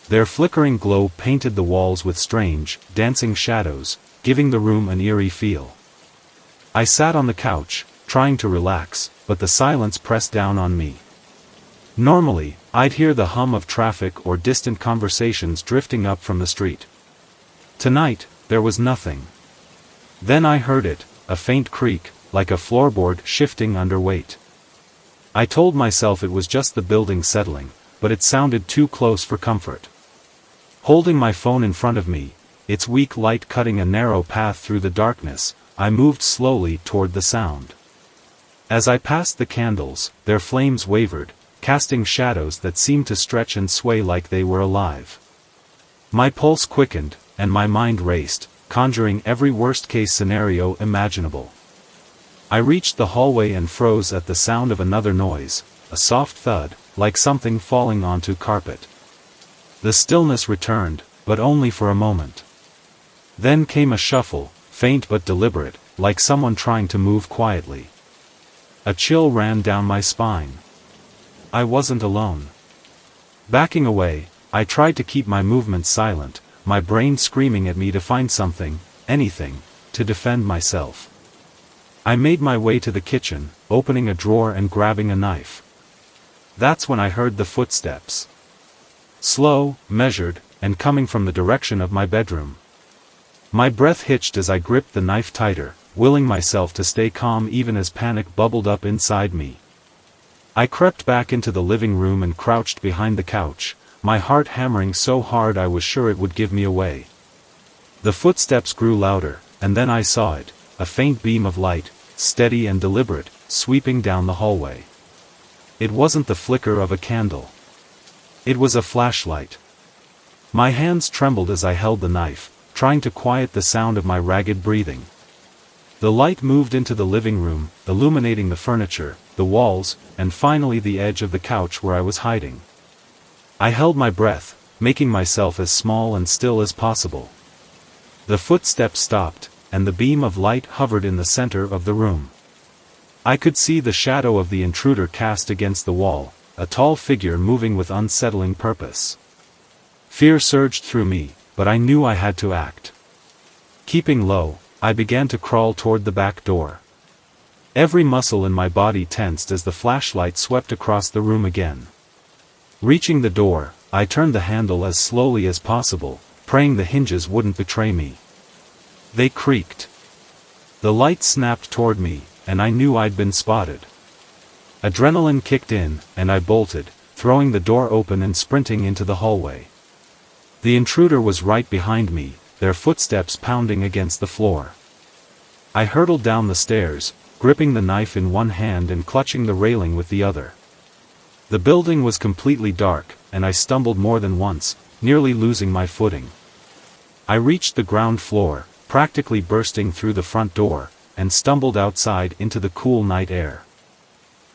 Their flickering glow painted the walls with strange, dancing shadows, giving the room an eerie feel. I sat on the couch, trying to relax, but the silence pressed down on me. Normally, I'd hear the hum of traffic or distant conversations drifting up from the street. Tonight, there was nothing. Then I heard it, a faint creak, like a floorboard shifting under weight. I told myself it was just the building settling, but it sounded too close for comfort. Holding my phone in front of me, its weak light cutting a narrow path through the darkness, I moved slowly toward the sound. As I passed the candles, their flames wavered, casting shadows that seemed to stretch and sway like they were alive. My pulse quickened, and my mind raced, conjuring every worst-case scenario imaginable. I reached the hallway and froze at the sound of another noise, a soft thud, like something falling onto carpet. The stillness returned, but only for a moment. Then came a shuffle, faint but deliberate, like someone trying to move quietly. A chill ran down my spine. I wasn't alone. Backing away, I tried to keep my movements silent, my brain screaming at me to find something, anything, to defend myself. I made my way to the kitchen, opening a drawer and grabbing a knife. That's when I heard the footsteps. Slow, measured, and coming from the direction of my bedroom. My breath hitched as I gripped the knife tighter, willing myself to stay calm even as panic bubbled up inside me. I crept back into the living room and crouched behind the couch, my heart hammering so hard I was sure it would give me away. The footsteps grew louder, and then I saw it, a faint beam of light, steady and deliberate, sweeping down the hallway. It wasn't the flicker of a candle. It was a flashlight. My hands trembled as I held the knife, trying to quiet the sound of my ragged breathing. The light moved into the living room, illuminating the furniture, the walls, and finally the edge of the couch where I was hiding. I held my breath, making myself as small and still as possible. The footsteps stopped, and the beam of light hovered in the center of the room. I could see the shadow of the intruder cast against the wall, a tall figure moving with unsettling purpose. Fear surged through me, but I knew I had to act. Keeping low, I began to crawl toward the back door. Every muscle in my body tensed as the flashlight swept across the room again. Reaching the door, I turned the handle as slowly as possible, praying the hinges wouldn't betray me. They creaked. The light snapped toward me, and I knew I'd been spotted. Adrenaline kicked in, and I bolted, throwing the door open and sprinting into the hallway. The intruder was right behind me, their footsteps pounding against the floor. I hurtled down the stairs, gripping the knife in one hand and clutching the railing with the other. The building was completely dark, and I stumbled more than once, nearly losing my footing. I reached the ground floor, practically bursting through the front door, and stumbled outside into the cool night air.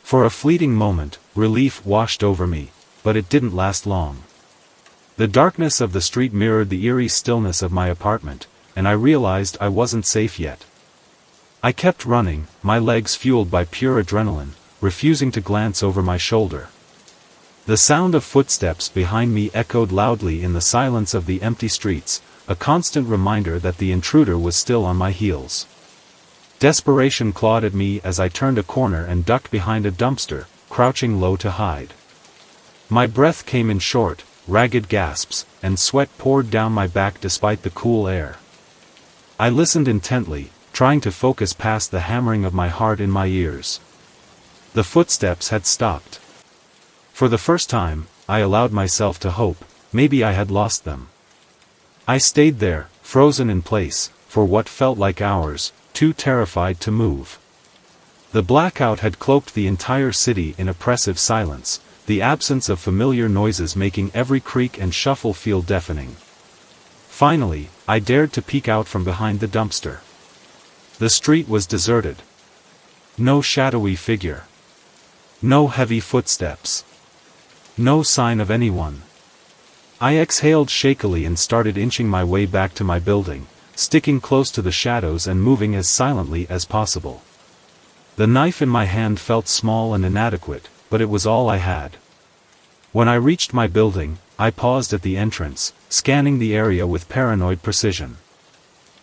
For a fleeting moment, relief washed over me, but it didn't last long. The darkness of the street mirrored the eerie stillness of my apartment, and I realized I wasn't safe yet. I kept running, my legs fueled by pure adrenaline, refusing to glance over my shoulder. The sound of footsteps behind me echoed loudly in the silence of the empty streets, a constant reminder that the intruder was still on my heels. Desperation clawed at me as I turned a corner and ducked behind a dumpster, crouching low to hide. My breath came in short, ragged gasps, and sweat poured down my back despite the cool air. I listened intently, trying to focus past the hammering of my heart in my ears. The footsteps had stopped. For the first time, I allowed myself to hope, maybe I had lost them. I stayed there, frozen in place, for what felt like hours, too terrified to move. The blackout had cloaked the entire city in oppressive silence, the absence of familiar noises making every creak and shuffle feel deafening. Finally, I dared to peek out from behind the dumpster. The street was deserted. No shadowy figure. No heavy footsteps. No sign of anyone. I exhaled shakily and started inching my way back to my building, sticking close to the shadows and moving as silently as possible. The knife in my hand felt small and inadequate, but it was all I had. When I reached my building, I paused at the entrance, scanning the area with paranoid precision.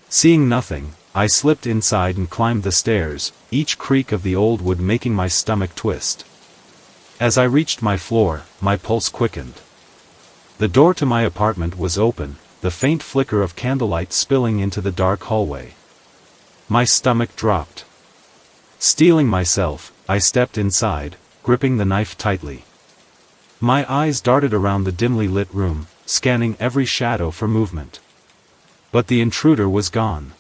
Seeing nothing, I slipped inside and climbed the stairs, each creak of the old wood making my stomach twist. As I reached my floor, my pulse quickened. The door to my apartment was open, the faint flicker of candlelight spilling into the dark hallway. My stomach dropped. Steeling myself, I stepped inside, gripping the knife tightly. My eyes darted around the dimly lit room, scanning every shadow for movement. But the intruder was gone.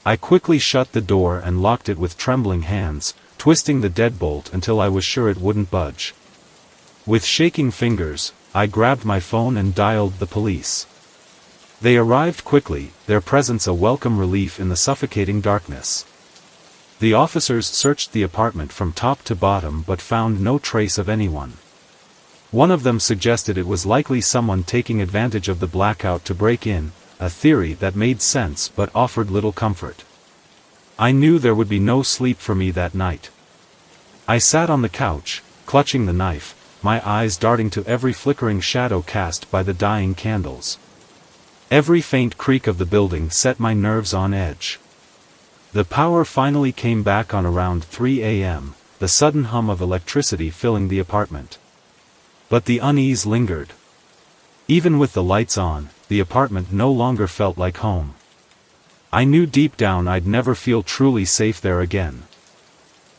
I quickly shut the door and locked it with trembling hands, twisting the deadbolt until I was sure it wouldn't budge. With shaking fingers, I grabbed my phone and dialed the police. They arrived quickly, their presence a welcome relief in the suffocating darkness. The officers searched the apartment from top to bottom but found no trace of anyone. One of them suggested it was likely someone taking advantage of the blackout to break in, a theory that made sense but offered little comfort. I knew there would be no sleep for me that night. I sat on the couch, clutching the knife, my eyes darting to every flickering shadow cast by the dying candles. Every faint creak of the building set my nerves on edge. The power finally came back on around 3 a.m., the sudden hum of electricity filling the apartment. But the unease lingered. Even with the lights on, the apartment no longer felt like home. I knew deep down I'd never feel truly safe there again.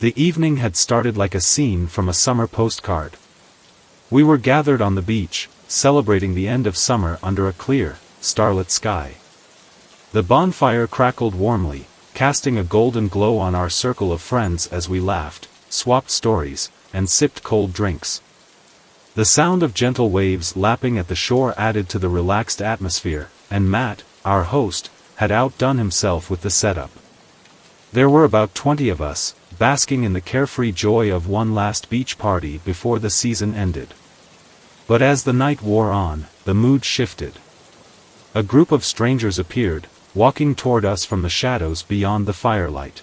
The evening had started like a scene from a summer postcard. We were gathered on the beach, celebrating the end of summer under a clear, starlit sky. The bonfire crackled warmly, casting a golden glow on our circle of friends as we laughed, swapped stories, and sipped cold drinks. The sound of gentle waves lapping at the shore added to the relaxed atmosphere, and Matt, our host, had outdone himself with the setup. There were about 20 of us, basking in the carefree joy of one last beach party before the season ended. But as the night wore on, the mood shifted. A group of strangers appeared, walking toward us from the shadows beyond the firelight.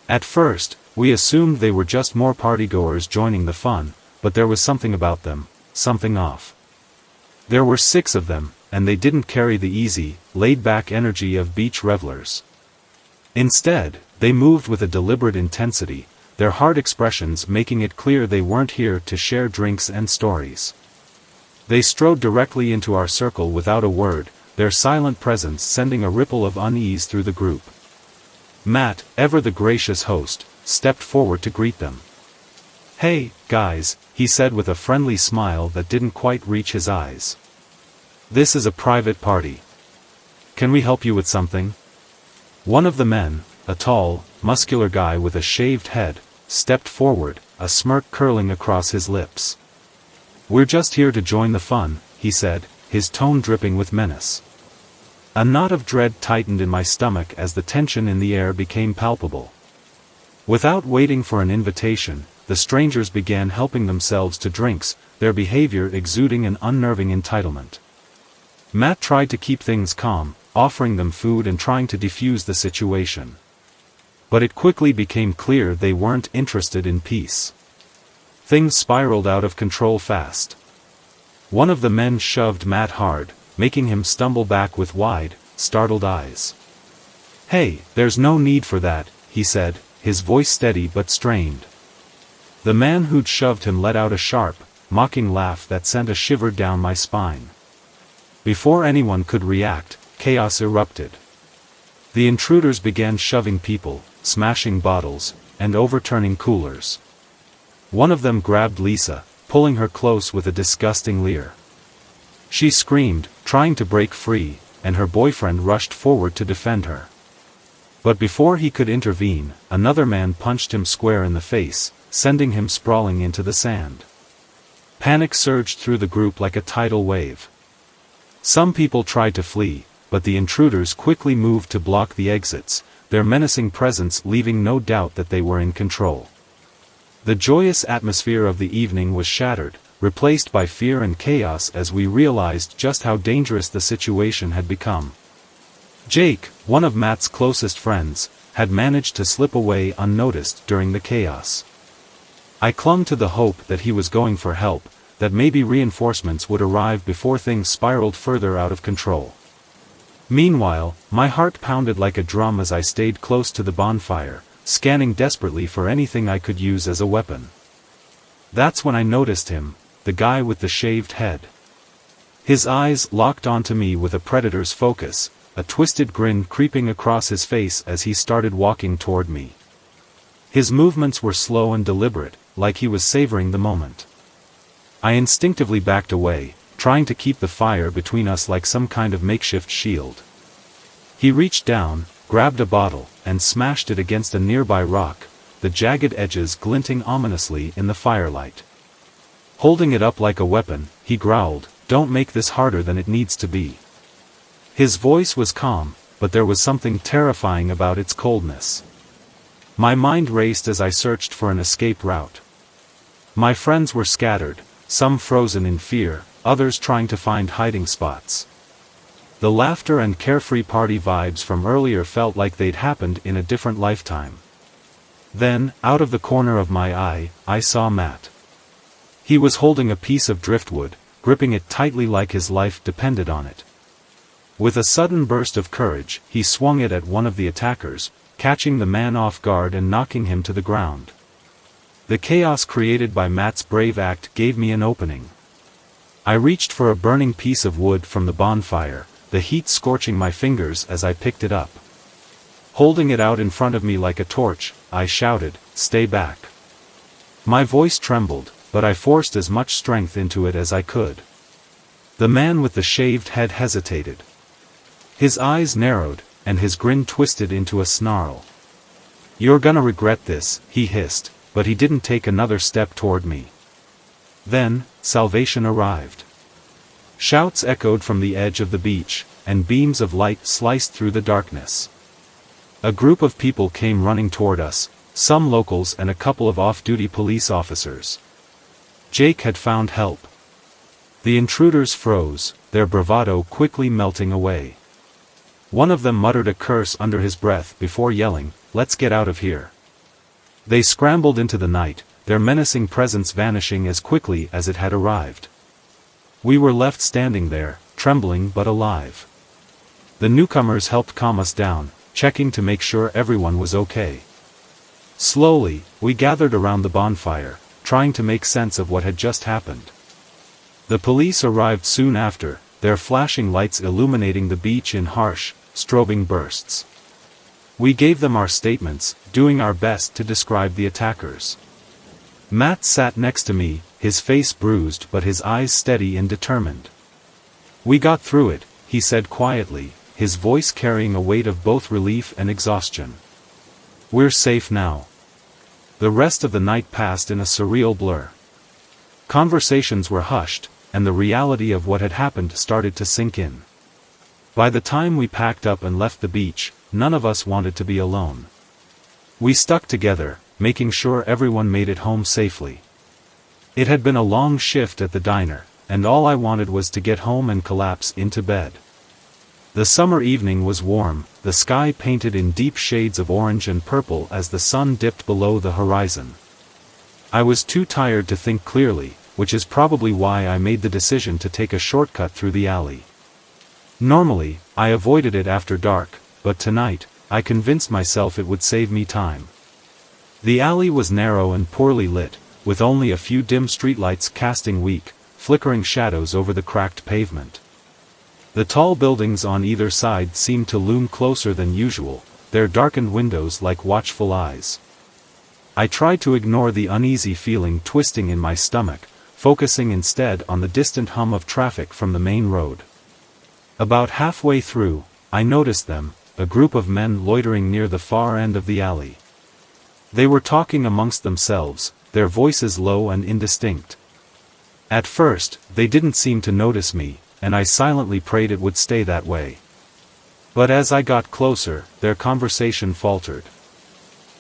At first, we assumed they were just more partygoers joining the fun, but there was something about them, something off. There were 6 of them, and they didn't carry the easy, laid-back energy of beach revelers. Instead, they moved with a deliberate intensity, their hard expressions making it clear they weren't here to share drinks and stories. They strode directly into our circle without a word, their silent presence sending a ripple of unease through the group. Matt, ever the gracious host, stepped forward to greet them. "Hey, guys," he said with a friendly smile that didn't quite reach his eyes. "This is a private party. Can we help you with something?" One of the men, a tall, muscular guy with a shaved head, stepped forward, a smirk curling across his lips. "We're just here to join the fun," he said, his tone dripping with menace. A knot of dread tightened in my stomach as the tension in the air became palpable. Without waiting for an invitation, the strangers began helping themselves to drinks, their behavior exuding an unnerving entitlement. Matt tried to keep things calm, offering them food and trying to defuse the situation. But it quickly became clear they weren't interested in peace. Things spiraled out of control fast. One of the men shoved Matt hard, making him stumble back with wide, startled eyes. "Hey, there's no need for that," he said, his voice steady but strained. The man who'd shoved him let out a sharp, mocking laugh that sent a shiver down my spine. Before anyone could react, chaos erupted. The intruders began shoving people, smashing bottles, and overturning coolers. One of them grabbed Lisa, pulling her close with a disgusting leer. She screamed, trying to break free, and her boyfriend rushed forward to defend her. But before he could intervene, another man punched him square in the face, sending him sprawling into the sand. Panic surged through the group like a tidal wave. Some people tried to flee, but the intruders quickly moved to block the exits, their menacing presence leaving no doubt that they were in control. The joyous atmosphere of the evening was shattered, replaced by fear and chaos as we realized just how dangerous the situation had become. Jake, one of Matt's closest friends, had managed to slip away unnoticed during the chaos. I clung to the hope that he was going for help, that maybe reinforcements would arrive before things spiraled further out of control. Meanwhile, my heart pounded like a drum as I stayed close to the bonfire, scanning desperately for anything I could use as a weapon. That's when I noticed him, the guy with the shaved head. His eyes locked onto me with a predator's focus, a twisted grin creeping across his face as he started walking toward me. His movements were slow and deliberate, like he was savoring the moment. I instinctively backed away, trying to keep the fire between us like some kind of makeshift shield. He reached down, grabbed a bottle, and smashed it against a nearby rock, the jagged edges glinting ominously in the firelight. Holding it up like a weapon, he growled, "Don't make this harder than it needs to be." His voice was calm, but there was something terrifying about its coldness. My mind raced as I searched for an escape route. My friends were scattered, some frozen in fear, others trying to find hiding spots. The laughter and carefree party vibes from earlier felt like they'd happened in a different lifetime. Then, out of the corner of my eye, I saw Matt. He was holding a piece of driftwood, gripping it tightly like his life depended on it. With a sudden burst of courage, he swung it at one of the attackers, catching the man off guard and knocking him to the ground. The chaos created by Matt's brave act gave me an opening. I reached for a burning piece of wood from the bonfire, the heat scorching my fingers as I picked it up. Holding it out in front of me like a torch, I shouted, "Stay back." My voice trembled, but I forced as much strength into it as I could. The man with the shaved head hesitated. His eyes narrowed, and his grin twisted into a snarl. "You're gonna regret this," he hissed, but he didn't take another step toward me. Then, salvation arrived. Shouts echoed from the edge of the beach, and beams of light sliced through the darkness. A group of people came running toward us, some locals and a couple of off-duty police officers. Jake had found help. The intruders froze, their bravado quickly melting away. One of them muttered a curse under his breath before yelling, "Let's get out of here." They scrambled into the night, their menacing presence vanishing as quickly as it had arrived. We were left standing there, trembling but alive. The newcomers helped calm us down, checking to make sure everyone was okay. Slowly, we gathered around the bonfire, trying to make sense of what had just happened. The police arrived soon after, their flashing lights illuminating the beach in harsh, strobing bursts. We gave them our statements, doing our best to describe the attackers. Matt sat next to me, his face bruised but his eyes steady and determined. "We got through it," he said quietly, his voice carrying a weight of both relief and exhaustion. "We're safe now." The rest of the night passed in a surreal blur. Conversations were hushed, and the reality of what had happened started to sink in. By the time we packed up and left the beach, none of us wanted to be alone. We stuck together, making sure everyone made it home safely. It had been a long shift at the diner, and all I wanted was to get home and collapse into bed. The summer evening was warm, the sky painted in deep shades of orange and purple as the sun dipped below the horizon. I was too tired to think clearly, which is probably why I made the decision to take a shortcut through the alley. Normally, I avoided it after dark, but tonight, I convinced myself it would save me time. The alley was narrow and poorly lit, with only a few dim streetlights casting weak, flickering shadows over the cracked pavement. The tall buildings on either side seemed to loom closer than usual, their darkened windows like watchful eyes. I tried to ignore the uneasy feeling twisting in my stomach, focusing instead on the distant hum of traffic from the main road. About halfway through, I noticed them, a group of men loitering near the far end of the alley. They were talking amongst themselves, their voices low and indistinct. At first, they didn't seem to notice me, and I silently prayed it would stay that way. But as I got closer, their conversation faltered.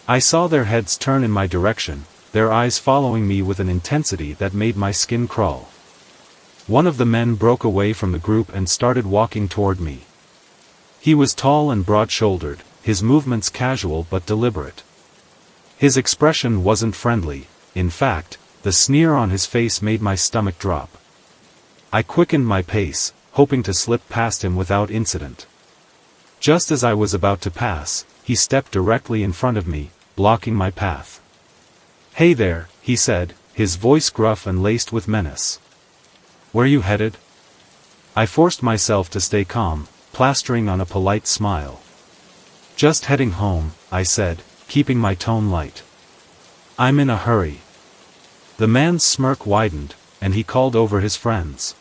I saw their heads turn in my direction, their eyes following me with an intensity that made my skin crawl. One of the men broke away from the group and started walking toward me. He was tall and broad-shouldered, his movements casual but deliberate. His expression wasn't friendly, in fact, the sneer on his face made my stomach drop. I quickened my pace, hoping to slip past him without incident. Just as I was about to pass, he stepped directly in front of me, blocking my path. "Hey there," he said, his voice gruff and laced with menace. "Where you headed?" I forced myself to stay calm, plastering on a polite smile. "Just heading home," I said, keeping my tone light. "I'm in a hurry." The man's smirk widened, and he called over his friends.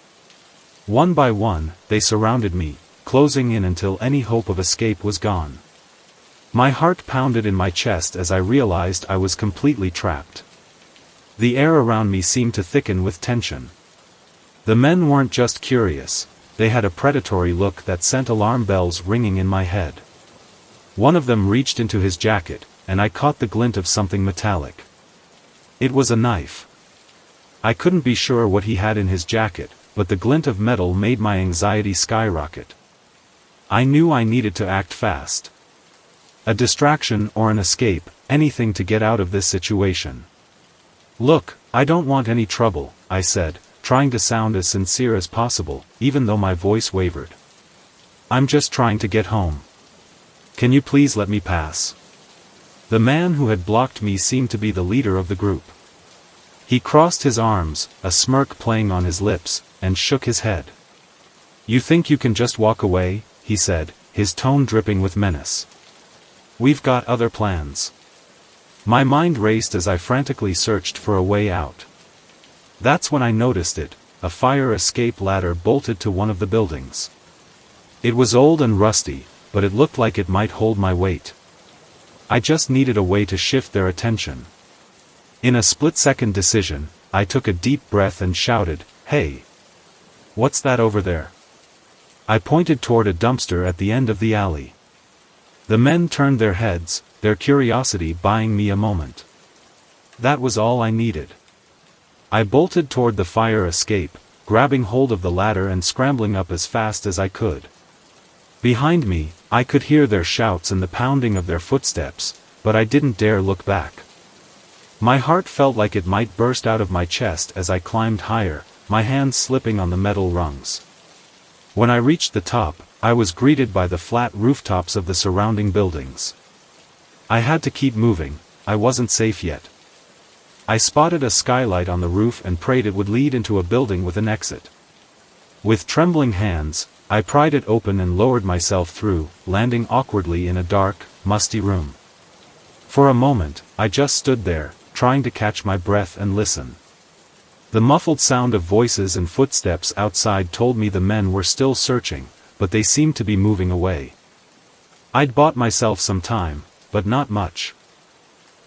One by one, they surrounded me, closing in until any hope of escape was gone. My heart pounded in my chest as I realized I was completely trapped. The air around me seemed to thicken with tension. The men weren't just curious, they had a predatory look that sent alarm bells ringing in my head. One of them reached into his jacket, and I caught the glint of something metallic. It was a knife. I couldn't be sure what he had in his jacket, but the glint of metal made my anxiety skyrocket. I knew I needed to act fast. A distraction or an escape, anything to get out of this situation. "Look, I don't want any trouble," I said, trying to sound as sincere as possible, even though my voice wavered. "I'm just trying to get home. Can you please let me pass?" The man who had blocked me seemed to be the leader of the group. He crossed his arms, a smirk playing on his lips, and shook his head. "You think you can just walk away?" he said, his tone dripping with menace. "We've got other plans." My mind raced as I frantically searched for a way out. That's when I noticed it, a fire escape ladder bolted to one of the buildings. It was old and rusty, but it looked like it might hold my weight. I just needed a way to shift their attention. In a split-second decision, I took a deep breath and shouted, "Hey! What's that over there?" I pointed toward a dumpster at the end of the alley. The men turned their heads, their curiosity buying me a moment. That was all I needed. I bolted toward the fire escape, grabbing hold of the ladder and scrambling up as fast as I could. Behind me, I could hear their shouts and the pounding of their footsteps, but I didn't dare look back. My heart felt like it might burst out of my chest as I climbed higher, my hands slipping on the metal rungs. When I reached the top, I was greeted by the flat rooftops of the surrounding buildings. I had to keep moving, I wasn't safe yet. I spotted a skylight on the roof and prayed it would lead into a building with an exit. With trembling hands, I pried it open and lowered myself through, landing awkwardly in a dark, musty room. For a moment, I just stood there, trying to catch my breath and listen. The muffled sound of voices and footsteps outside told me the men were still searching, but they seemed to be moving away. I'd bought myself some time, but not much.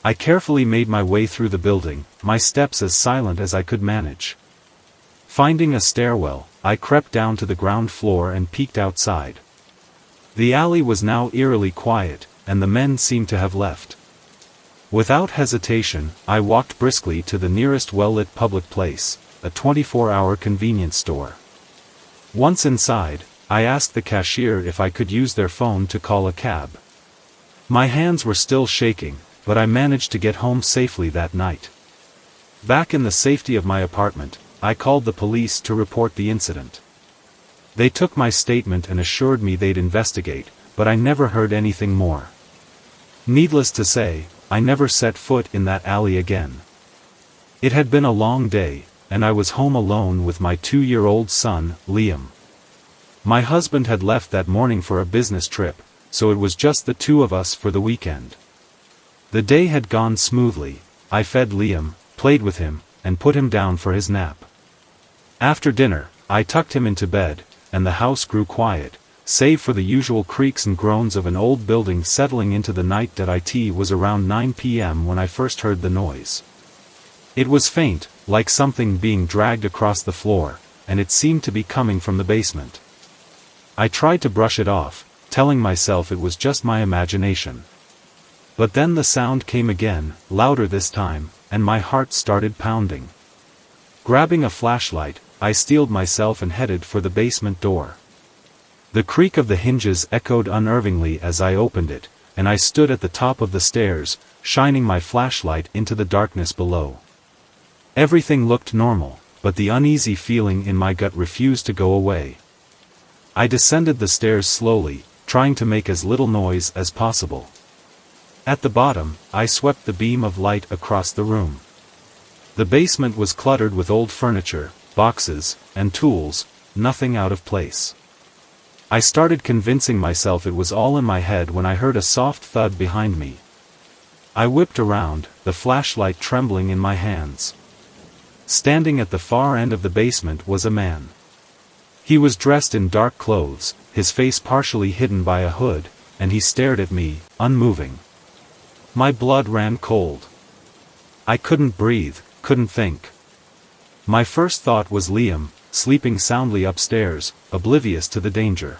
I carefully made my way through the building, my steps as silent as I could manage. Finding a stairwell, I crept down to the ground floor and peeked outside. The alley was now eerily quiet, and the men seemed to have left. Without hesitation, I walked briskly to the nearest well-lit public place, a 24-hour convenience store. Once inside, I asked the cashier if I could use their phone to call a cab. My hands were still shaking, but I managed to get home safely that night. Back in the safety of my apartment, I called the police to report the incident. They took my statement and assured me they'd investigate, but I never heard anything more. Needless to say, I never set foot in that alley again. It had been a long day, and I was home alone with my 2-year-old son, Liam. My husband had left that morning for a business trip, so it was just the two of us for the weekend. The day had gone smoothly. I fed Liam, played with him, and put him down for his nap. After dinner, I tucked him into bed, and the house grew quiet, save for the usual creaks and groans of an old building settling into the night. It was around 9 p.m. when I first heard the noise. It was faint, like something being dragged across the floor, and it seemed to be coming from the basement. I tried to brush it off, telling myself it was just my imagination. But then the sound came again, louder this time, and my heart started pounding. Grabbing a flashlight, I steeled myself and headed for the basement door. The creak of the hinges echoed unnervingly as I opened it, and I stood at the top of the stairs, shining my flashlight into the darkness below. Everything looked normal, but the uneasy feeling in my gut refused to go away. I descended the stairs slowly, trying to make as little noise as possible. At the bottom, I swept the beam of light across the room. The basement was cluttered with old furniture, boxes, and tools, nothing out of place. I started convincing myself it was all in my head when I heard a soft thud behind me. I whipped around, the flashlight trembling in my hands. Standing at the far end of the basement was a man. He was dressed in dark clothes, his face partially hidden by a hood, and he stared at me, unmoving. My blood ran cold. I couldn't breathe, couldn't think. My first thought was Liam, sleeping soundly upstairs, oblivious to the danger.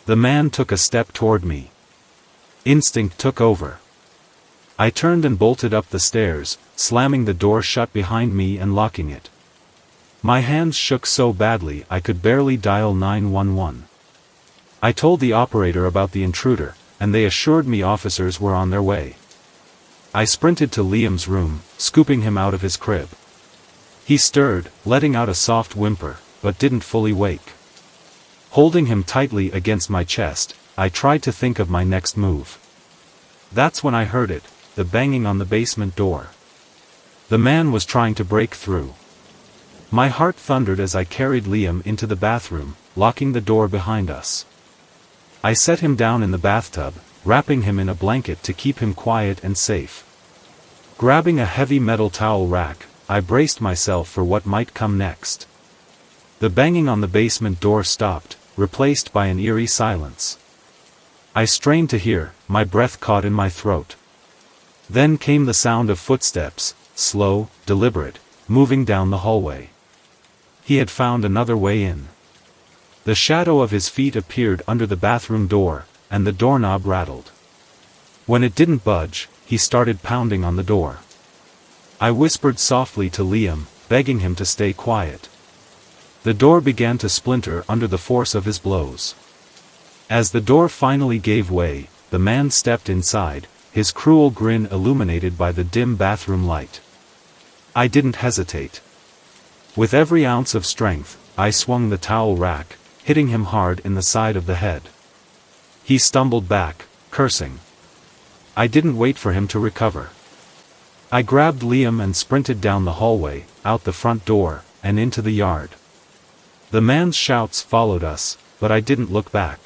The man took a step toward me. Instinct took over. I turned and bolted up the stairs, slamming the door shut behind me and locking it. My hands shook so badly I could barely dial 911. I told the operator about the intruder, and they assured me officers were on their way. I sprinted to Liam's room, scooping him out of his crib. He stirred, letting out a soft whimper, but didn't fully wake. Holding him tightly against my chest, I tried to think of my next move. That's when I heard it, the banging on the basement door. The man was trying to break through. My heart thundered as I carried Liam into the bathroom, locking the door behind us. I set him down in the bathtub, wrapping him in a blanket to keep him quiet and safe. Grabbing a heavy metal towel rack, I braced myself for what might come next. The banging on the basement door stopped, replaced by an eerie silence. I strained to hear, my breath caught in my throat. Then came the sound of footsteps, slow, deliberate, moving down the hallway. He had found another way in. The shadow of his feet appeared under the bathroom door, and the doorknob rattled. When it didn't budge, he started pounding on the door. I whispered softly to Liam, begging him to stay quiet. The door began to splinter under the force of his blows. As the door finally gave way, the man stepped inside, his cruel grin illuminated by the dim bathroom light. I didn't hesitate. With every ounce of strength, I swung the towel rack, hitting him hard in the side of the head. He stumbled back, cursing. I didn't wait for him to recover. I grabbed Liam and sprinted down the hallway, out the front door, and into the yard. The man's shouts followed us, but I didn't look back.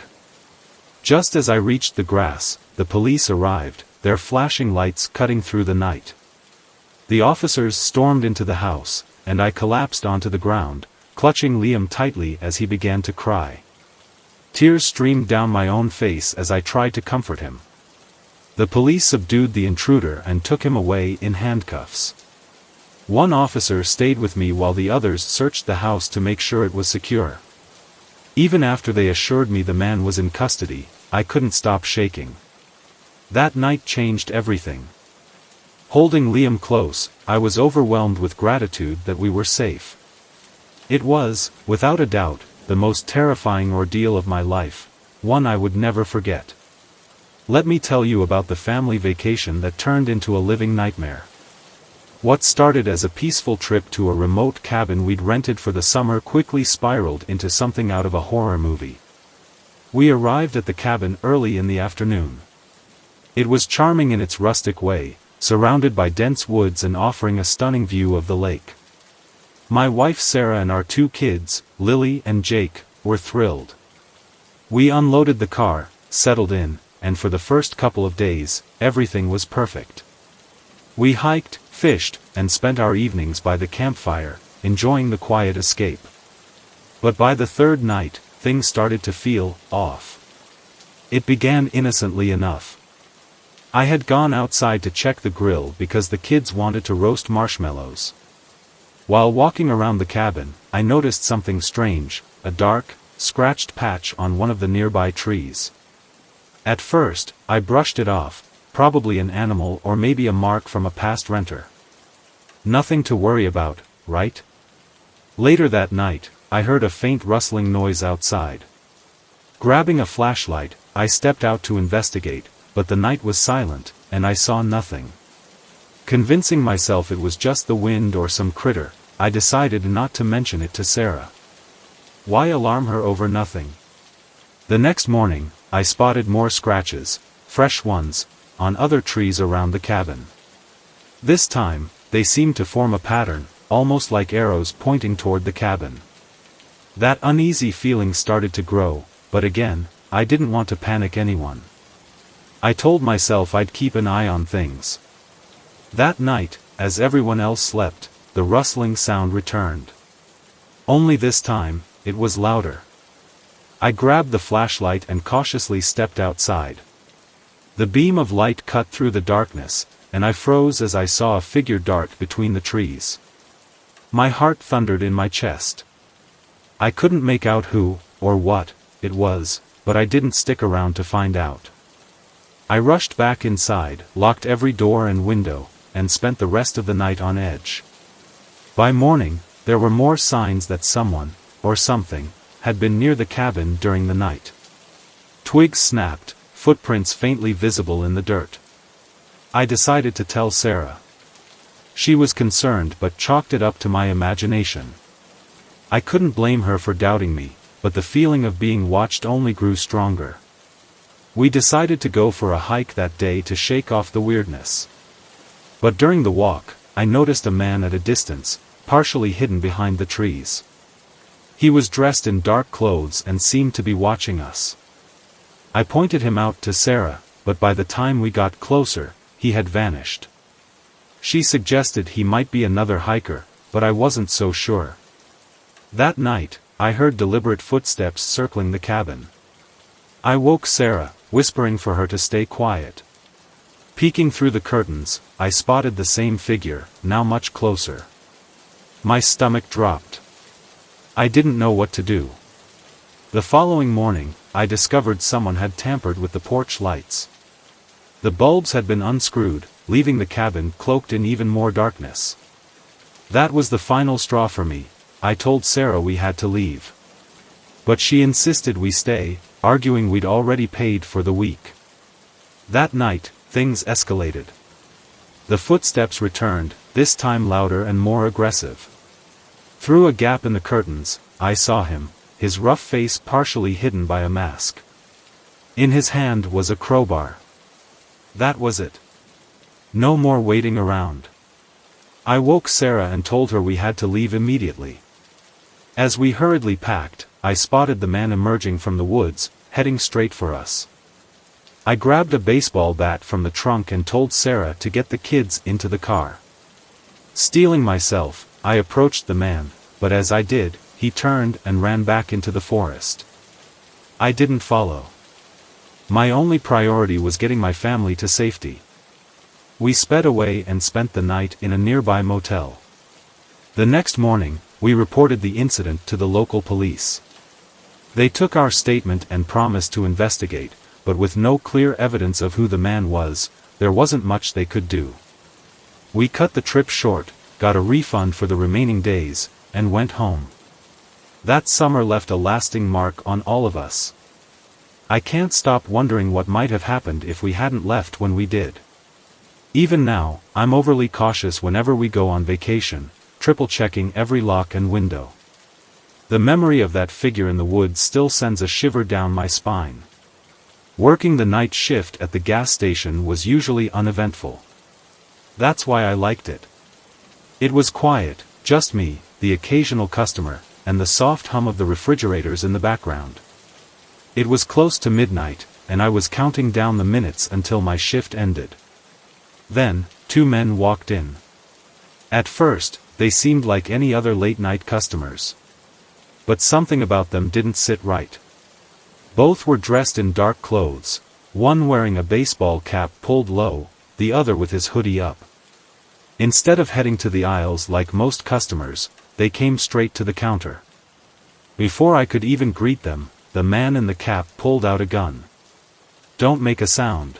Just as I reached the grass, the police arrived, their flashing lights cutting through the night. The officers stormed into the house, and I collapsed onto the ground, clutching Liam tightly as he began to cry. Tears streamed down my own face as I tried to comfort him. The police subdued the intruder and took him away in handcuffs. One officer stayed with me while the others searched the house to make sure it was secure. Even after they assured me the man was in custody, I couldn't stop shaking. That night changed everything. Holding Liam close, I was overwhelmed with gratitude that we were safe. It was, without a doubt, the most terrifying ordeal of my life, one I would never forget. Let me tell you about the family vacation that turned into a living nightmare. What started as a peaceful trip to a remote cabin we'd rented for the summer quickly spiraled into something out of a horror movie. We arrived at the cabin early in the afternoon. It was charming in its rustic way, surrounded by dense woods and offering a stunning view of the lake. My wife Sarah and our two kids, Lily and Jake, were thrilled. We unloaded the car, settled in, and for the first couple of days, everything was perfect. We hiked, fished, and spent our evenings by the campfire, enjoying the quiet escape. But by the third night, things started to feel off. It began innocently enough. I had gone outside to check the grill because the kids wanted to roast marshmallows. While walking around the cabin, I noticed something strange, a dark, scratched patch on one of the nearby trees. At first, I brushed it off, probably an animal or maybe a mark from a past renter. Nothing to worry about, right? Later that night, I heard a faint rustling noise outside. Grabbing a flashlight, I stepped out to investigate, but the night was silent, and I saw nothing. Convincing myself it was just the wind or some critter, I decided not to mention it to Sarah. Why alarm her over nothing? The next morning, I spotted more scratches, fresh ones, on other trees around the cabin. This time, they seemed to form a pattern, almost like arrows pointing toward the cabin. That uneasy feeling started to grow, but again, I didn't want to panic anyone. I told myself I'd keep an eye on things. That night, as everyone else slept, the rustling sound returned. Only this time, it was louder. I grabbed the flashlight and cautiously stepped outside. The beam of light cut through the darkness, and I froze as I saw a figure dart between the trees. My heart thundered in my chest. I couldn't make out who, or what, it was, but I didn't stick around to find out. I rushed back inside, locked every door and window, and spent the rest of the night on edge. By morning, there were more signs that someone, or something, had been near the cabin during the night. Twigs snapped, footprints faintly visible in the dirt. I decided to tell Sarah. She was concerned but chalked it up to my imagination. I couldn't blame her for doubting me, but the feeling of being watched only grew stronger. We decided to go for a hike that day to shake off the weirdness. But during the walk, I noticed a man at a distance, partially hidden behind the trees. He was dressed in dark clothes and seemed to be watching us. I pointed him out to Sarah, but by the time we got closer, he had vanished. She suggested he might be another hiker, but I wasn't so sure. That night, I heard deliberate footsteps circling the cabin. I woke Sarah, whispering for her to stay quiet. Peeking through the curtains, I spotted the same figure, now much closer. My stomach dropped. I didn't know what to do. The following morning, I discovered someone had tampered with the porch lights. The bulbs had been unscrewed, leaving the cabin cloaked in even more darkness. That was the final straw for me. I told Sarah we had to leave. But she insisted we stay, arguing we'd already paid for the week. That night, things escalated. The footsteps returned, this time louder and more aggressive. Through a gap in the curtains, I saw him, his rough face partially hidden by a mask. In his hand was a crowbar. That was it. No more waiting around. I woke Sarah and told her we had to leave immediately. As we hurriedly packed, I spotted the man emerging from the woods, heading straight for us. I grabbed a baseball bat from the trunk and told Sarah to get the kids into the car. Steeling myself, I approached the man, but as I did, he turned and ran back into the forest. I didn't follow. My only priority was getting my family to safety. We sped away and spent the night in a nearby motel. The next morning, we reported the incident to the local police. They took our statement and promised to investigate, but with no clear evidence of who the man was, there wasn't much they could do. We cut the trip short, got a refund for the remaining days, and went home. That summer left a lasting mark on all of us. I can't stop wondering what might have happened if we hadn't left when we did. Even now, I'm overly cautious whenever we go on vacation, triple-checking every lock and window. The memory of that figure in the woods still sends a shiver down my spine. Working the night shift at the gas station was usually uneventful. That's why I liked it. It was quiet, just me, the occasional customer, and the soft hum of the refrigerators in the background. It was close to midnight, and I was counting down the minutes until my shift ended. Then, two men walked in. At first, they seemed like any other late-night customers. But something about them didn't sit right. Both were dressed in dark clothes, one wearing a baseball cap pulled low, the other with his hoodie up. Instead of heading to the aisles like most customers, they came straight to the counter. Before I could even greet them, the man in the cap pulled out a gun. "Don't make a sound.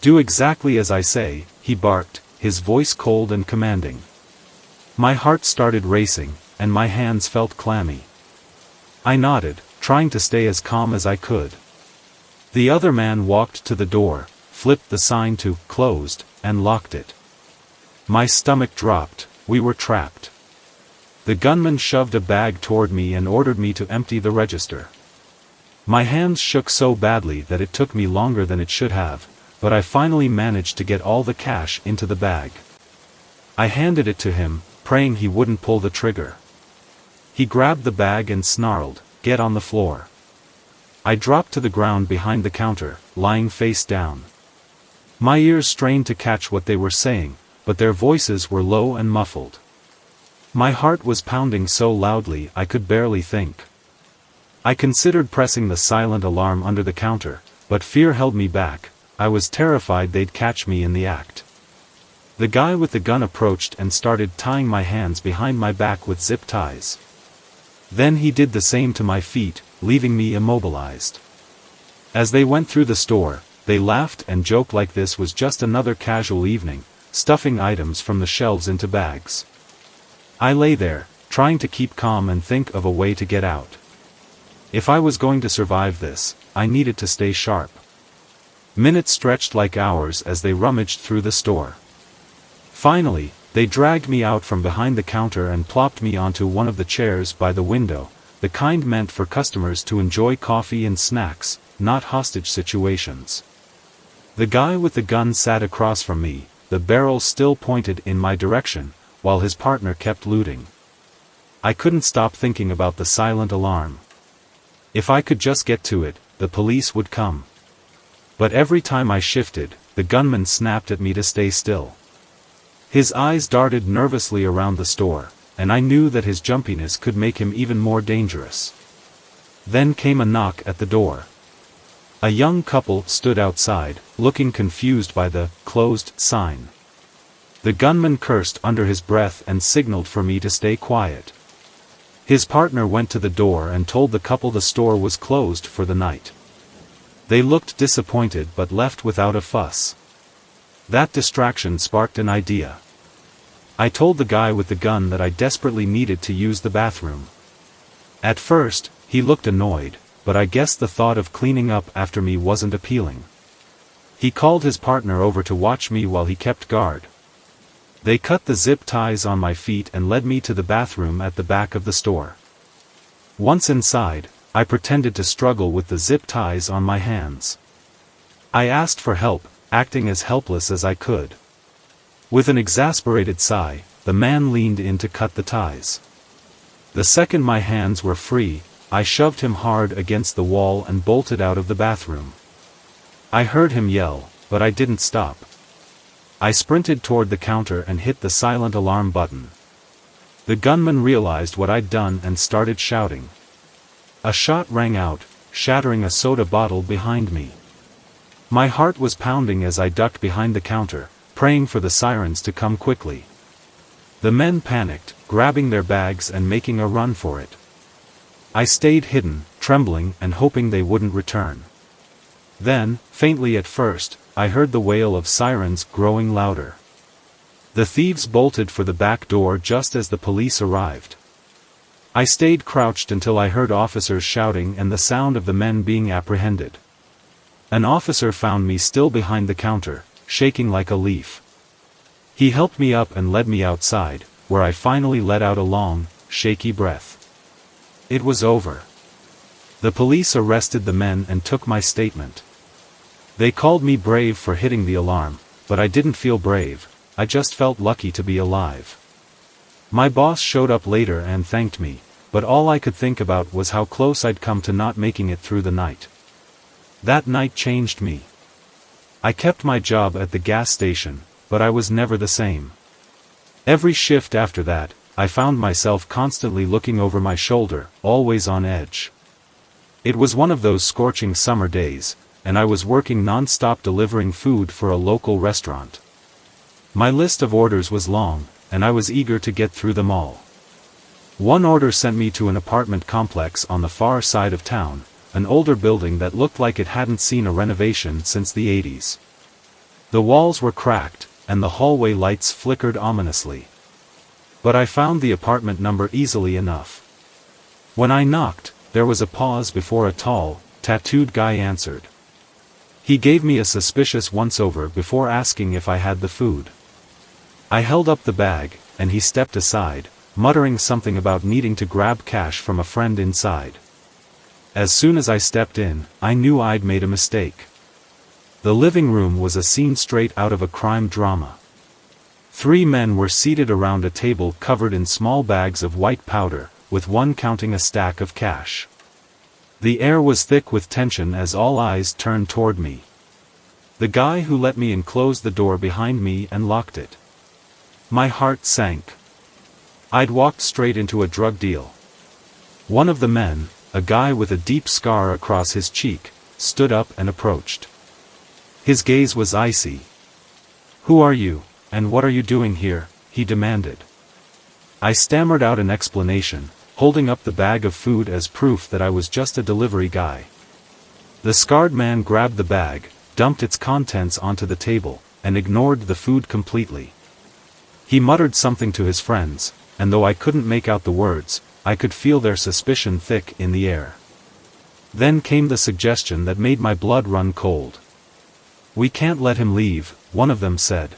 Do exactly as I say," he barked, his voice cold and commanding. My heart started racing, and my hands felt clammy. I nodded, trying to stay as calm as I could. The other man walked to the door, flipped the sign to "closed," and locked it. My stomach dropped, we were trapped. The gunman shoved a bag toward me and ordered me to empty the register. My hands shook so badly that it took me longer than it should have, but I finally managed to get all the cash into the bag. I handed it to him, praying he wouldn't pull the trigger. He grabbed the bag and snarled, "Get on the floor." I dropped to the ground behind the counter, lying face down. My ears strained to catch what they were saying, but their voices were low and muffled. My heart was pounding so loudly I could barely think. I considered pressing the silent alarm under the counter, but fear held me back. I was terrified they'd catch me in the act. The guy with the gun approached and started tying my hands behind my back with zip ties. Then he did the same to my feet, leaving me immobilized. As they went through the store, they laughed and joked like this was just another casual evening, stuffing items from the shelves into bags. I lay there, trying to keep calm and think of a way to get out. If I was going to survive this, I needed to stay sharp. Minutes stretched like hours as they rummaged through the store. Finally, they dragged me out from behind the counter and plopped me onto one of the chairs by the window, the kind meant for customers to enjoy coffee and snacks, not hostage situations. The guy with the gun sat across from me, the barrel still pointed in my direction, while his partner kept looting. I couldn't stop thinking about the silent alarm. If I could just get to it, the police would come. But every time I shifted, the gunman snapped at me to stay still. His eyes darted nervously around the store, and I knew that his jumpiness could make him even more dangerous. Then came a knock at the door. A young couple stood outside, looking confused by the closed sign. The gunman cursed under his breath and signaled for me to stay quiet. His partner went to the door and told the couple the store was closed for the night. They looked disappointed but left without a fuss. That distraction sparked an idea. I told the guy with the gun that I desperately needed to use the bathroom. At first, he looked annoyed, but I guess the thought of cleaning up after me wasn't appealing. He called his partner over to watch me while he kept guard. They cut the zip ties on my feet and led me to the bathroom at the back of the store. Once inside, I pretended to struggle with the zip ties on my hands. I asked for help, acting as helpless as I could. With an exasperated sigh, the man leaned in to cut the ties. The second my hands were free, I shoved him hard against the wall and bolted out of the bathroom. I heard him yell, but I didn't stop. I sprinted toward the counter and hit the silent alarm button. The gunman realized what I'd done and started shouting. A shot rang out, shattering a soda bottle behind me. My heart was pounding as I ducked behind the counter, praying for the sirens to come quickly. The men panicked, grabbing their bags and making a run for it. I stayed hidden, trembling and hoping they wouldn't return. Then, faintly at first, I heard the wail of sirens growing louder. The thieves bolted for the back door just as the police arrived. I stayed crouched until I heard officers shouting and the sound of the men being apprehended. An officer found me still behind the counter, shaking like a leaf. He helped me up and led me outside, where I finally let out a long, shaky breath. It was over. The police arrested the men and took my statement. They called me brave for hitting the alarm, but I didn't feel brave, I just felt lucky to be alive. My boss showed up later and thanked me, but all I could think about was how close I'd come to not making it through the night. That night changed me. I kept my job at the gas station, but I was never the same. Every shift after that, I found myself constantly looking over my shoulder, always on edge. It was one of those scorching summer days, and I was working non-stop delivering food for a local restaurant. My list of orders was long, and I was eager to get through them all. One order sent me to an apartment complex on the far side of town, an older building that looked like it hadn't seen a renovation since the 80s. The walls were cracked, and the hallway lights flickered ominously. But I found the apartment number easily enough. When I knocked, there was a pause before a tall, tattooed guy answered. He gave me a suspicious once-over before asking if I had the food. I held up the bag, and he stepped aside, muttering something about needing to grab cash from a friend inside. As soon as I stepped in, I knew I'd made a mistake. The living room was a scene straight out of a crime drama. 3 men were seated around a table covered in small bags of white powder, with one counting a stack of cash. The air was thick with tension as all eyes turned toward me. The guy who let me in closed the door behind me and locked it. My heart sank. I'd walked straight into a drug deal. One of the men, a guy with a deep scar across his cheek, stood up and approached. His gaze was icy. "Who are you, "And what are you doing here?" he demanded. I stammered out an explanation, holding up the bag of food as proof that I was just a delivery guy. The scarred man grabbed the bag, dumped its contents onto the table, and ignored the food completely. He muttered something to his friends, and though I couldn't make out the words, I could feel their suspicion thick in the air. Then came the suggestion that made my blood run cold. "We can't let him leave," one of them said.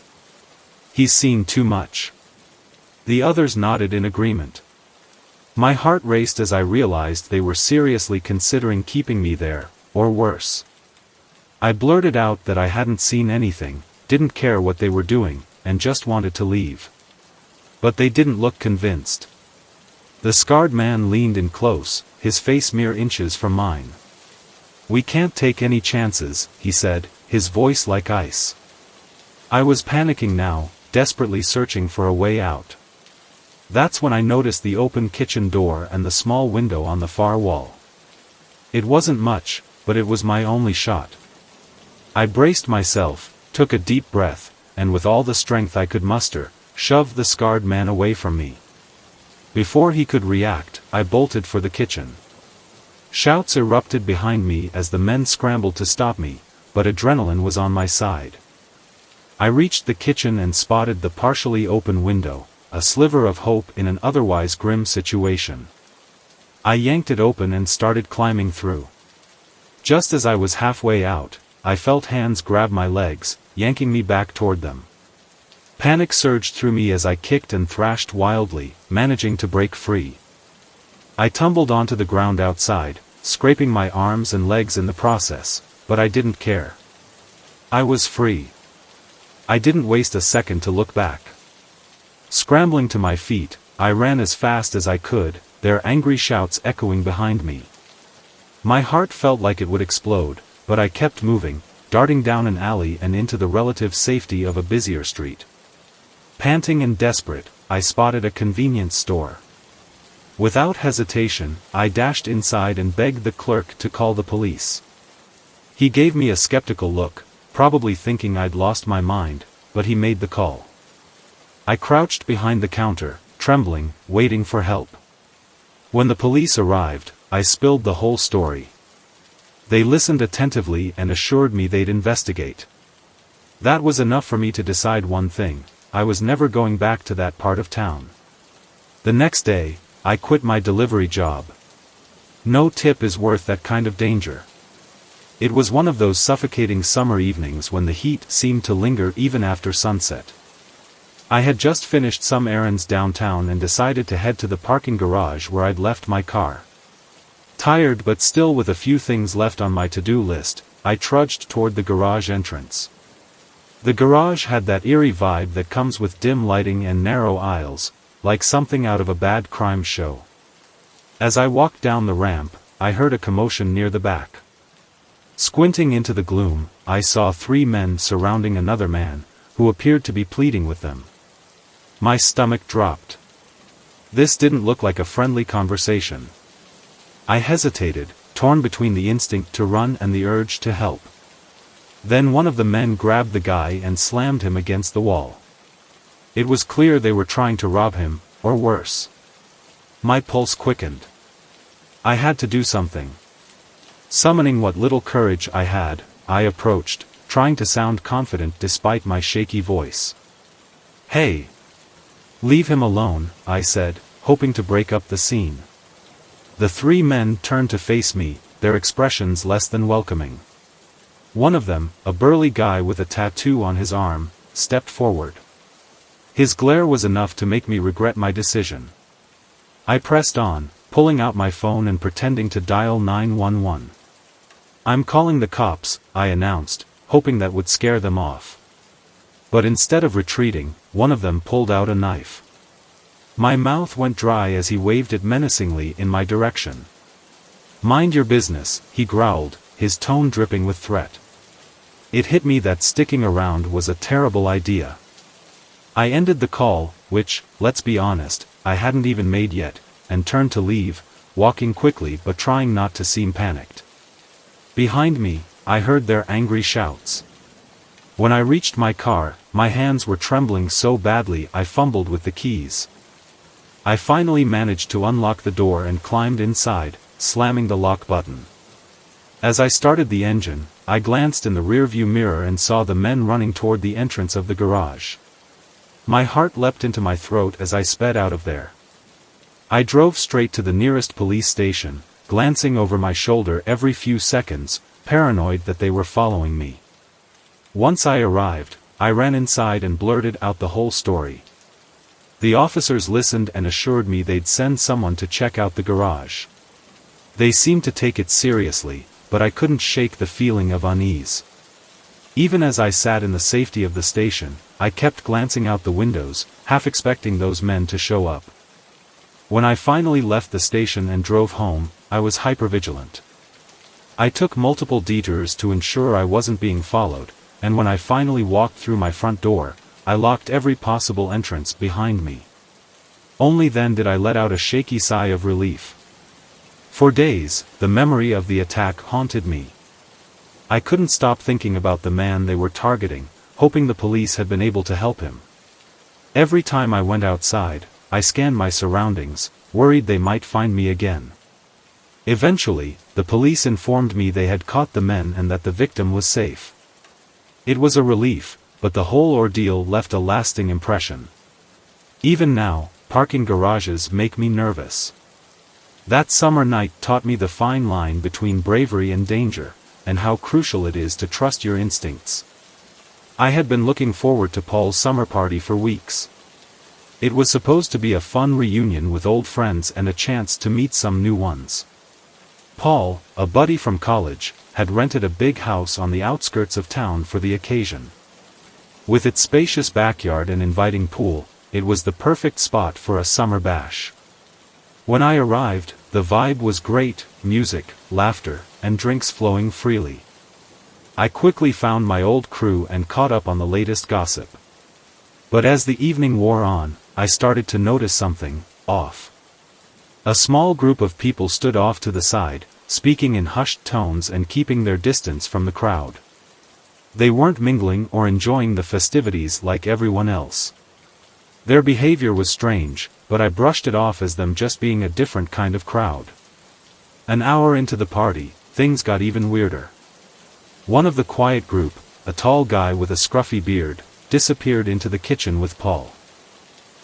"He's seen too much." The others nodded in agreement. My heart raced as I realized they were seriously considering keeping me there, or worse. I blurted out that I hadn't seen anything, didn't care what they were doing, and just wanted to leave. But they didn't look convinced. The scarred man leaned in close, his face mere inches from mine. "We can't take any chances," he said, his voice like ice. I was panicking now, desperately searching for a way out. That's when I noticed the open kitchen door and the small window on the far wall. It wasn't much, but it was my only shot. I braced myself, took a deep breath, and with all the strength I could muster, shoved the scarred man away from me. Before he could react, I bolted for the kitchen. Shouts erupted behind me as the men scrambled to stop me, but adrenaline was on my side. I reached the kitchen and spotted the partially open window, a sliver of hope in an otherwise grim situation. I yanked it open and started climbing through. Just as I was halfway out, I felt hands grab my legs, yanking me back toward them. Panic surged through me as I kicked and thrashed wildly, managing to break free. I tumbled onto the ground outside, scraping my arms and legs in the process, but I didn't care. I was free. I didn't waste a second to look back. Scrambling to my feet, I ran as fast as I could, their angry shouts echoing behind me. My heart felt like it would explode, but I kept moving, darting down an alley and into the relative safety of a busier street. Panting and desperate, I spotted a convenience store. Without hesitation, I dashed inside and begged the clerk to call the police. He gave me a skeptical look, probably thinking I'd lost my mind, but he made the call. I crouched behind the counter, trembling, waiting for help. When the police arrived, I spilled the whole story. They listened attentively and assured me they'd investigate. That was enough for me to decide one thing: I was never going back to that part of town. The next day, I quit my delivery job. No tip is worth that kind of danger. It was one of those suffocating summer evenings when the heat seemed to linger even after sunset. I had just finished some errands downtown and decided to head to the parking garage where I'd left my car. Tired but still with a few things left on my to-do list, I trudged toward the garage entrance. The garage had that eerie vibe that comes with dim lighting and narrow aisles, like something out of a bad crime show. As I walked down the ramp, I heard a commotion near the back. Squinting into the gloom, I saw 3 men surrounding another man, who appeared to be pleading with them. My stomach dropped. This didn't look like a friendly conversation. I hesitated, torn between the instinct to run and the urge to help. Then one of the men grabbed the guy and slammed him against the wall. It was clear they were trying to rob him, or worse. My pulse quickened. I had to do something. Summoning what little courage I had, I approached, trying to sound confident despite my shaky voice. "Hey! Leave him alone," I said, hoping to break up the scene. The 3 men turned to face me, their expressions less than welcoming. One of them, a burly guy with a tattoo on his arm, stepped forward. His glare was enough to make me regret my decision. I pressed on, pulling out my phone and pretending to dial 911. "I'm calling the cops," I announced, hoping that would scare them off. But instead of retreating, one of them pulled out a knife. My mouth went dry as he waved it menacingly in my direction. "Mind your business," he growled, his tone dripping with threat. It hit me that sticking around was a terrible idea. I ended the call, which, let's be honest, I hadn't even made yet, and turned to leave, walking quickly but trying not to seem panicked. Behind me, I heard their angry shouts. When I reached my car, my hands were trembling so badly I fumbled with the keys. I finally managed to unlock the door and climbed inside, slamming the lock button. As I started the engine, I glanced in the rearview mirror and saw the men running toward the entrance of the garage. My heart leapt into my throat as I sped out of there. I drove straight to the nearest police station, glancing over my shoulder every few seconds, paranoid that they were following me. Once I arrived, I ran inside and blurted out the whole story. The officers listened and assured me they'd send someone to check out the garage. They seemed to take it seriously, but I couldn't shake the feeling of unease. Even as I sat in the safety of the station, I kept glancing out the windows, half expecting those men to show up. When I finally left the station and drove home, I was hypervigilant. I took multiple detours to ensure I wasn't being followed, and when I finally walked through my front door, I locked every possible entrance behind me. Only then did I let out a shaky sigh of relief. For days, the memory of the attack haunted me. I couldn't stop thinking about the man they were targeting, hoping the police had been able to help him. Every time I went outside, I scanned my surroundings, worried they might find me again. Eventually, the police informed me they had caught the men and that the victim was safe. It was a relief, but the whole ordeal left a lasting impression. Even now, parking garages make me nervous. That summer night taught me the fine line between bravery and danger, and how crucial it is to trust your instincts. I had been looking forward to Paul's summer party for weeks. It was supposed to be a fun reunion with old friends and a chance to meet some new ones. Paul, a buddy from college, had rented a big house on the outskirts of town for the occasion. With its spacious backyard and inviting pool, it was the perfect spot for a summer bash. When I arrived, the vibe was great, music, laughter, and drinks flowing freely. I quickly found my old crew and caught up on the latest gossip. But as the evening wore on, I started to notice something off. A small group of people stood off to the side, speaking in hushed tones and keeping their distance from the crowd. They weren't mingling or enjoying the festivities like everyone else. Their behavior was strange, but I brushed it off as them just being a different kind of crowd. An hour into the party, things got even weirder. One of the quiet group, a tall guy with a scruffy beard, disappeared into the kitchen with Paul.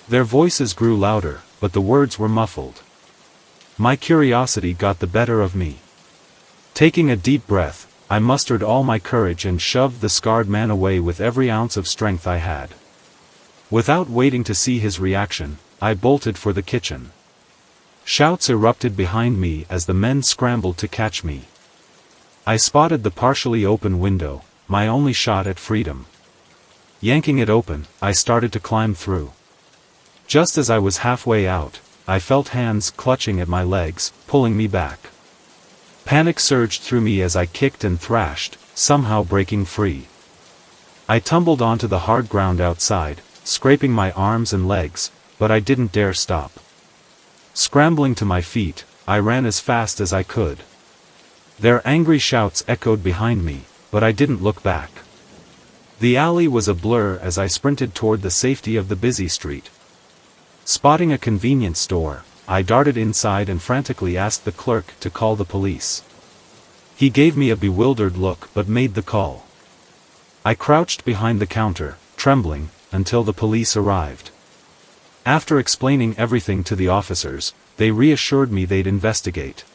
Their voices grew louder, but the words were muffled. My curiosity got the better of me. Taking a deep breath, I mustered all my courage and shoved the scarred man away with every ounce of strength I had. Without waiting to see his reaction, I bolted for the kitchen. Shouts erupted behind me as the men scrambled to catch me. I spotted the partially open window, my only shot at freedom. Yanking it open, I started to climb through. Just as I was halfway out, I felt hands clutching at my legs, pulling me back. Panic surged through me as I kicked and thrashed, somehow breaking free. I tumbled onto the hard ground outside, scraping my arms and legs, but I didn't dare stop. Scrambling to my feet, I ran as fast as I could. Their angry shouts echoed behind me, but I didn't look back. The alley was a blur as I sprinted toward the safety of the busy street. Spotting a convenience store, I darted inside and frantically asked the clerk to call the police. He gave me a bewildered look but made the call. I crouched behind the counter, trembling, until the police arrived. After explaining everything to the officers, they reassured me they'd investigate.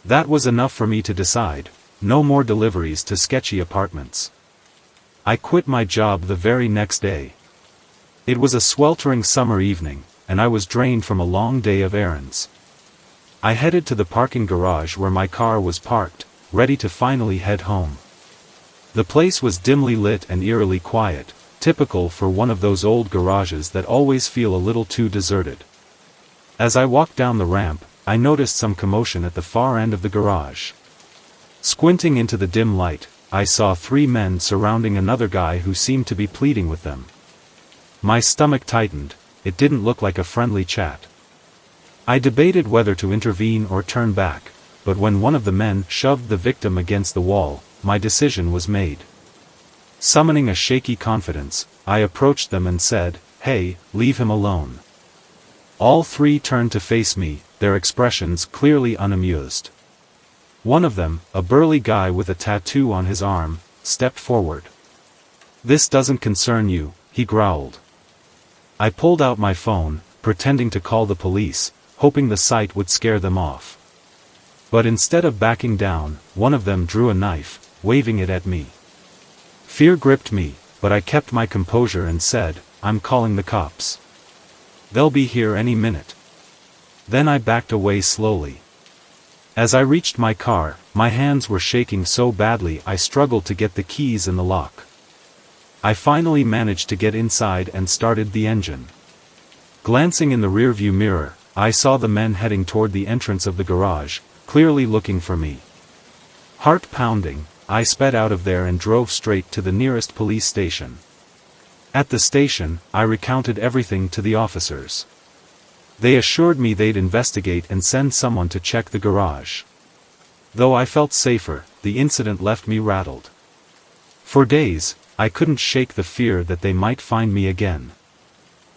That was enough for me to decide, no more deliveries to sketchy apartments. I quit my job the very next day. It was a sweltering summer evening, and I was drained from a long day of errands. I headed to the parking garage where my car was parked, ready to finally head home. The place was dimly lit and eerily quiet, typical for one of those old garages that always feel a little too deserted. As I walked down the ramp, I noticed some commotion at the far end of the garage. Squinting into the dim light, I saw 3 men surrounding another guy who seemed to be pleading with them. My stomach tightened. It didn't look like a friendly chat. I debated whether to intervene or turn back, but when one of the men shoved the victim against the wall, my decision was made. Summoning a shaky confidence, I approached them and said, "Hey, leave him alone." All three turned to face me, their expressions clearly unamused. One of them, a burly guy with a tattoo on his arm, stepped forward. "This doesn't concern you," he growled. I pulled out my phone, pretending to call the police, hoping the sight would scare them off. But instead of backing down, one of them drew a knife, waving it at me. Fear gripped me, but I kept my composure and said, "I'm calling the cops. They'll be here any minute." Then I backed away slowly. As I reached my car, my hands were shaking so badly I struggled to get the keys in the lock. I finally managed to get inside and started the engine. Glancing in the rearview mirror, I saw the men heading toward the entrance of the garage, clearly looking for me. Heart pounding, I sped out of there and drove straight to the nearest police station. At the station, I recounted everything to the officers. They assured me they'd investigate and send someone to check the garage. Though I felt safer, the incident left me rattled. For days, I couldn't shake the fear that they might find me again.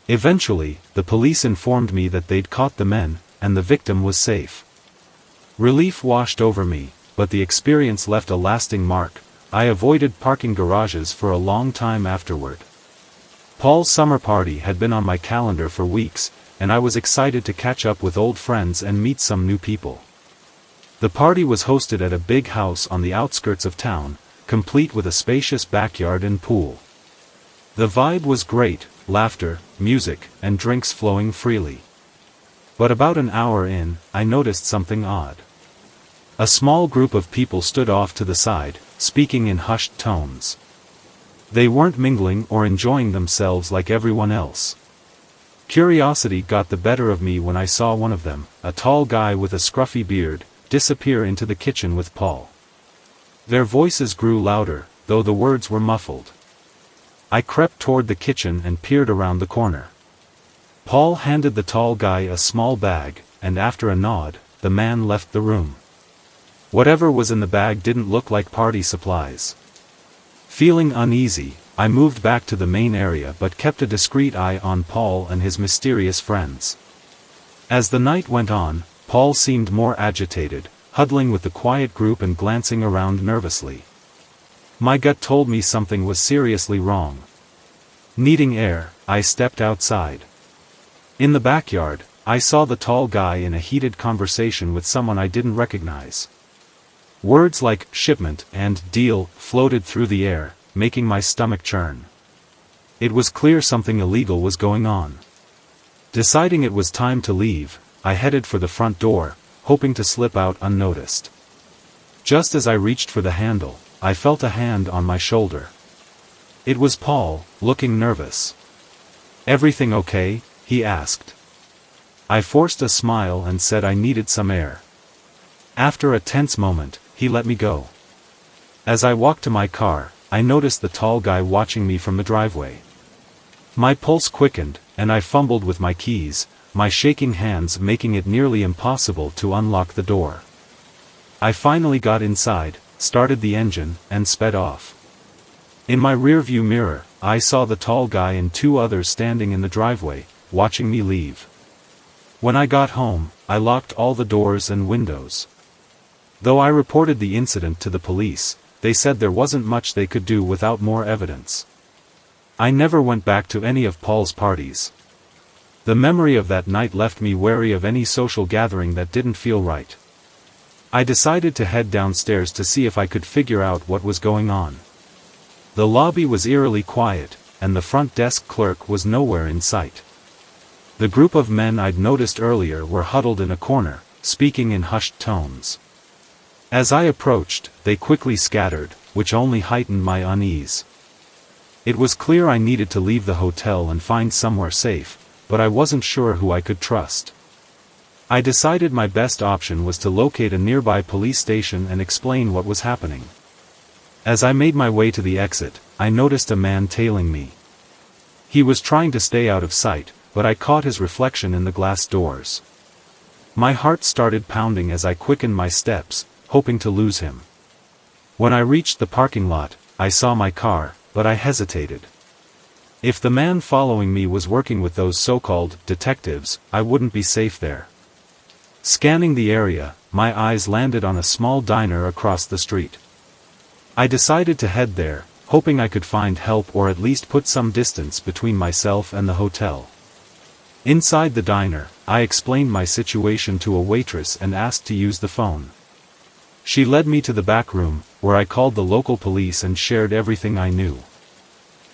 Eventually, the police informed me that they'd caught the men, and the victim was safe. Relief washed over me, but the experience left a lasting mark. I avoided parking garages for a long time afterward. Paul's summer party had been on my calendar for weeks, and I was excited to catch up with old friends and meet some new people. The party was hosted at a big house on the outskirts of town, complete with a spacious backyard and pool. The vibe was great, laughter, music, and drinks flowing freely. But about an hour in, I noticed something odd. A small group of people stood off to the side, speaking in hushed tones. They weren't mingling or enjoying themselves like everyone else. Curiosity got the better of me when I saw one of them, a tall guy with a scruffy beard, disappear into the kitchen with Paul. Their voices grew louder, though the words were muffled. I crept toward the kitchen and peered around the corner. Paul handed the tall guy a small bag, and after a nod, the man left the room. Whatever was in the bag didn't look like party supplies. Feeling uneasy, I moved back to the main area but kept a discreet eye on Paul and his mysterious friends. As the night went on, Paul seemed more agitated, huddling with the quiet group and glancing around nervously. My gut told me something was seriously wrong. Needing air, I stepped outside. In the backyard, I saw the tall guy in a heated conversation with someone I didn't recognize. Words like shipment and deal floated through the air, making my stomach churn. It was clear something illegal was going on. Deciding it was time to leave, I headed for the front door, hoping to slip out unnoticed. Just as I reached for the handle, I felt a hand on my shoulder. It was Paul, looking nervous. "Everything okay?" he asked. I forced a smile and said I needed some air. After a tense moment, he let me go. As I walked to my car, I noticed the tall guy watching me from the driveway. My pulse quickened, and I fumbled with my keys, my shaking hands making it nearly impossible to unlock the door. I finally got inside, started the engine, and sped off. In my rearview mirror, I saw the tall guy and two others standing in the driveway, watching me leave. When I got home, I locked all the doors and windows. Though I reported the incident to the police, they said there wasn't much they could do without more evidence. I never went back to any of Paul's parties. The memory of that night left me wary of any social gathering that didn't feel right. I decided to head downstairs to see if I could figure out what was going on. The lobby was eerily quiet, and the front desk clerk was nowhere in sight. The group of men I'd noticed earlier were huddled in a corner, speaking in hushed tones. As I approached, they quickly scattered, which only heightened my unease. It was clear I needed to leave the hotel and find somewhere safe, but I wasn't sure who I could trust. I decided my best option was to locate a nearby police station and explain what was happening. As I made my way to the exit, I noticed a man tailing me. He was trying to stay out of sight, but I caught his reflection in the glass doors. My heart started pounding as I quickened my steps, hoping to lose him. When I reached the parking lot, I saw my car, but I hesitated. If the man following me was working with those so-called detectives, I wouldn't be safe there. Scanning the area, my eyes landed on a small diner across the street. I decided to head there, hoping I could find help or at least put some distance between myself and the hotel. Inside the diner, I explained my situation to a waitress and asked to use the phone. She led me to the back room, where I called the local police and shared everything I knew.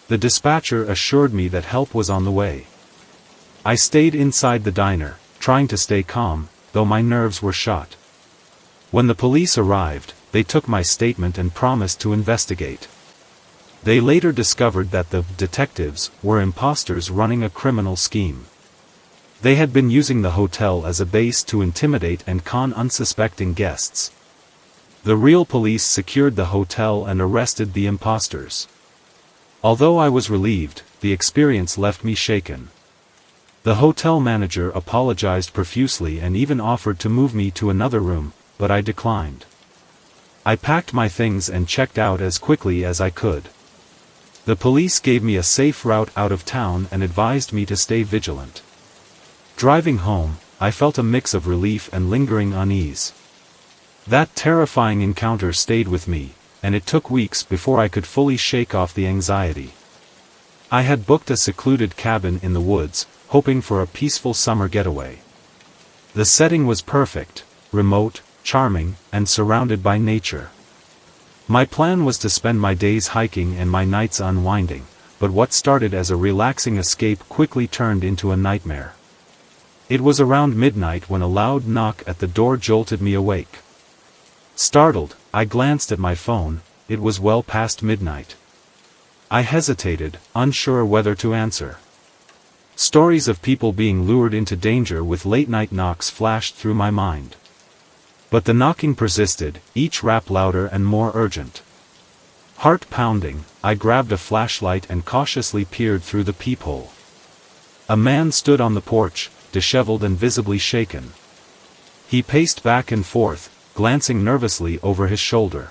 The dispatcher assured me that help was on the way. I stayed inside the diner, trying to stay calm, though my nerves were shot. When the police arrived, they took my statement and promised to investigate. They later discovered that the detectives were imposters running a criminal scheme. They had been using the hotel as a base to intimidate and con unsuspecting guests. The real police secured the hotel and arrested the imposters. Although I was relieved, the experience left me shaken. The hotel manager apologized profusely and even offered to move me to another room, but I declined. I packed my things and checked out as quickly as I could. The police gave me a safe route out of town and advised me to stay vigilant. Driving home, I felt a mix of relief and lingering unease. That terrifying encounter stayed with me, and it took weeks before I could fully shake off the anxiety. I had booked a secluded cabin in the woods, hoping for a peaceful summer getaway. The setting was perfect, remote, charming, and surrounded by nature. My plan was to spend my days hiking and my nights unwinding, but what started as a relaxing escape quickly turned into a nightmare. It was around midnight when a loud knock at the door jolted me awake. Startled, I glanced at my phone. It was well past midnight. I hesitated, unsure whether to answer. Stories of people being lured into danger with late-night knocks flashed through my mind. But the knocking persisted, each rap louder and more urgent. Heart pounding, I grabbed a flashlight and cautiously peered through the peephole. A man stood on the porch, disheveled and visibly shaken. He paced back and forth, glancing nervously over his shoulder.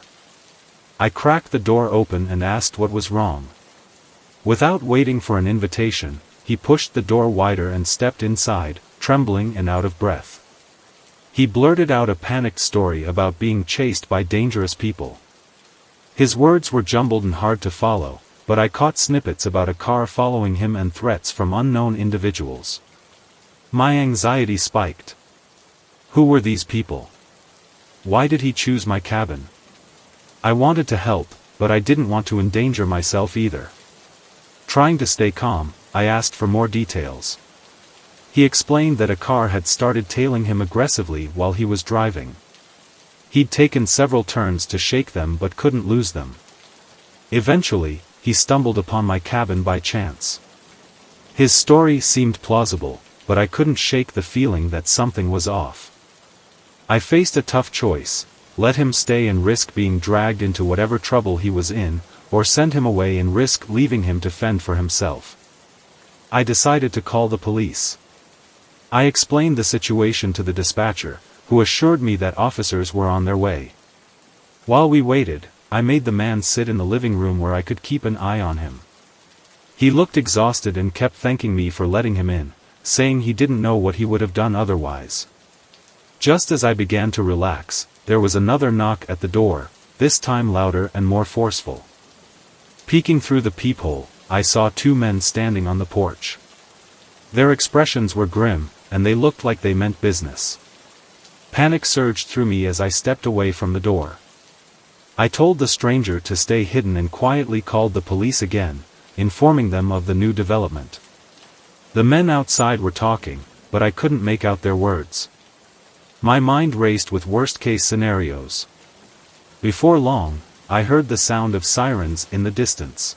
I cracked the door open and asked what was wrong. Without waiting for an invitation, he pushed the door wider and stepped inside, trembling and out of breath. He blurted out a panicked story about being chased by dangerous people. His words were jumbled and hard to follow, but I caught snippets about a car following him and threats from unknown individuals. My anxiety spiked. Who were these people? Why did he choose my cabin? I wanted to help, but I didn't want to endanger myself either. Trying to stay calm, I asked for more details. He explained that a car had started tailing him aggressively while he was driving. He'd taken several turns to shake them but couldn't lose them. Eventually, he stumbled upon my cabin by chance. His story seemed plausible, but I couldn't shake the feeling that something was off. I faced a tough choice: let him stay and risk being dragged into whatever trouble he was in, or send him away and risk leaving him to fend for himself. I decided to call the police. I explained the situation to the dispatcher, who assured me that officers were on their way. While we waited, I made the man sit in the living room where I could keep an eye on him. He looked exhausted and kept thanking me for letting him in, saying he didn't know what he would have done otherwise. Just as I began to relax, there was another knock at the door, this time louder and more forceful. Peeking through the peephole, I saw two men standing on the porch. Their expressions were grim, and they looked like they meant business. Panic surged through me as I stepped away from the door. I told the stranger to stay hidden and quietly called the police again, informing them of the new development. The men outside were talking, but I couldn't make out their words. My mind raced with worst-case scenarios. Before long, I heard the sound of sirens in the distance.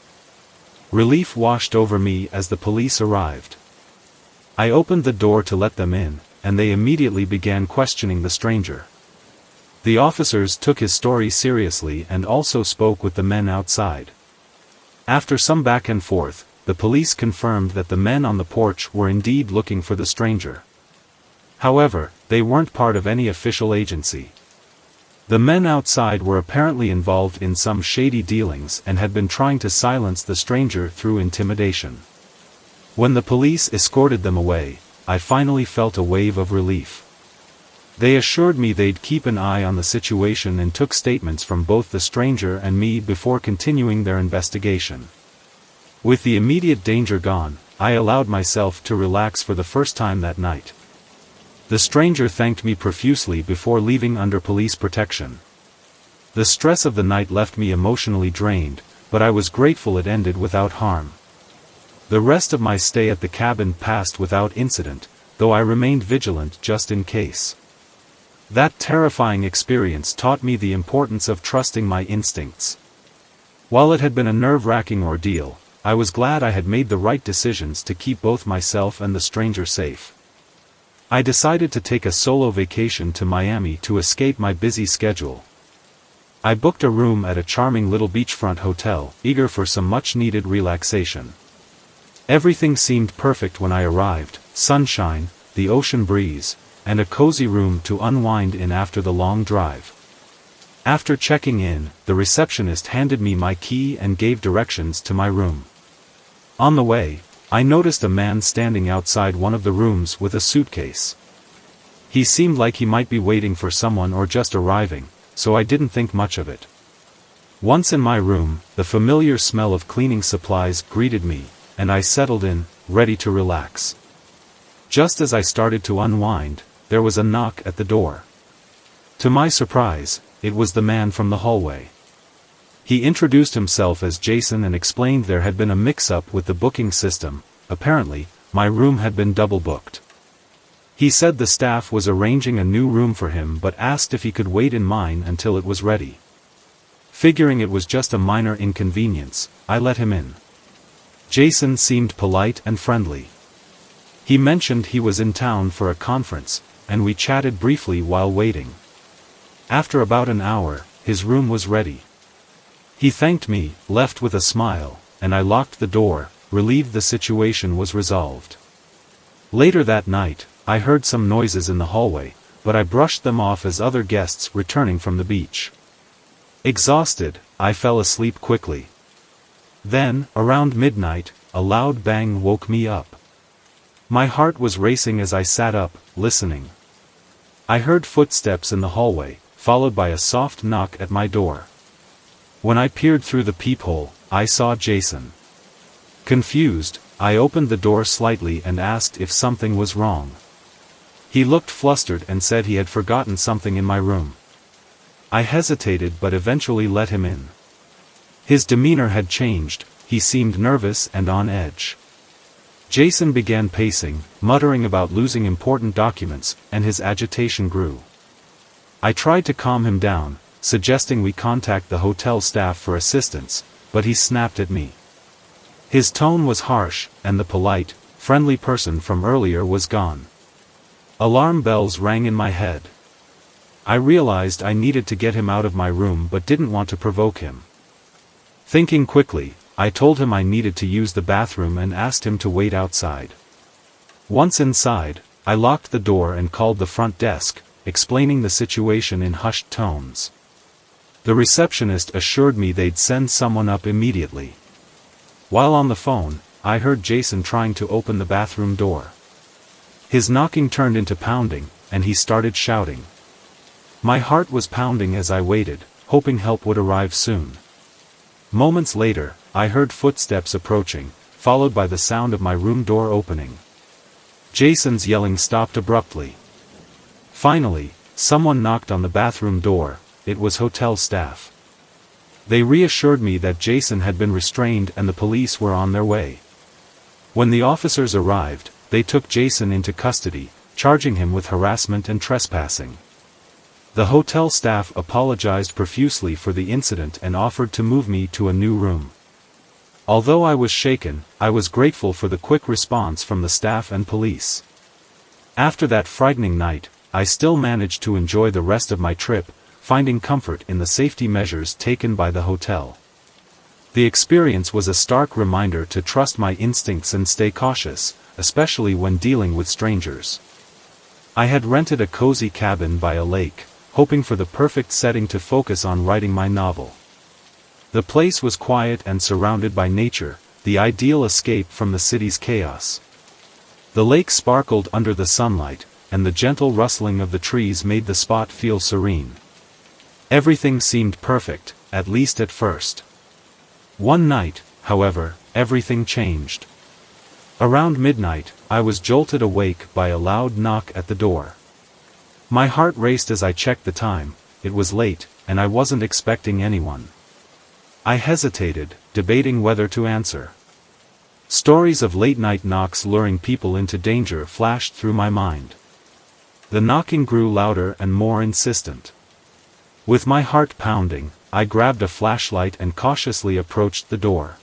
Relief washed over me as the police arrived. I opened the door to let them in, and they immediately began questioning the stranger. The officers took his story seriously and also spoke with the men outside. After some back and forth, the police confirmed that the men on the porch were indeed looking for the stranger. However, they weren't part of any official agency. The men outside were apparently involved in some shady dealings and had been trying to silence the stranger through intimidation. When the police escorted them away, I finally felt a wave of relief. They assured me they'd keep an eye on the situation and took statements from both the stranger and me before continuing their investigation. With the immediate danger gone, I allowed myself to relax for the first time that night. The stranger thanked me profusely before leaving under police protection. The stress of the night left me emotionally drained, but I was grateful it ended without harm. The rest of my stay at the cabin passed without incident, though I remained vigilant just in case. That terrifying experience taught me the importance of trusting my instincts. While it had been a nerve-wracking ordeal, I was glad I had made the right decisions to keep both myself and the stranger safe. I decided to take a solo vacation to Miami to escape my busy schedule. I booked a room at a charming little beachfront hotel, eager for some much-needed relaxation. Everything seemed perfect when I arrived: sunshine, the ocean breeze, and a cozy room to unwind in after the long drive. After checking in, the receptionist handed me my key and gave directions to my room. On the way, I noticed a man standing outside one of the rooms with a suitcase. He seemed like he might be waiting for someone or just arriving, so I didn't think much of it. Once in my room, the familiar smell of cleaning supplies greeted me, and I settled in, ready to relax. Just as I started to unwind, there was a knock at the door. To my surprise, it was the man from the hallway. He introduced himself as Jason and explained there had been a mix-up with the booking system. Apparently, my room had been double-booked. He said the staff was arranging a new room for him but asked if he could wait in mine until it was ready. Figuring it was just a minor inconvenience, I let him in. Jason seemed polite and friendly. He mentioned he was in town for a conference, and we chatted briefly while waiting. After about an hour, his room was ready. He thanked me, left with a smile, and I locked the door, relieved the situation was resolved. Later that night, I heard some noises in the hallway, but I brushed them off as other guests returning from the beach. Exhausted, I fell asleep quickly. Then, around midnight, a loud bang woke me up. My heart was racing as I sat up, listening. I heard footsteps in the hallway, followed by a soft knock at my door. When I peered through the peephole, I saw Jason. Confused, I opened the door slightly and asked if something was wrong. He looked flustered and said he had forgotten something in my room. I hesitated but eventually let him in. His demeanor had changed, he seemed nervous and on edge. Jason began pacing, muttering about losing important documents, and his agitation grew. I tried to calm him down, suggesting we contact the hotel staff for assistance, but he snapped at me. His tone was harsh, and the polite, friendly person from earlier was gone. Alarm bells rang in my head. I realized I needed to get him out of my room but didn't want to provoke him. Thinking quickly, I told him I needed to use the bathroom and asked him to wait outside. Once inside, I locked the door and called the front desk, explaining the situation in hushed tones. The receptionist assured me they'd send someone up immediately. While on the phone, I heard Jason trying to open the bathroom door. His knocking turned into pounding, and he started shouting. My heart was pounding as I waited, hoping help would arrive soon. Moments later, I heard footsteps approaching, followed by the sound of my room door opening. Jason's yelling stopped abruptly. Finally, someone knocked on the bathroom door. It was hotel staff. They reassured me that Jason had been restrained and the police were on their way. When the officers arrived, they took Jason into custody, charging him with harassment and trespassing. The hotel staff apologized profusely for the incident and offered to move me to a new room. Although I was shaken, I was grateful for the quick response from the staff and police. After that frightening night, I still managed to enjoy the rest of my trip, finding comfort in the safety measures taken by the hotel. The experience was a stark reminder to trust my instincts and stay cautious, especially when dealing with strangers. I had rented a cozy cabin by a lake, hoping for the perfect setting to focus on writing my novel. The place was quiet and surrounded by nature, the ideal escape from the city's chaos. The lake sparkled under the sunlight, and the gentle rustling of the trees made the spot feel serene. Everything seemed perfect, at least at first. One night, however, everything changed. Around midnight, I was jolted awake by a loud knock at the door. My heart raced as I checked the time. It was late, and I wasn't expecting anyone. I hesitated, debating whether to answer. Stories of late-night knocks luring people into danger flashed through my mind. The knocking grew louder and more insistent. With my heart pounding, I grabbed a flashlight and cautiously approached the door.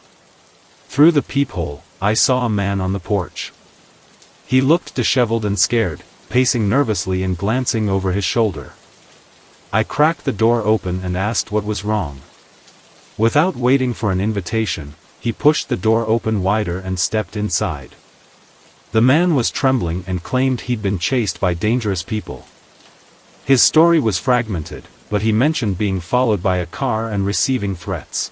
Through the peephole, I saw a man on the porch. He looked disheveled and scared, pacing nervously and glancing over his shoulder. I cracked the door open and asked what was wrong. Without waiting for an invitation, he pushed the door open wider and stepped inside. The man was trembling and claimed he'd been chased by dangerous people. His story was fragmented, but he mentioned being followed by a car and receiving threats.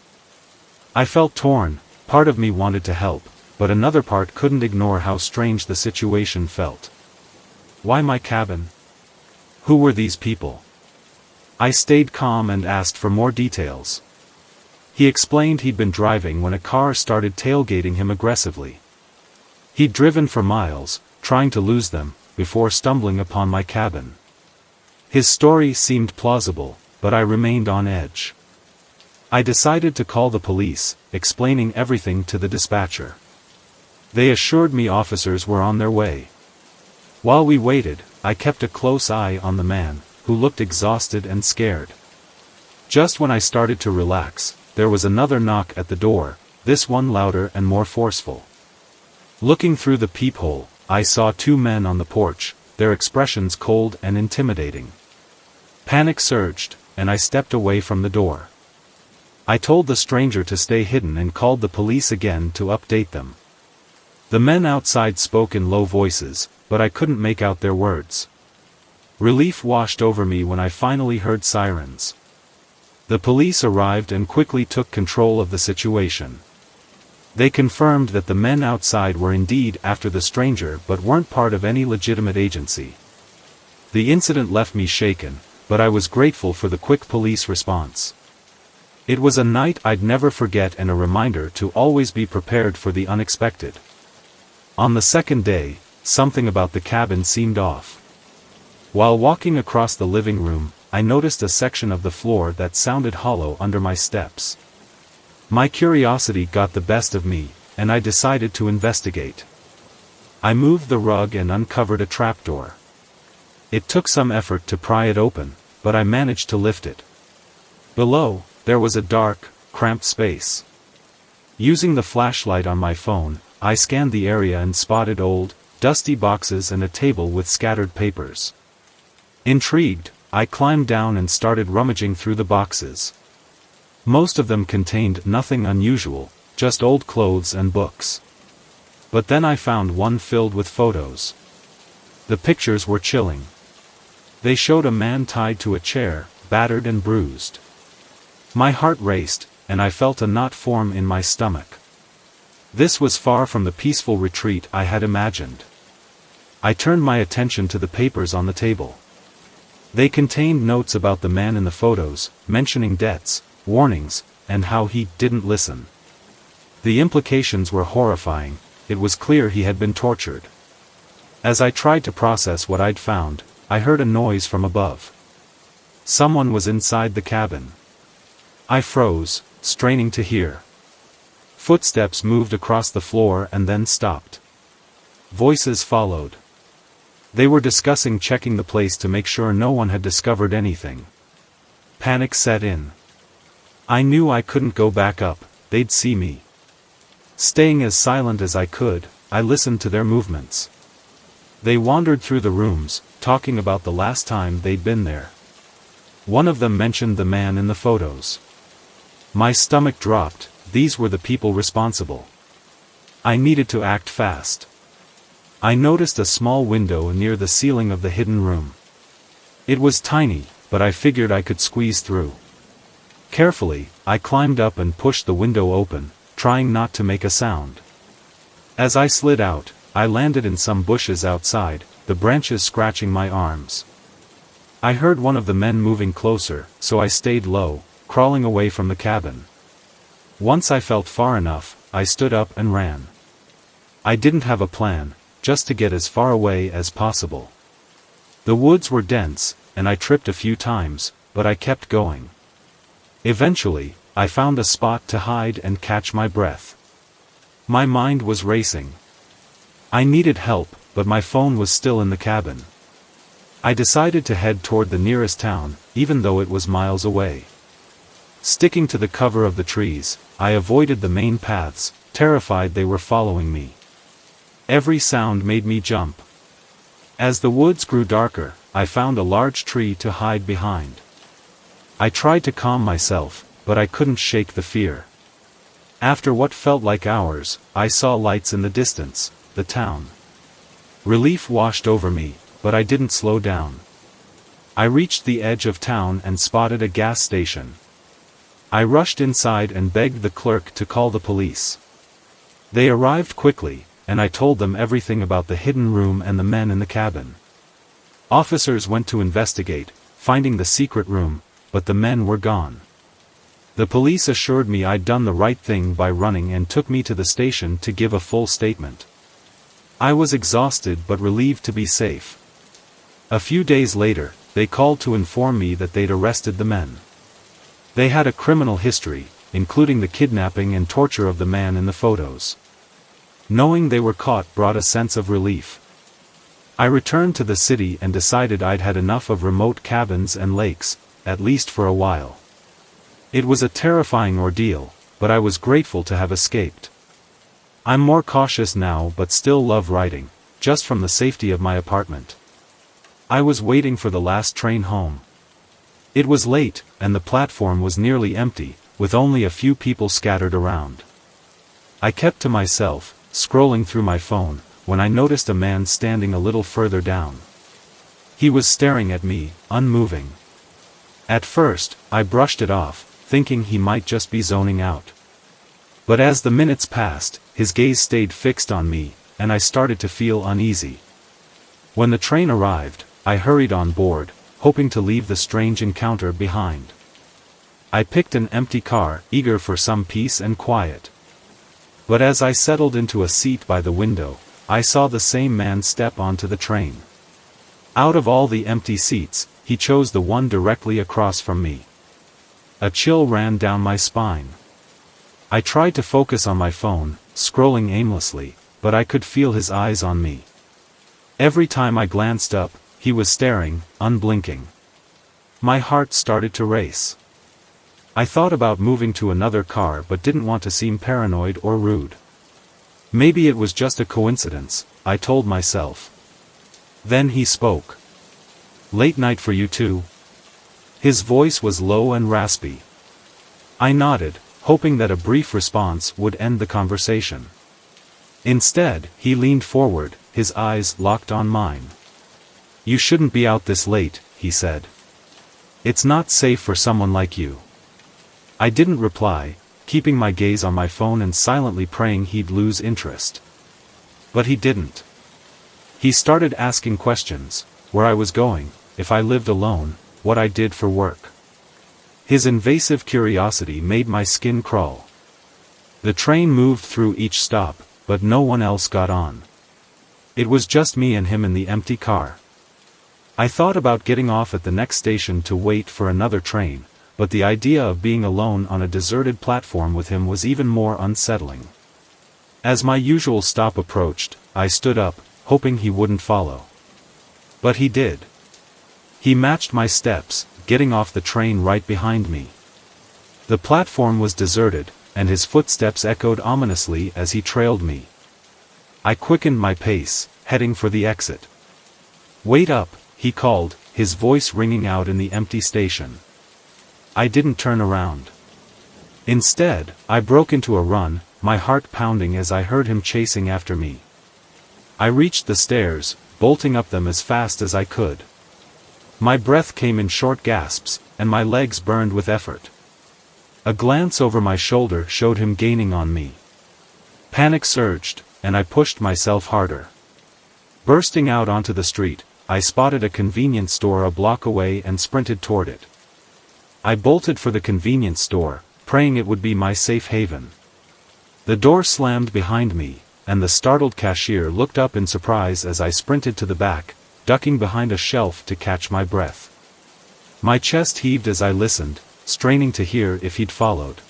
I felt torn. Part of me wanted to help, but another part couldn't ignore how strange the situation felt. Why my cabin? Who were these people? I stayed calm and asked for more details. He explained he'd been driving when a car started tailgating him aggressively. He'd driven for miles, trying to lose them, before stumbling upon my cabin. His story seemed plausible, but I remained on edge. I decided to call the police, explaining everything to the dispatcher. They assured me officers were on their way. While we waited, I kept a close eye on the man, who looked exhausted and scared. Just when I started to relax, there was another knock at the door, this one louder and more forceful. Looking through the peephole, I saw two men on the porch, their expressions cold and intimidating. Panic surged, and I stepped away from the door. I told the stranger to stay hidden and called the police again to update them. The men outside spoke in low voices, but I couldn't make out their words. Relief washed over me when I finally heard sirens. The police arrived and quickly took control of the situation. They confirmed that the men outside were indeed after the stranger but weren't part of any legitimate agency. The incident left me shaken, but I was grateful for the quick police response. It was a night I'd never forget and a reminder to always be prepared for the unexpected. On the second day, something about the cabin seemed off. While walking across the living room, I noticed a section of the floor that sounded hollow under my steps. My curiosity got the best of me, and I decided to investigate. I moved the rug and uncovered a trapdoor. It took some effort to pry it open, but I managed to lift it. Below, there was a dark, cramped space. Using the flashlight on my phone, I scanned the area and spotted old, dusty boxes and a table with scattered papers. Intrigued, I climbed down and started rummaging through the boxes. Most of them contained nothing unusual, just old clothes and books. But then I found one filled with photos. The pictures were chilling. They showed a man tied to a chair, battered and bruised. My heart raced, and I felt a knot form in my stomach. This was far from the peaceful retreat I had imagined. I turned my attention to the papers on the table. They contained notes about the man in the photos, mentioning debts, warnings, and how he didn't listen. The implications were horrifying. It was clear he had been tortured. As I tried to process what I'd found, I heard a noise from above. Someone was inside the cabin. I froze, straining to hear. Footsteps moved across the floor and then stopped. Voices followed. They were discussing checking the place to make sure no one had discovered anything. Panic set in. I knew I couldn't go back up, they'd see me. Staying as silent as I could, I listened to their movements. They wandered through the rooms, talking about the last time they'd been there. One of them mentioned the man in the photos. My stomach dropped. These were the people responsible. I needed to act fast. I noticed a small window near the ceiling of the hidden room. It was tiny, but I figured I could squeeze through. Carefully, I climbed up and pushed the window open, trying not to make a sound. As I slid out, I landed in some bushes outside, the branches scratching my arms. I heard one of the men moving closer, so I stayed low, crawling away from the cabin. Once I felt far enough, I stood up and ran. I didn't have a plan, just to get as far away as possible. The woods were dense, and I tripped a few times, but I kept going. Eventually, I found a spot to hide and catch my breath. My mind was racing. I needed help, but my phone was still in the cabin. I decided to head toward the nearest town, even though it was miles away. Sticking to the cover of the trees, I avoided the main paths, terrified they were following me. Every sound made me jump. As the woods grew darker, I found a large tree to hide behind. I tried to calm myself, but I couldn't shake the fear. After what felt like hours, I saw lights in the distance, the town. Relief washed over me, but I didn't slow down. I reached the edge of town and spotted a gas station. I rushed inside and begged the clerk to call the police. They arrived quickly, and I told them everything about the hidden room and the men in the cabin. Officers went to investigate, finding the secret room, but the men were gone. The police assured me I'd done the right thing by running and took me to the station to give a full statement. I was exhausted but relieved to be safe. A few days later, they called to inform me that they'd arrested the men. They had a criminal history, including the kidnapping and torture of the man in the photos. Knowing they were caught brought a sense of relief. I returned to the city and decided I'd had enough of remote cabins and lakes, at least for a while. It was a terrifying ordeal, but I was grateful to have escaped. I'm more cautious now but still love writing, just from the safety of my apartment. I was waiting for the last train home. It was late, and the platform was nearly empty, with only a few people scattered around. I kept to myself, scrolling through my phone, when I noticed a man standing a little further down. He was staring at me, unmoving. At first, I brushed it off, thinking he might just be zoning out. But as the minutes passed, his gaze stayed fixed on me, and I started to feel uneasy. When the train arrived, I hurried on board, hoping to leave the strange encounter behind. I picked an empty car, eager for some peace and quiet. But as I settled into a seat by the window, I saw the same man step onto the train. Out of all the empty seats, he chose the one directly across from me. A chill ran down my spine. I tried to focus on my phone, scrolling aimlessly, but I could feel his eyes on me. Every time I glanced up, he was staring, unblinking. My heart started to race. I thought about moving to another car but didn't want to seem paranoid or rude. Maybe it was just a coincidence, I told myself. Then he spoke. "Late night for you too?" His voice was low and raspy. I nodded, hoping that a brief response would end the conversation. Instead, he leaned forward, his eyes locked on mine. "You shouldn't be out this late," he said. "It's not safe for someone like you." I didn't reply, keeping my gaze on my phone and silently praying he'd lose interest. But he didn't. He started asking questions: where I was going, if I lived alone, what I did for work. His invasive curiosity made my skin crawl. The train moved through each stop, but no one else got on. It was just me and him in the empty car. I thought about getting off at the next station to wait for another train, but the idea of being alone on a deserted platform with him was even more unsettling. As my usual stop approached, I stood up, hoping he wouldn't follow. But he did. He matched my steps, getting off the train right behind me. The platform was deserted, and his footsteps echoed ominously as he trailed me. I quickened my pace, heading for the exit. "Wait up," he called, his voice ringing out in the empty station. I didn't turn around. Instead, I broke into a run, my heart pounding as I heard him chasing after me. I reached the stairs, bolting up them as fast as I could. My breath came in short gasps, and my legs burned with effort. A glance over my shoulder showed him gaining on me. Panic surged, and I pushed myself harder. Bursting out onto the street, I spotted a convenience store a block away and sprinted toward it. I bolted for the convenience store, praying it would be my safe haven. The door slammed behind me, and the startled cashier looked up in surprise as I sprinted to the back, ducking behind a shelf to catch my breath. My chest heaved as I listened, straining to hear if he'd followed.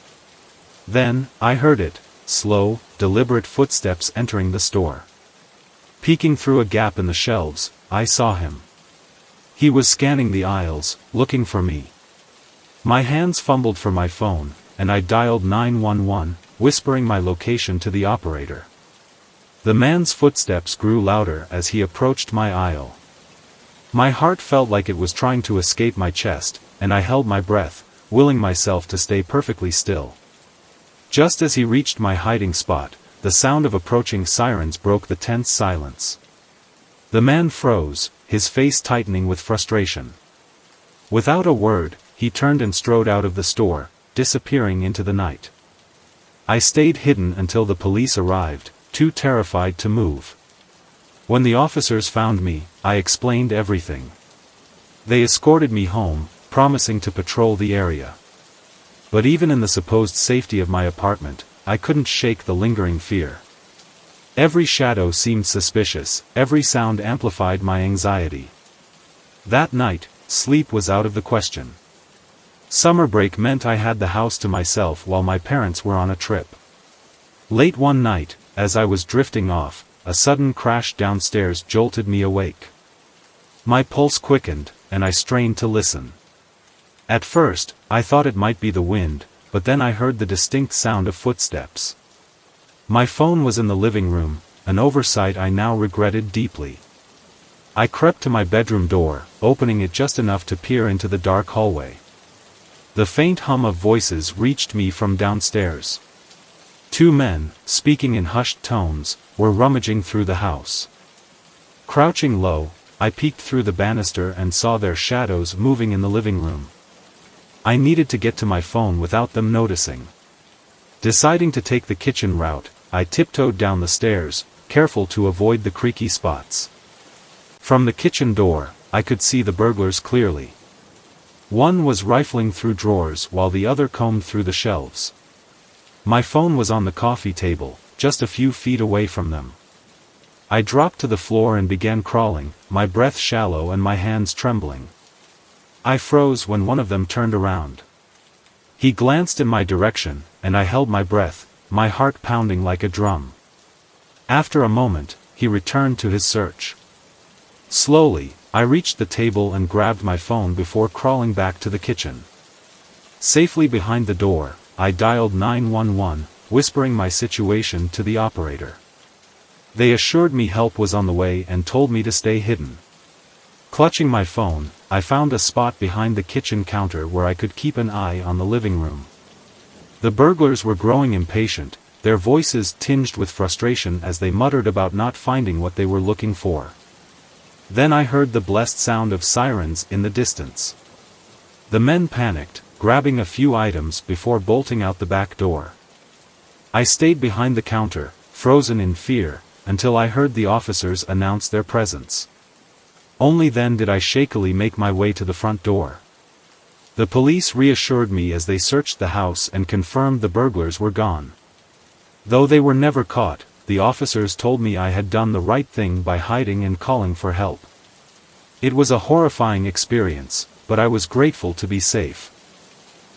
Then, I heard it, slow, deliberate footsteps entering the store. Peeking through a gap in the shelves, I saw him. He was scanning the aisles, looking for me. My hands fumbled for my phone, and I dialed 911, whispering my location to the operator. The man's footsteps grew louder as he approached my aisle. My heart felt like it was trying to escape my chest, and I held my breath, willing myself to stay perfectly still. Just as he reached my hiding spot, the sound of approaching sirens broke the tense silence. The man froze, his face tightening with frustration. Without a word, he turned and strode out of the store, disappearing into the night. I stayed hidden until the police arrived, too terrified to move. When the officers found me, I explained everything. They escorted me home, promising to patrol the area. But even in the supposed safety of my apartment, I couldn't shake the lingering fear. Every shadow seemed suspicious, every sound amplified my anxiety. That night, sleep was out of the question. Summer break meant I had the house to myself while my parents were on a trip. Late one night, as I was drifting off, a sudden crash downstairs jolted me awake. My pulse quickened, and I strained to listen. At first, I thought it might be the wind, but then I heard the distinct sound of footsteps. My phone was in the living room, an oversight I now regretted deeply. I crept to my bedroom door, opening it just enough to peer into the dark hallway. The faint hum of voices reached me from downstairs. Two men, speaking in hushed tones, were rummaging through the house. Crouching low, I peeked through the banister and saw their shadows moving in the living room. I needed to get to my phone without them noticing. Deciding to take the kitchen route, I tiptoed down the stairs, careful to avoid the creaky spots. From the kitchen door, I could see the burglars clearly. One was rifling through drawers while the other combed through the shelves. My phone was on the coffee table, just a few feet away from them. I dropped to the floor and began crawling, my breath shallow and my hands trembling. I froze when one of them turned around. He glanced in my direction, and I held my breath, my heart pounding like a drum. After a moment, he returned to his search. Slowly, I reached the table and grabbed my phone before crawling back to the kitchen. Safely behind the door, I dialed 911, whispering my situation to the operator. They assured me help was on the way and told me to stay hidden. Clutching my phone, I found a spot behind the kitchen counter where I could keep an eye on the living room. The burglars were growing impatient, their voices tinged with frustration as they muttered about not finding what they were looking for. Then I heard the blessed sound of sirens in the distance. The men panicked, grabbing a few items before bolting out the back door. I stayed behind the counter, frozen in fear, until I heard the officers announce their presence. Only then did I shakily make my way to the front door. The police reassured me as they searched the house and confirmed the burglars were gone. Though they were never caught, the officers told me I had done the right thing by hiding and calling for help. It was a horrifying experience, but I was grateful to be safe.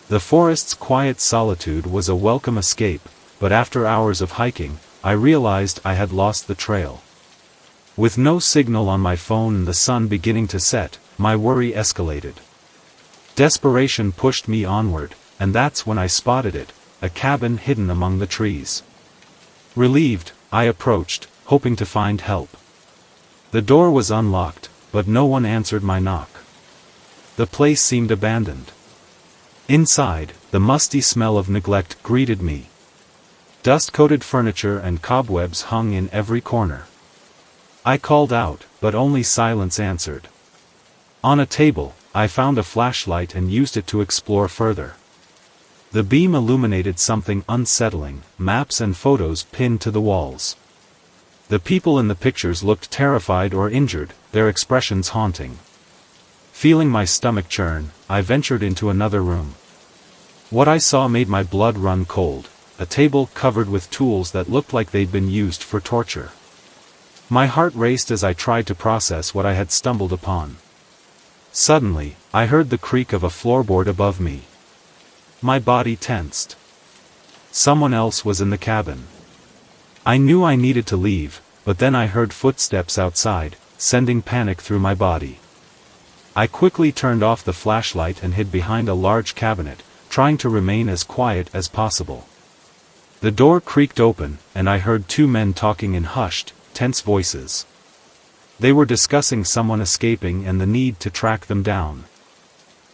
The forest's quiet solitude was a welcome escape, but after hours of hiking, I realized I had lost the trail. With no signal on my phone and the sun beginning to set, my worry escalated. Desperation pushed me onward, and that's when I spotted it, a cabin hidden among the trees. Relieved, I approached, hoping to find help. The door was unlocked, but no one answered my knock. The place seemed abandoned. Inside, the musty smell of neglect greeted me. Dust-coated furniture and cobwebs hung in every corner. I called out, but only silence answered. On a table, I found a flashlight and used it to explore further. The beam illuminated something unsettling, maps and photos pinned to the walls. The people in the pictures looked terrified or injured, their expressions haunting. Feeling my stomach churn, I ventured into another room. What I saw made my blood run cold, a table covered with tools that looked like they'd been used for torture. My heart raced as I tried to process what I had stumbled upon. Suddenly, I heard the creak of a floorboard above me. My body tensed. Someone else was in the cabin. I knew I needed to leave, but then I heard footsteps outside, sending panic through my body. I quickly turned off the flashlight and hid behind a large cabinet, trying to remain as quiet as possible. The door creaked open, and I heard two men talking in hushed, tense voices. They were discussing someone escaping and the need to track them down.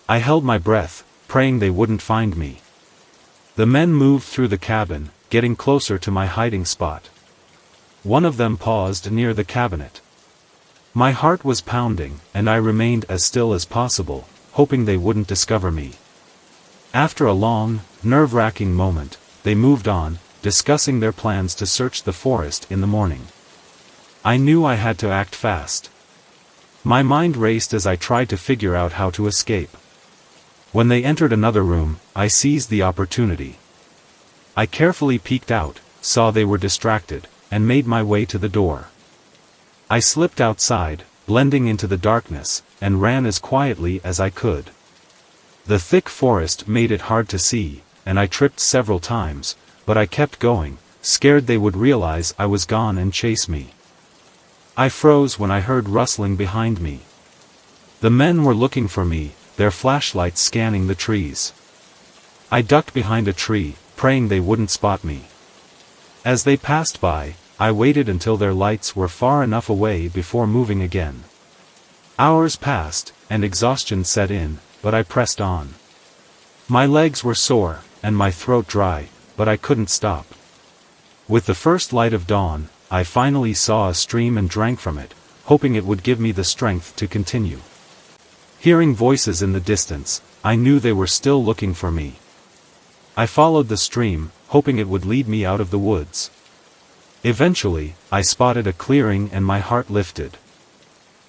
I held my breath, praying they wouldn't find me. The men moved through the cabin, getting closer to my hiding spot. One of them paused near the cabinet. My heart was pounding, and I remained as still as possible, hoping they wouldn't discover me. After a long, nerve-wracking moment, they moved on, discussing their plans to search the forest in the morning. I knew I had to act fast. My mind raced as I tried to figure out how to escape. When they entered another room, I seized the opportunity. I carefully peeked out, saw they were distracted, and made my way to the door. I slipped outside, blending into the darkness, and ran as quietly as I could. The thick forest made it hard to see, and I tripped several times, but I kept going, scared they would realize I was gone and chase me. I froze when I heard rustling behind me. The men were looking for me, their flashlights scanning the trees. I ducked behind a tree, praying they wouldn't spot me. As they passed by, I waited until their lights were far enough away before moving again. Hours passed, and exhaustion set in, but I pressed on. My legs were sore, and my throat dry, but I couldn't stop. With the first light of dawn, I finally saw a stream and drank from it, hoping it would give me the strength to continue. Hearing voices in the distance, I knew they were still looking for me. I followed the stream, hoping it would lead me out of the woods. Eventually, I spotted a clearing and my heart lifted.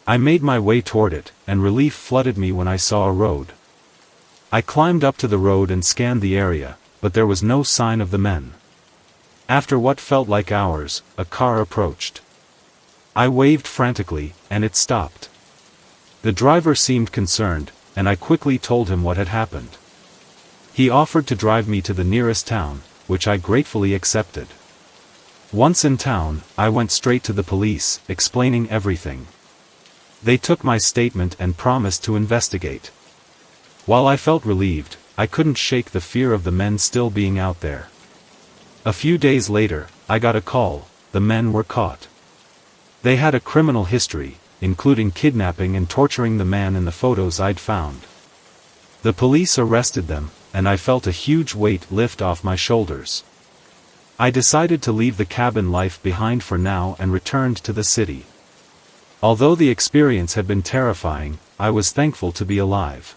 I made my way toward it, and relief flooded me when I saw a road. I climbed up to the road and scanned the area, but there was no sign of the men. After what felt like hours, a car approached. I waved frantically, and it stopped. The driver seemed concerned, and I quickly told him what had happened. He offered to drive me to the nearest town, which I gratefully accepted. Once in town, I went straight to the police, explaining everything. They took my statement and promised to investigate. While I felt relieved, I couldn't shake the fear of the men still being out there. A few days later, I got a call. The men were caught. They had a criminal history, including kidnapping and torturing the man in the photos I'd found. The police arrested them, and I felt a huge weight lift off my shoulders. I decided to leave the cabin life behind for now and returned to the city. Although the experience had been terrifying, I was thankful to be alive.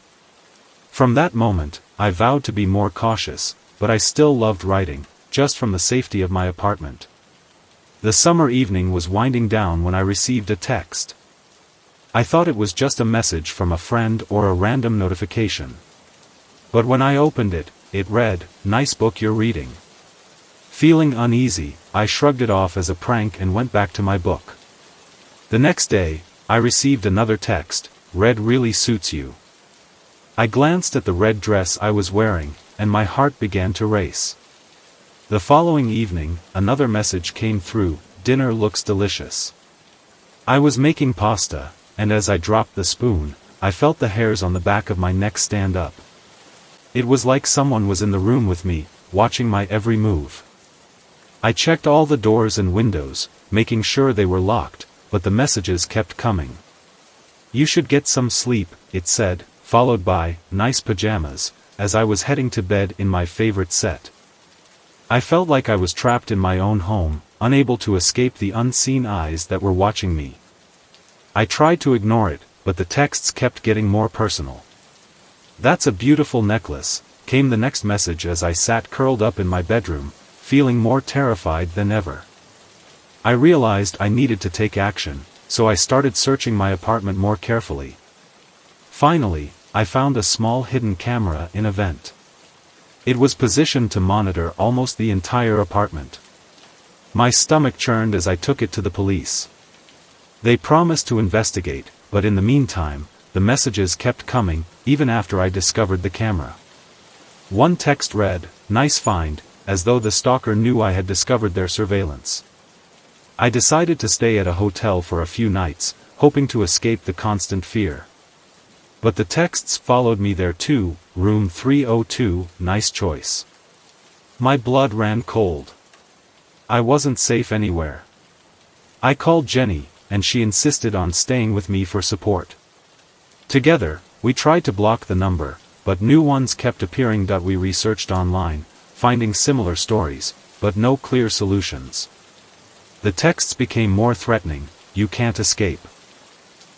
From that moment, I vowed to be more cautious, but I still loved writing, just from the safety of my apartment. The summer evening was winding down when I received a text. I thought it was just a message from a friend or a random notification. But when I opened it, it read, "Nice book you're reading." Feeling uneasy, I shrugged it off as a prank and went back to my book. The next day, I received another text, "Red really suits you." I glanced at the red dress I was wearing, and my heart began to race. The following evening, another message came through, "Dinner looks delicious." I was making pasta, and as I dropped the spoon, I felt the hairs on the back of my neck stand up. It was like someone was in the room with me, watching my every move. I checked all the doors and windows, making sure they were locked, but the messages kept coming. "You should get some sleep," it said, followed by, "Nice pajamas," as I was heading to bed in my favorite set. I felt like I was trapped in my own home, unable to escape the unseen eyes that were watching me. I tried to ignore it, but the texts kept getting more personal. "That's a beautiful necklace," came the next message as I sat curled up in my bedroom, feeling more terrified than ever. I realized I needed to take action, so I started searching my apartment more carefully. Finally, I found a small hidden camera in a vent. It was positioned to monitor almost the entire apartment. My stomach churned as I took it to the police. They promised to investigate, but in the meantime, the messages kept coming, even after I discovered the camera. One text read, "Nice find," as though the stalker knew I had discovered their surveillance. I decided to stay at a hotel for a few nights, hoping to escape the constant fear. But the texts followed me there too, room 302, nice choice. My blood ran cold. I wasn't safe anywhere. I called Jenny, and she insisted on staying with me for support. Together, we tried to block the number, but new ones kept appearing. We researched online, finding similar stories, but no clear solutions. The texts became more threatening, "You can't escape.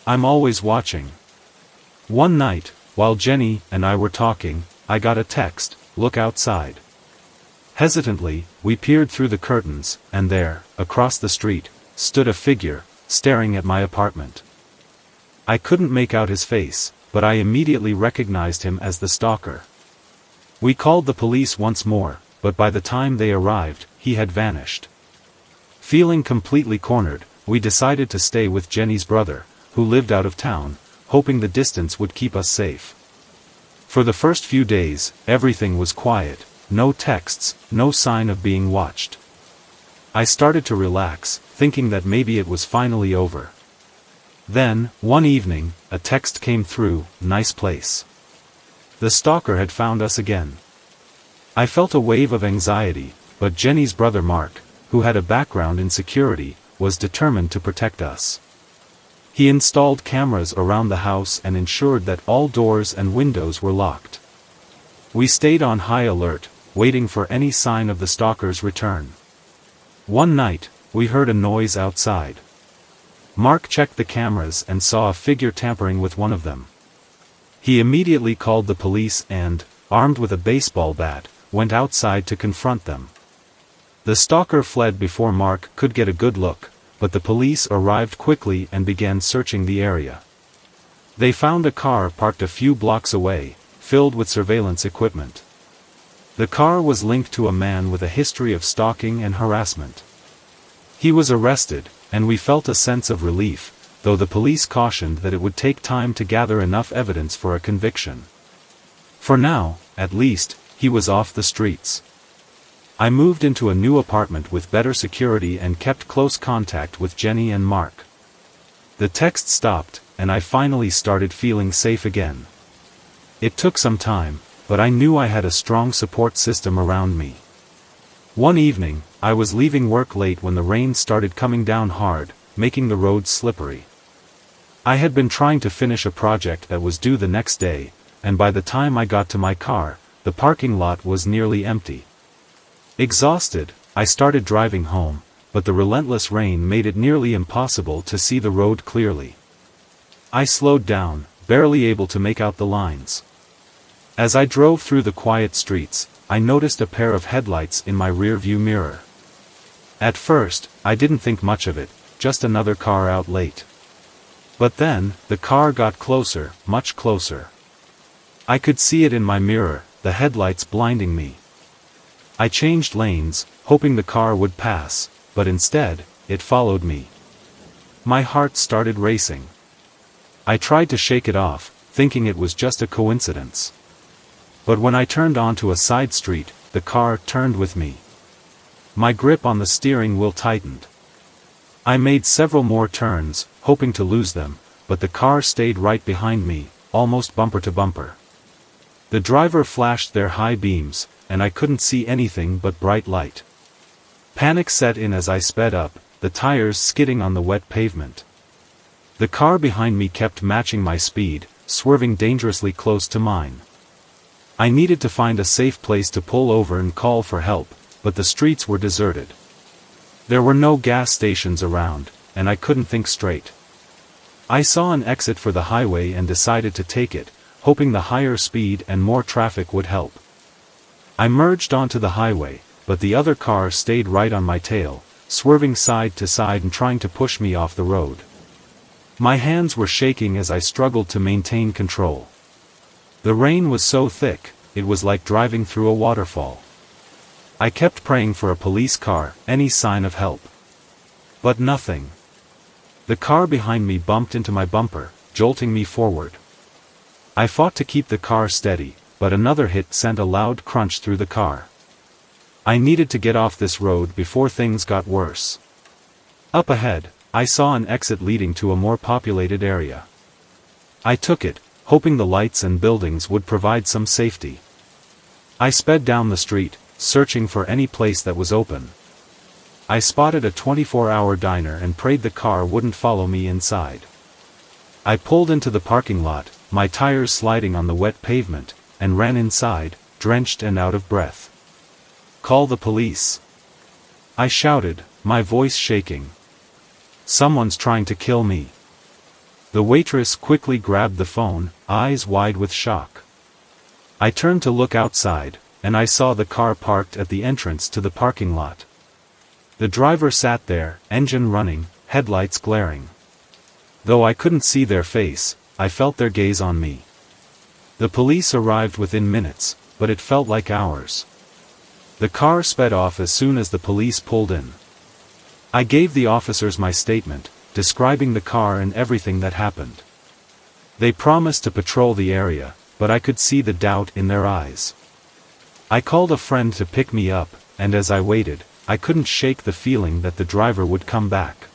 I'm always watching." One night, while Jenny and I were talking, I got a text, "Look outside." Hesitantly, we peered through the curtains, and there, across the street, stood a figure, staring at my apartment. I couldn't make out his face, but I immediately recognized him as the stalker. We called the police once more, but by the time they arrived, he had vanished. Feeling completely cornered, we decided to stay with Jenny's brother, who lived out of town, hoping the distance would keep us safe. For the first few days, everything was quiet, no texts, no sign of being watched. I started to relax, thinking that maybe it was finally over. Then, one evening, a text came through, "Nice place." The stalker had found us again. I felt a wave of anxiety, but Jenny's brother Mark, who had a background in security, was determined to protect us. He installed cameras around the house and ensured that all doors and windows were locked. We stayed on high alert, waiting for any sign of the stalker's return. One night, we heard a noise outside. Mark checked the cameras and saw a figure tampering with one of them. He immediately called the police and, armed with a baseball bat, went outside to confront them. The stalker fled before Mark could get a good look, but the police arrived quickly and began searching the area. They found a car parked a few blocks away, filled with surveillance equipment. The car was linked to a man with a history of stalking and harassment. He was arrested, and we felt a sense of relief, though the police cautioned that it would take time to gather enough evidence for a conviction. For now, at least, he was off the streets. I moved into a new apartment with better security and kept close contact with Jenny and Mark. The text stopped, and I finally started feeling safe again. It took some time, but I knew I had a strong support system around me. One evening, I was leaving work late when the rain started coming down hard, making the roads slippery. I had been trying to finish a project that was due the next day, and by the time I got to my car, the parking lot was nearly empty. Exhausted, I started driving home, but the relentless rain made it nearly impossible to see the road clearly. I slowed down, barely able to make out the lines. As I drove through the quiet streets, I noticed a pair of headlights in my rearview mirror. At first, I didn't think much of it, just another car out late. But then, the car got closer, much closer. I could see it in my mirror, the headlights blinding me. I changed lanes, hoping the car would pass, but instead, it followed me. My heart started racing. I tried to shake it off, thinking it was just a coincidence. But when I turned onto a side street, the car turned with me. My grip on the steering wheel tightened. I made several more turns, hoping to lose them, but the car stayed right behind me, almost bumper to bumper. The driver flashed their high beams, and I couldn't see anything but bright light. Panic set in as I sped up, the tires skidding on the wet pavement. The car behind me kept matching my speed, swerving dangerously close to mine. I needed to find a safe place to pull over and call for help, but the streets were deserted. There were no gas stations around, and I couldn't think straight. I saw an exit for the highway and decided to take it, hoping the higher speed and more traffic would help. I merged onto the highway, but the other car stayed right on my tail, swerving side to side and trying to push me off the road. My hands were shaking as I struggled to maintain control. The rain was so thick, it was like driving through a waterfall. I kept praying for a police car, any sign of help. But nothing. The car behind me bumped into my bumper, jolting me forward. I fought to keep the car steady, but another hit sent a loud crunch through the car. I needed to get off this road before things got worse. Up ahead, I saw an exit leading to a more populated area. I took it, hoping the lights and buildings would provide some safety. I sped down the street, searching for any place that was open. I spotted a 24-hour diner and prayed the car wouldn't follow me inside. I pulled into the parking lot, my tires sliding on the wet pavement, and ran inside, drenched and out of breath. "Call the police!" I shouted, my voice shaking. "Someone's trying to kill me." The waitress quickly grabbed the phone, eyes wide with shock. I turned to look outside, and I saw the car parked at the entrance to the parking lot. The driver sat there, engine running, headlights glaring. Though I couldn't see their face, I felt their gaze on me. The police arrived within minutes, but it felt like hours. The car sped off as soon as the police pulled in. I gave the officers my statement, describing the car and everything that happened. They promised to patrol the area, but I could see the doubt in their eyes. I called a friend to pick me up, and as I waited, I couldn't shake the feeling that the driver would come back.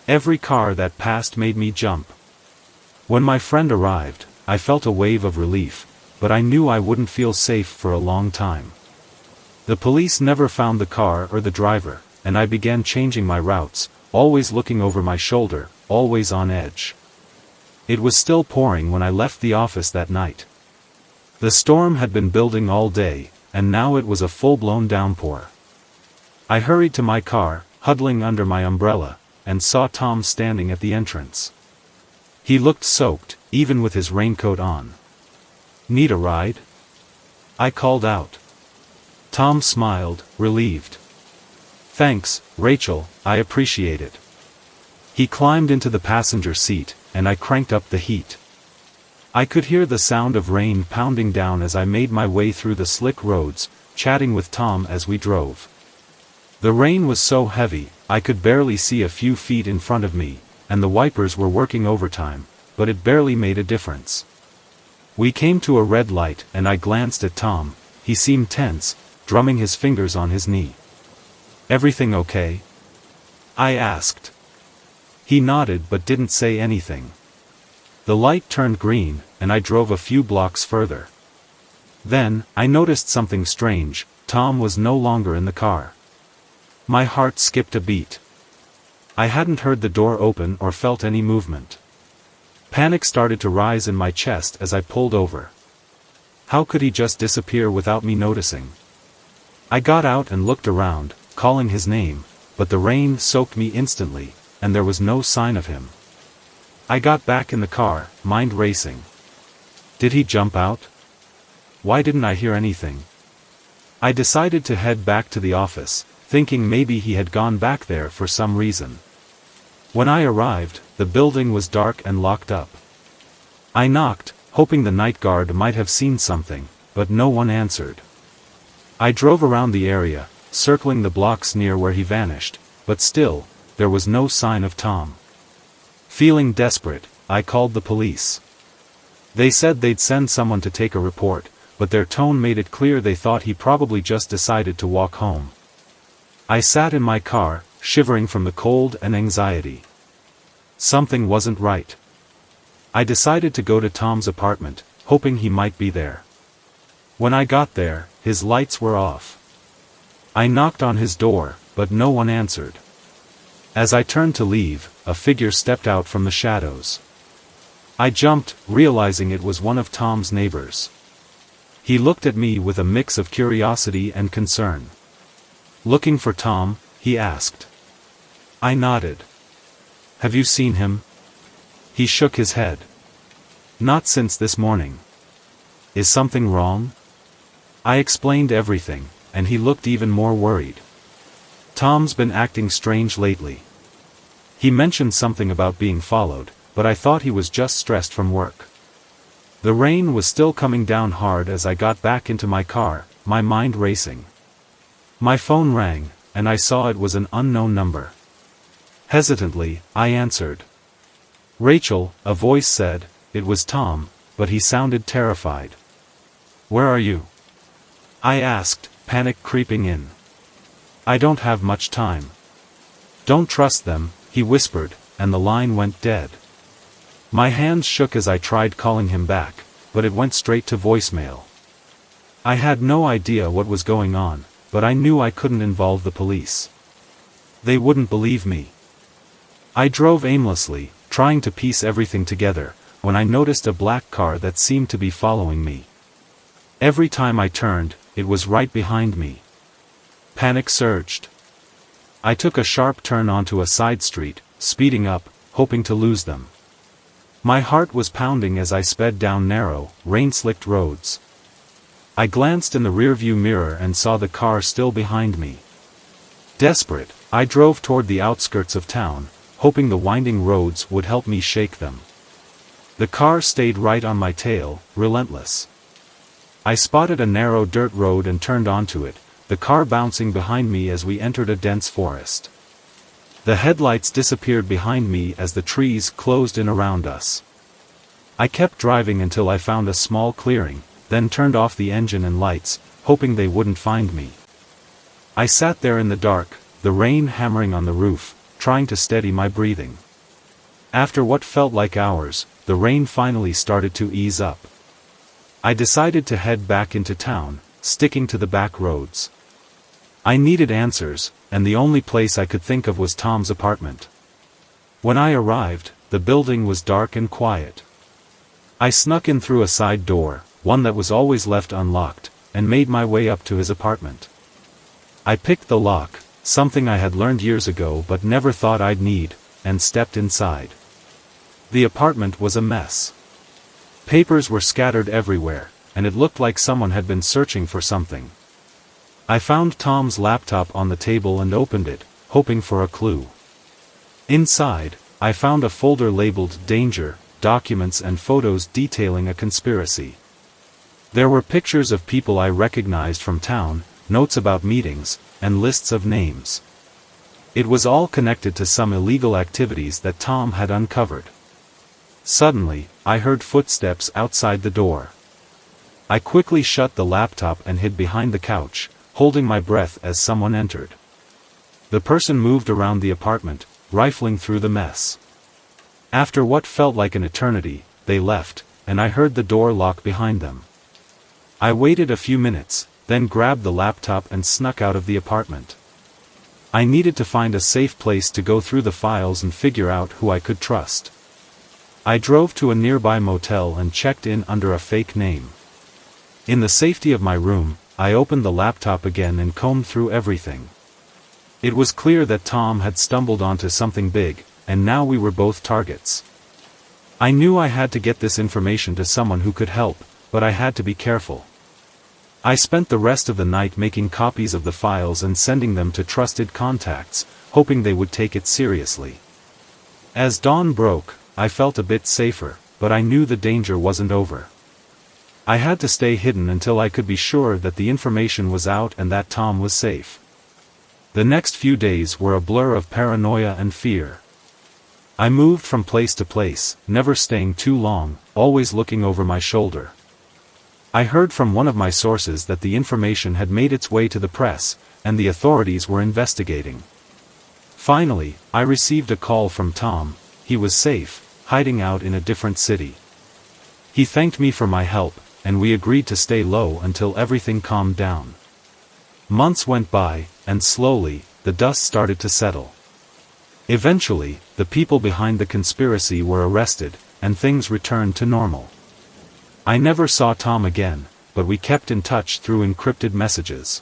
Every car that passed made me jump. When my friend arrived, I felt a wave of relief, but I knew I wouldn't feel safe for a long time. The police never found the car or the driver, and I began changing my routes, always looking over my shoulder, always on edge. It was still pouring when I left the office that night. The storm had been building all day, and now it was a full-blown downpour. I hurried to my car, huddling under my umbrella, and saw Tom standing at the entrance. He looked soaked, even with his raincoat on. "Need a ride?" I called out. Tom smiled, relieved. "Thanks, Rachel, I appreciate it." He climbed into the passenger seat, and I cranked up the heat. I could hear the sound of rain pounding down as I made my way through the slick roads, chatting with Tom as we drove. The rain was so heavy, I could barely see a few feet in front of me, and the wipers were working overtime, but it barely made a difference. We came to a red light and I glanced at Tom. He seemed tense, drumming his fingers on his knee. "Everything okay?" I asked. He nodded but didn't say anything. The light turned green, and I drove a few blocks further. Then, I noticed something strange. Tom was no longer in the car. My heart skipped a beat. I hadn't heard the door open or felt any movement. Panic started to rise in my chest as I pulled over. How could he just disappear without me noticing? I got out and looked around, calling his name, but the rain soaked me instantly, and there was no sign of him. I got back in the car, mind racing. Did he jump out? Why didn't I hear anything? I decided to head back to the office, thinking maybe he had gone back there for some reason. When I arrived, the building was dark and locked up. I knocked, hoping the night guard might have seen something, but no one answered. I drove around the area, circling the blocks near where he vanished, but still, there was no sign of Tom. Feeling desperate, I called the police. They said they'd send someone to take a report, but their tone made it clear they thought he probably just decided to walk home. I sat in my car, shivering from the cold and anxiety. Something wasn't right. I decided to go to Tom's apartment, hoping he might be there. When I got there, his lights were off. I knocked on his door, but no one answered. As I turned to leave, a figure stepped out from the shadows. I jumped, realizing it was one of Tom's neighbors. He looked at me with a mix of curiosity and concern. "Looking for Tom?" he asked. I nodded. "Have you seen him?" He shook his head. Not since this morning. Is something wrong? I explained everything, and he looked even more worried. Tom's been acting strange lately. He mentioned something about being followed, but I thought he was just stressed from work. The rain was still coming down hard as I got back into my car, my mind racing. My phone rang, and I saw it was an unknown number. Hesitantly, I answered. Rachel, a voice said. It was Tom, but he sounded terrified. Where are you? I asked, panic creeping in. I don't have much time. Don't trust them, he whispered, and the line went dead. My hands shook as I tried calling him back, but it went straight to voicemail. I had no idea what was going on, but I knew I couldn't involve the police. They wouldn't believe me. I drove aimlessly, trying to piece everything together, when I noticed a black car that seemed to be following me. Every time I turned, it was right behind me. Panic surged. I took a sharp turn onto a side street, speeding up, hoping to lose them. My heart was pounding as I sped down narrow, rain-slicked roads. I glanced in the rearview mirror and saw the car still behind me. Desperate, I drove toward the outskirts of town, hoping the winding roads would help me shake them. The car stayed right on my tail, relentless. I spotted a narrow dirt road and turned onto it, the car bouncing behind me as we entered a dense forest. The headlights disappeared behind me as the trees closed in around us. I kept driving until I found a small clearing, then turned off the engine and lights, hoping they wouldn't find me. I sat there in the dark, the rain hammering on the roof, trying to steady my breathing. After what felt like hours, the rain finally started to ease up. I decided to head back into town, sticking to the back roads. I needed answers, and the only place I could think of was Tom's apartment. When I arrived, the building was dark and quiet. I snuck in through a side door, one that was always left unlocked, and made my way up to his apartment. I picked the lock, something I had learned years ago but never thought I'd need, and stepped inside. The apartment was a mess. Papers were scattered everywhere, and it looked like someone had been searching for something. I found Tom's laptop on the table and opened it, hoping for a clue. Inside, I found a folder labeled Danger, Documents and Photos detailing a conspiracy. There were pictures of people I recognized from town, notes about meetings, and lists of names. It was all connected to some illegal activities that Tom had uncovered. Suddenly, I heard footsteps outside the door. I quickly shut the laptop and hid behind the couch, holding my breath as someone entered. The person moved around the apartment, rifling through the mess. After what felt like an eternity, they left, and I heard the door lock behind them. I waited a few minutes, then grabbed the laptop and snuck out of the apartment. I needed to find a safe place to go through the files and figure out who I could trust. I drove to a nearby motel and checked in under a fake name. In the safety of my room, I opened the laptop again and combed through everything. It was clear that Tom had stumbled onto something big, and now we were both targets. I knew I had to get this information to someone who could help, but I had to be careful. I spent the rest of the night making copies of the files and sending them to trusted contacts, hoping they would take it seriously. As dawn broke, I felt a bit safer, but I knew the danger wasn't over. I had to stay hidden until I could be sure that the information was out and that Tom was safe. The next few days were a blur of paranoia and fear. I moved from place to place, never staying too long, always looking over my shoulder. I heard from one of my sources that the information had made its way to the press, and the authorities were investigating. Finally, I received a call from Tom. He was safe, hiding out in a different city. He thanked me for my help, and we agreed to stay low until everything calmed down. Months went by, and slowly, the dust started to settle. Eventually, the people behind the conspiracy were arrested, and things returned to normal. I never saw Tom again, but we kept in touch through encrypted messages.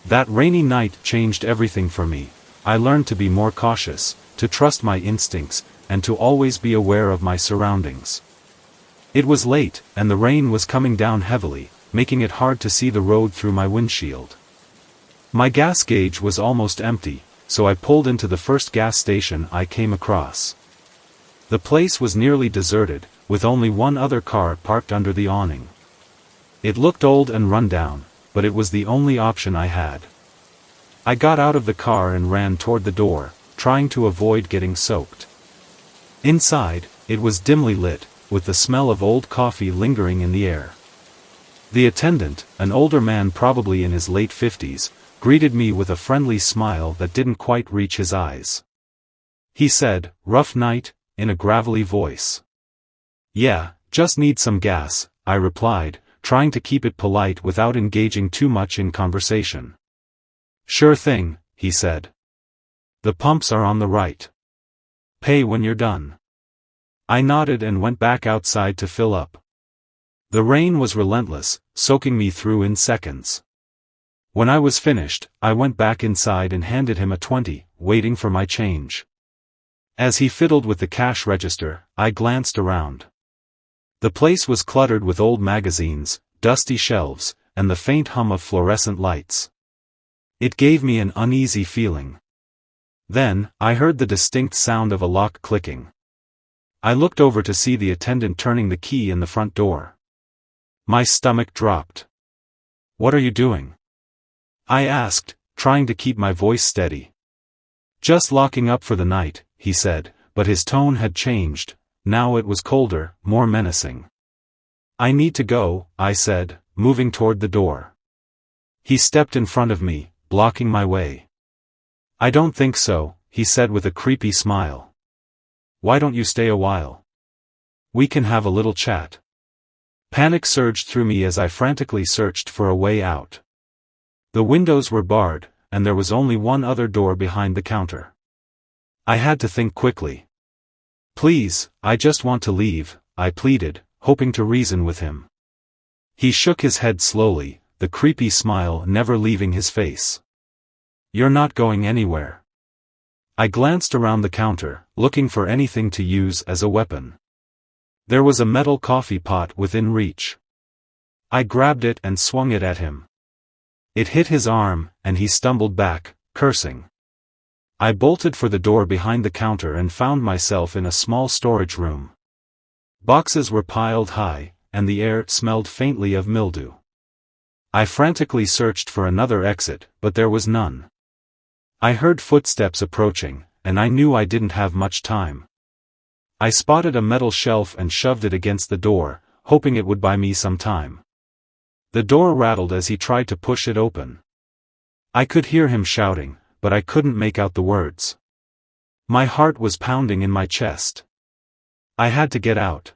That rainy night changed everything for me. I learned to be more cautious, to trust my instincts, and to always be aware of my surroundings. It was late, and the rain was coming down heavily, making it hard to see the road through my windshield. My gas gauge was almost empty, so I pulled into the first gas station I came across. The place was nearly deserted, with only one other car parked under the awning. It looked old and run down, but it was the only option I had. I got out of the car and ran toward the door, trying to avoid getting soaked. Inside, it was dimly lit, with the smell of old coffee lingering in the air. The attendant, an older man probably in his late 50s, greeted me with a friendly smile that didn't quite reach his eyes. He said, "Rough night?" in a gravelly voice. "Yeah, just need some gas," I replied, trying to keep it polite without engaging too much in conversation. "Sure thing," he said. "The pumps are on the right. Pay when you're done." I nodded and went back outside to fill up. The rain was relentless, soaking me through in seconds. When I was finished, I went back inside and handed him a 20, waiting for my change. As he fiddled with the cash register, I glanced around. The place was cluttered with old magazines, dusty shelves, and the faint hum of fluorescent lights. It gave me an uneasy feeling. Then, I heard the distinct sound of a lock clicking. I looked over to see the attendant turning the key in the front door. My stomach dropped. "What are you doing?" I asked, trying to keep my voice steady. "Just locking up for the night," he said, but his tone had changed. Now it was colder, more menacing. "I need to go," I said, moving toward the door. He stepped in front of me, blocking my way. "I don't think so," he said with a creepy smile. "Why don't you stay a while? We can have a little chat." Panic surged through me as I frantically searched for a way out. The windows were barred, and there was only one other door behind the counter. I had to think quickly. "Please, I just want to leave," I pleaded, hoping to reason with him. He shook his head slowly, the creepy smile never leaving his face. "You're not going anywhere." I glanced around the counter, looking for anything to use as a weapon. There was a metal coffee pot within reach. I grabbed it and swung it at him. It hit his arm, and he stumbled back, cursing. I bolted for the door behind the counter and found myself in a small storage room. Boxes were piled high, and the air smelled faintly of mildew. I frantically searched for another exit, but there was none. I heard footsteps approaching, and I knew I didn't have much time. I spotted a metal shelf and shoved it against the door, hoping it would buy me some time. The door rattled as he tried to push it open. I could hear him shouting, but I couldn't make out the words. My heart was pounding in my chest. I had to get out.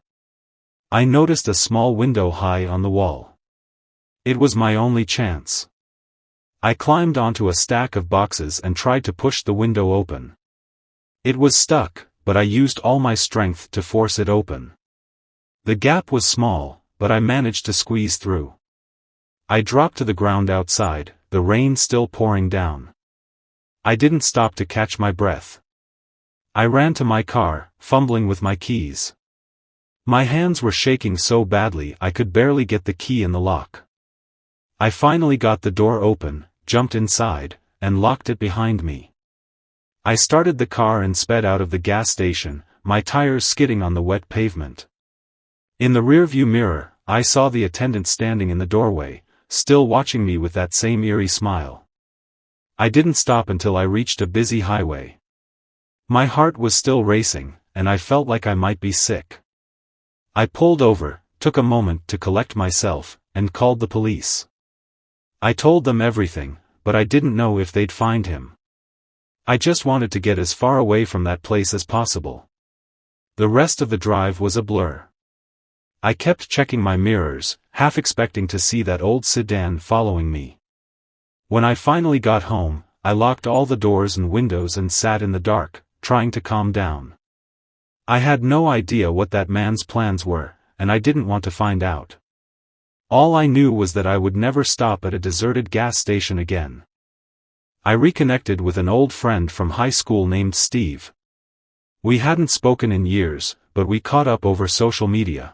I noticed a small window high on the wall. It was my only chance. I climbed onto a stack of boxes and tried to push the window open. It was stuck, but I used all my strength to force it open. The gap was small, but I managed to squeeze through. I dropped to the ground outside, the rain still pouring down. I didn't stop to catch my breath. I ran to my car, fumbling with my keys. My hands were shaking so badly I could barely get the key in the lock. I finally got the door open, jumped inside, and locked it behind me. I started the car and sped out of the gas station, my tires skidding on the wet pavement. In the rearview mirror, I saw the attendant standing in the doorway, still watching me with that same eerie smile. I didn't stop until I reached a busy highway. My heart was still racing, and I felt like I might be sick. I pulled over, took a moment to collect myself, and called the police. I told them everything, but I didn't know if they'd find him. I just wanted to get as far away from that place as possible. The rest of the drive was a blur. I kept checking my mirrors, half expecting to see that old sedan following me. When I finally got home, I locked all the doors and windows and sat in the dark, trying to calm down. I had no idea what that man's plans were, and I didn't want to find out. All I knew was that I would never stop at a deserted gas station again. I reconnected with an old friend from high school named Steve. We hadn't spoken in years, but we caught up over social media.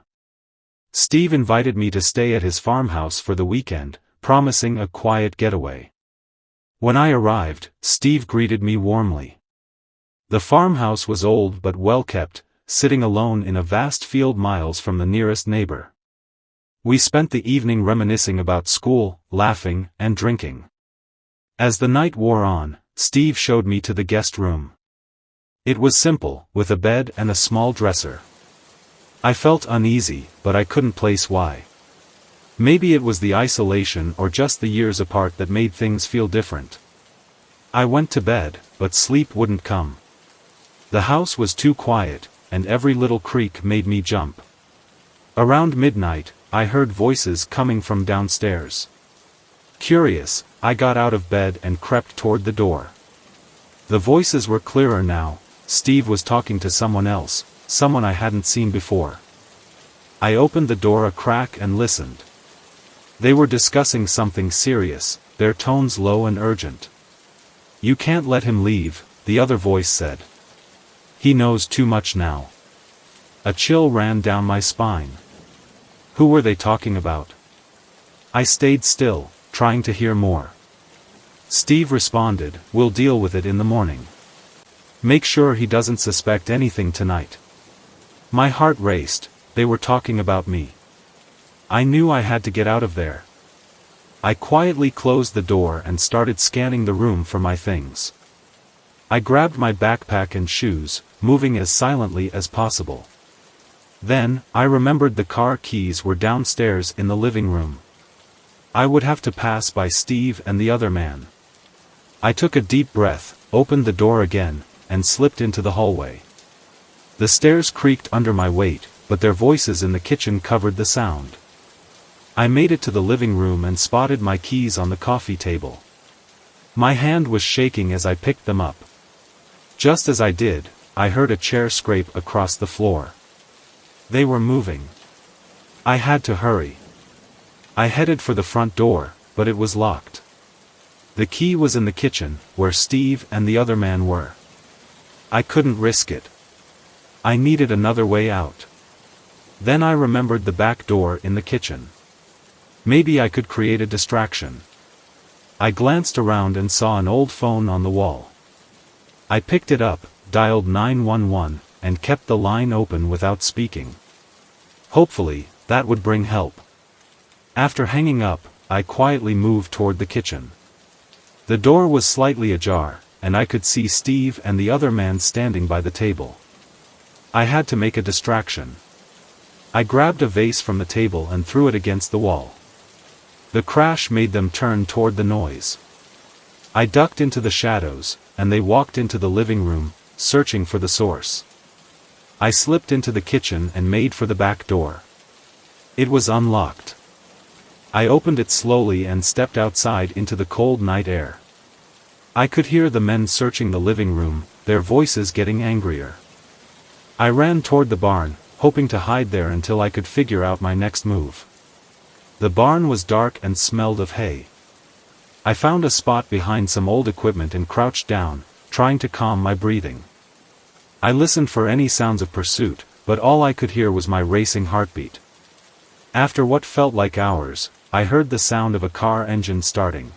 Steve invited me to stay at his farmhouse for the weekend, promising a quiet getaway. When I arrived, Steve greeted me warmly. The farmhouse was old but well kept, sitting alone in a vast field miles from the nearest neighbor. We spent the evening reminiscing about school, laughing, and drinking. As the night wore on, Steve showed me to the guest room. It was simple, with a bed and a small dresser. I felt uneasy, but I couldn't place why. Maybe it was the isolation or just the years apart that made things feel different. I went to bed, but sleep wouldn't come. The house was too quiet, and every little creak made me jump. Around midnight, I heard voices coming from downstairs. Curious, I got out of bed and crept toward the door. The voices were clearer now. Steve was talking to someone else, someone I hadn't seen before. I opened the door a crack and listened. They were discussing something serious, their tones low and urgent. "You can't let him leave," the other voice said. "He knows too much now." A chill ran down my spine. Who were they talking about? I stayed still, trying to hear more. Steve responded, "We'll deal with it in the morning. Make sure he doesn't suspect anything tonight." My heart raced. They were talking about me. I knew I had to get out of there. I quietly closed the door and started scanning the room for my things. I grabbed my backpack and shoes, moving as silently as possible. Then, I remembered the car keys were downstairs in the living room. I would have to pass by Steve and the other man. I took a deep breath, opened the door again, and slipped into the hallway. The stairs creaked under my weight, but their voices in the kitchen covered the sound. I made it to the living room and spotted my keys on the coffee table. My hand was shaking as I picked them up. Just as I did, I heard a chair scrape across the floor. They were moving. I had to hurry. I headed for the front door, but it was locked. The key was in the kitchen, where Steve and the other man were. I couldn't risk it. I needed another way out. Then I remembered the back door in the kitchen. Maybe I could create a distraction. I glanced around and saw an old phone on the wall. I picked it up, dialed 911, and kept the line open without speaking. Hopefully, that would bring help. After hanging up, I quietly moved toward the kitchen. The door was slightly ajar, and I could see Steve and the other man standing by the table. I had to make a distraction. I grabbed a vase from the table and threw it against the wall. The crash made them turn toward the noise. I ducked into the shadows, and they walked into the living room, searching for the source. I slipped into the kitchen and made for the back door. It was unlocked. I opened it slowly and stepped outside into the cold night air. I could hear the men searching the living room, their voices getting angrier. I ran toward the barn, hoping to hide there until I could figure out my next move. The barn was dark and smelled of hay. I found a spot behind some old equipment and crouched down, trying to calm my breathing. I listened for any sounds of pursuit, but all I could hear was my racing heartbeat. After what felt like hours, I heard the sound of a car engine starting.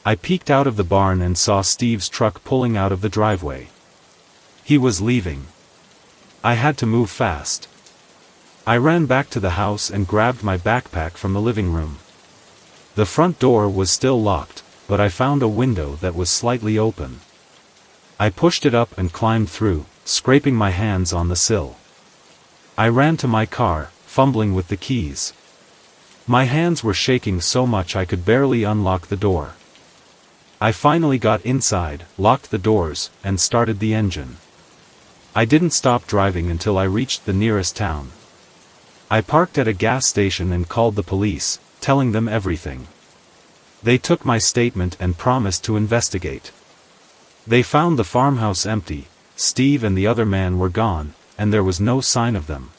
I peeked out of the barn and saw Steve's truck pulling out of the driveway. He was leaving. I had to move fast. I ran back to the house and grabbed my backpack from the living room. The front door was still locked, but I found a window that was slightly open. I pushed it up and climbed through, scraping my hands on the sill. I ran to my car, fumbling with the keys. My hands were shaking so much I could barely unlock the door. I finally got inside, locked the doors, and started the engine. I didn't stop driving until I reached the nearest town. I parked at a gas station and called the police, telling them everything. They took my statement and promised to investigate. They found the farmhouse empty, Steve and the other man were gone, and there was no sign of them.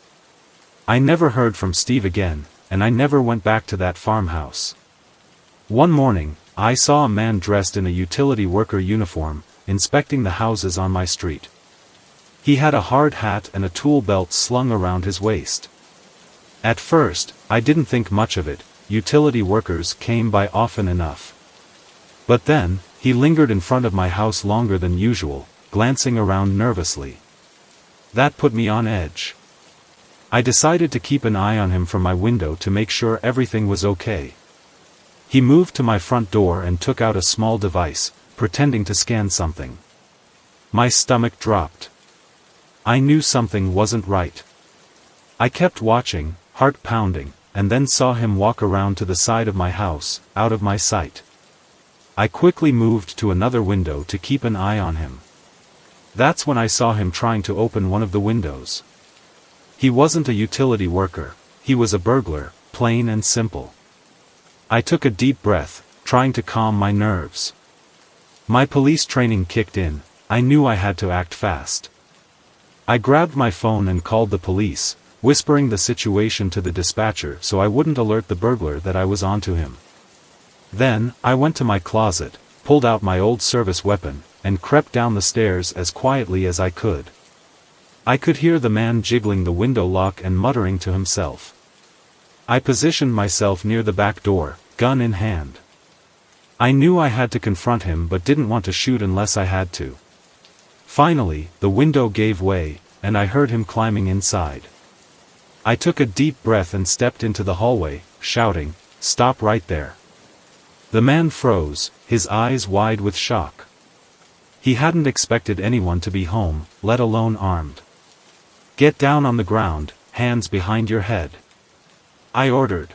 I never heard from Steve again, and I never went back to that farmhouse. One morning, I saw a man dressed in a utility worker uniform, inspecting the houses on my street. He had a hard hat and a tool belt slung around his waist. At first, I didn't think much of it, utility workers came by often enough. But then, he lingered in front of my house longer than usual, glancing around nervously. That put me on edge. I decided to keep an eye on him from my window to make sure everything was okay. He moved to my front door and took out a small device, pretending to scan something. My stomach dropped. I knew something wasn't right. I kept watching, heart pounding, and then saw him walk around to the side of my house, out of my sight. I quickly moved to another window to keep an eye on him. That's when I saw him trying to open one of the windows. He wasn't a utility worker, he was a burglar, plain and simple. I took a deep breath, trying to calm my nerves. My police training kicked in, I knew I had to act fast. I grabbed my phone and called the police, whispering the situation to the dispatcher so I wouldn't alert the burglar that I was onto him. Then, I went to my closet, pulled out my old service weapon, and crept down the stairs as quietly as I could. I could hear the man jiggling the window lock and muttering to himself. I positioned myself near the back door, gun in hand. I knew I had to confront him but didn't want to shoot unless I had to. Finally, the window gave way, and I heard him climbing inside. I took a deep breath and stepped into the hallway, shouting, "Stop right there." The man froze, his eyes wide with shock. He hadn't expected anyone to be home, let alone armed. "Get down on the ground, hands behind your head," I ordered.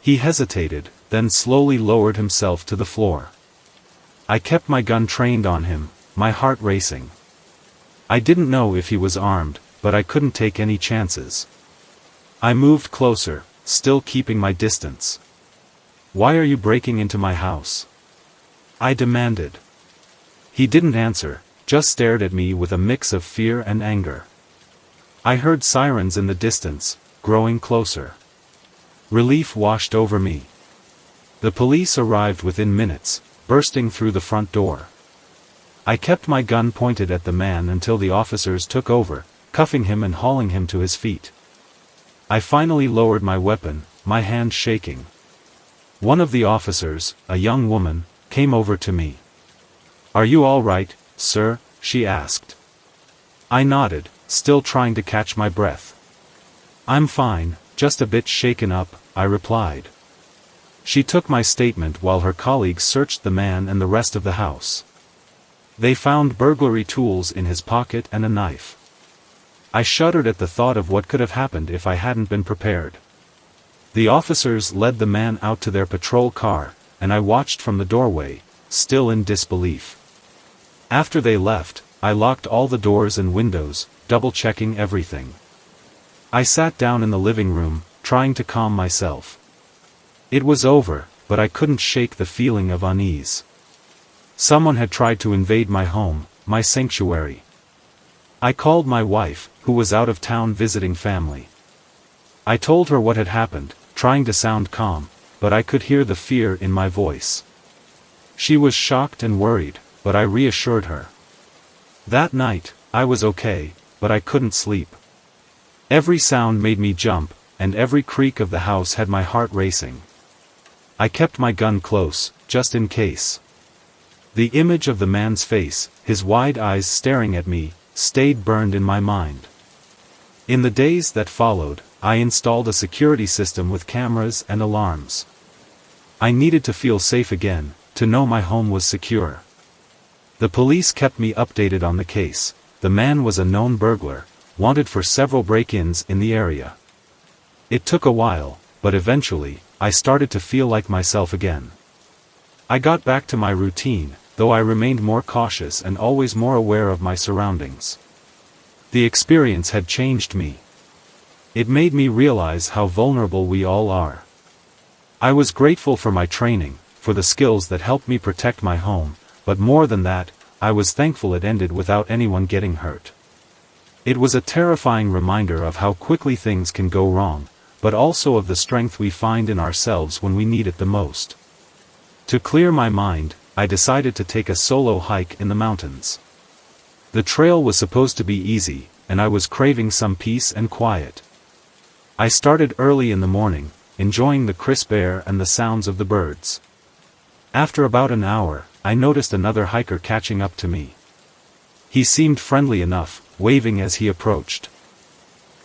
He hesitated, then slowly lowered himself to the floor. I kept my gun trained on him, my heart racing. I didn't know if he was armed, but I couldn't take any chances. I moved closer, still keeping my distance. "Why are you breaking into my house?" I demanded. He didn't answer, just stared at me with a mix of fear and anger. I heard sirens in the distance, growing closer. Relief washed over me. The police arrived within minutes, bursting through the front door. I kept my gun pointed at the man until the officers took over, cuffing him and hauling him to his feet. I finally lowered my weapon, my hand shaking. One of the officers, a young woman, came over to me. "Are you all right, sir?" she asked. I nodded, still trying to catch my breath. "I'm fine, just a bit shaken up," I replied. She took my statement while her colleagues searched the man and the rest of the house. They found burglary tools in his pocket and a knife. I shuddered at the thought of what could have happened if I hadn't been prepared. The officers led the man out to their patrol car, and I watched from the doorway, still in disbelief. After they left, I locked all the doors and windows, double-checking everything. I sat down in the living room, trying to calm myself. It was over, but I couldn't shake the feeling of unease. Someone had tried to invade my home, my sanctuary. I called my wife, who was out of town visiting family. I told her what had happened, trying to sound calm, but I could hear the fear in my voice. She was shocked and worried, but I reassured her. That night, I was okay, but I couldn't sleep. Every sound made me jump, and every creak of the house had my heart racing. I kept my gun close, just in case. The image of the man's face, his wide eyes staring at me, stayed burned in my mind. In the days that followed, I installed a security system with cameras and alarms. I needed to feel safe again, to know my home was secure. The police kept me updated on the case. The man was a known burglar, wanted for several break-ins in the area. It took a while, but eventually, I started to feel like myself again. I got back to my routine, though I remained more cautious and always more aware of my surroundings. The experience had changed me. It made me realize how vulnerable we all are. I was grateful for my training, for the skills that helped me protect my home, but more than that, I was thankful it ended without anyone getting hurt. It was a terrifying reminder of how quickly things can go wrong, but also of the strength we find in ourselves when we need it the most. To clear my mind, I decided to take a solo hike in the mountains. The trail was supposed to be easy, and I was craving some peace and quiet. I started early in the morning, enjoying the crisp air and the sounds of the birds. After about an hour, I noticed another hiker catching up to me. He seemed friendly enough, waving as he approached.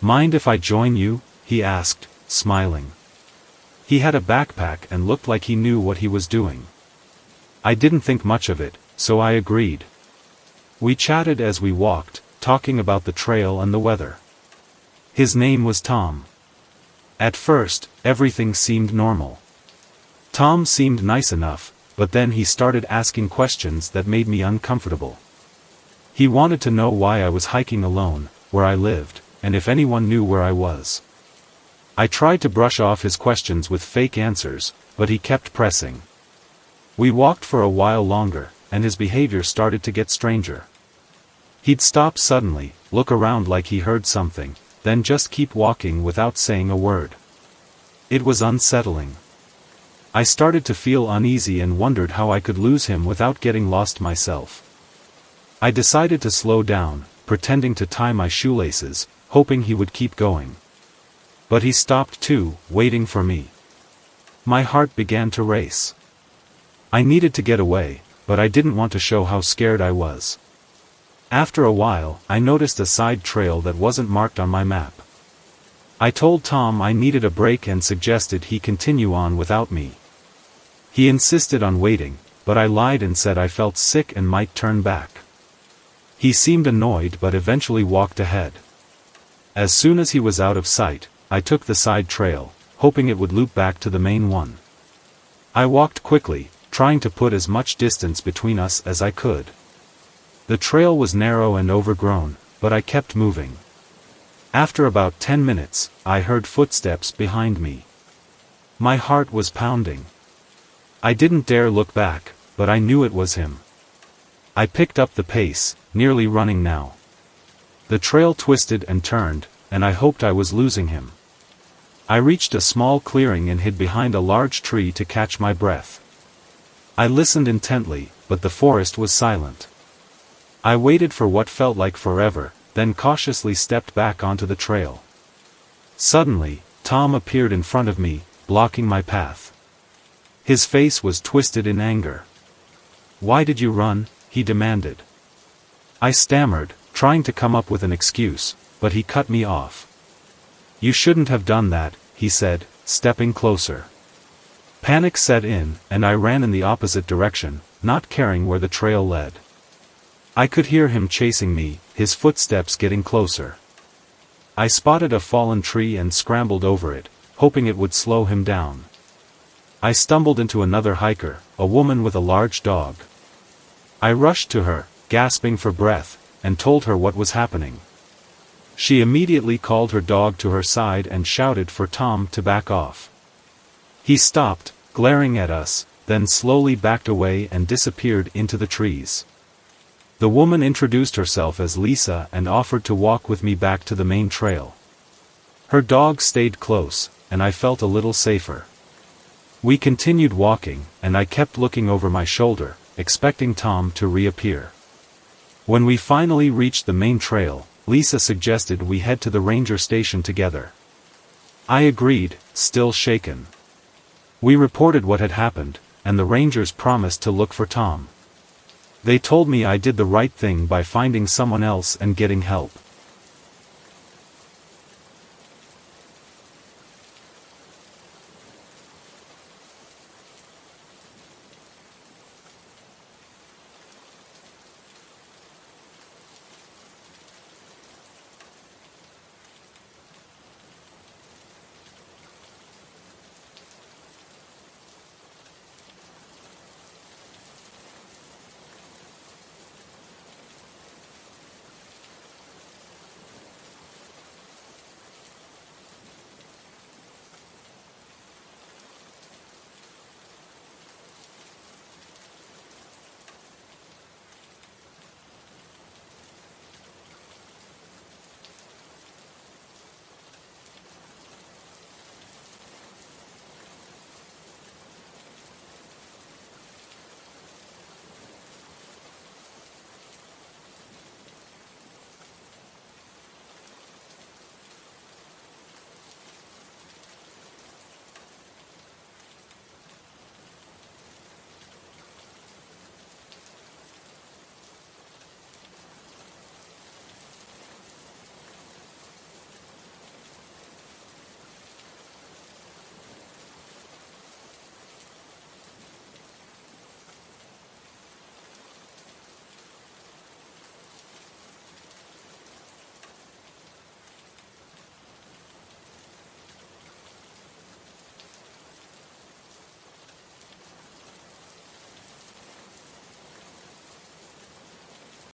"Mind if I join you?" he asked, smiling. He had a backpack and looked like he knew what he was doing. I didn't think much of it, so I agreed. We chatted as we walked, talking about the trail and the weather. His name was Tom. At first, everything seemed normal. Tom seemed nice enough, but then he started asking questions that made me uncomfortable. He wanted to know why I was hiking alone, where I lived, and if anyone knew where I was. I tried to brush off his questions with fake answers, but he kept pressing. We walked for a while longer, and his behavior started to get stranger. He'd stop suddenly, look around like he heard something, then just keep walking without saying a word. It was unsettling. I started to feel uneasy and wondered how I could lose him without getting lost myself. I decided to slow down, pretending to tie my shoelaces, hoping he would keep going. But he stopped too, waiting for me. My heart began to race. I needed to get away, but I didn't want to show how scared I was. After a while, I noticed a side trail that wasn't marked on my map. I told Tom I needed a break and suggested he continue on without me. He insisted on waiting, but I lied and said I felt sick and might turn back. He seemed annoyed but eventually walked ahead. As soon as he was out of sight, I took the side trail, hoping it would loop back to the main one. I walked quickly, trying to put as much distance between us as I could. The trail was narrow and overgrown, but I kept moving. After about 10 minutes, I heard footsteps behind me. My heart was pounding. I didn't dare look back, but I knew it was him. I picked up the pace, nearly running now. The trail twisted and turned, and I hoped I was losing him. I reached a small clearing and hid behind a large tree to catch my breath. I listened intently, but the forest was silent. I waited for what felt like forever, then cautiously stepped back onto the trail. Suddenly, Tom appeared in front of me, blocking my path. His face was twisted in anger. "Why did you run?" he demanded. I stammered, trying to come up with an excuse, but he cut me off. "You shouldn't have done that," he said, stepping closer. Panic set in, and I ran in the opposite direction, not caring where the trail led. I could hear him chasing me, his footsteps getting closer. I spotted a fallen tree and scrambled over it, hoping it would slow him down. I stumbled into another hiker, a woman with a large dog. I rushed to her, gasping for breath, and told her what was happening. She immediately called her dog to her side and shouted for Tom to back off. He stopped, glaring at us, then slowly backed away and disappeared into the trees. The woman introduced herself as Lisa and offered to walk with me back to the main trail. Her dog stayed close, and I felt a little safer. We continued walking, and I kept looking over my shoulder, expecting Tom to reappear. When we finally reached the main trail, Lisa suggested we head to the ranger station together. I agreed, still shaken. We reported what had happened, and the rangers promised to look for Tom. They told me I did the right thing by finding someone else and getting help.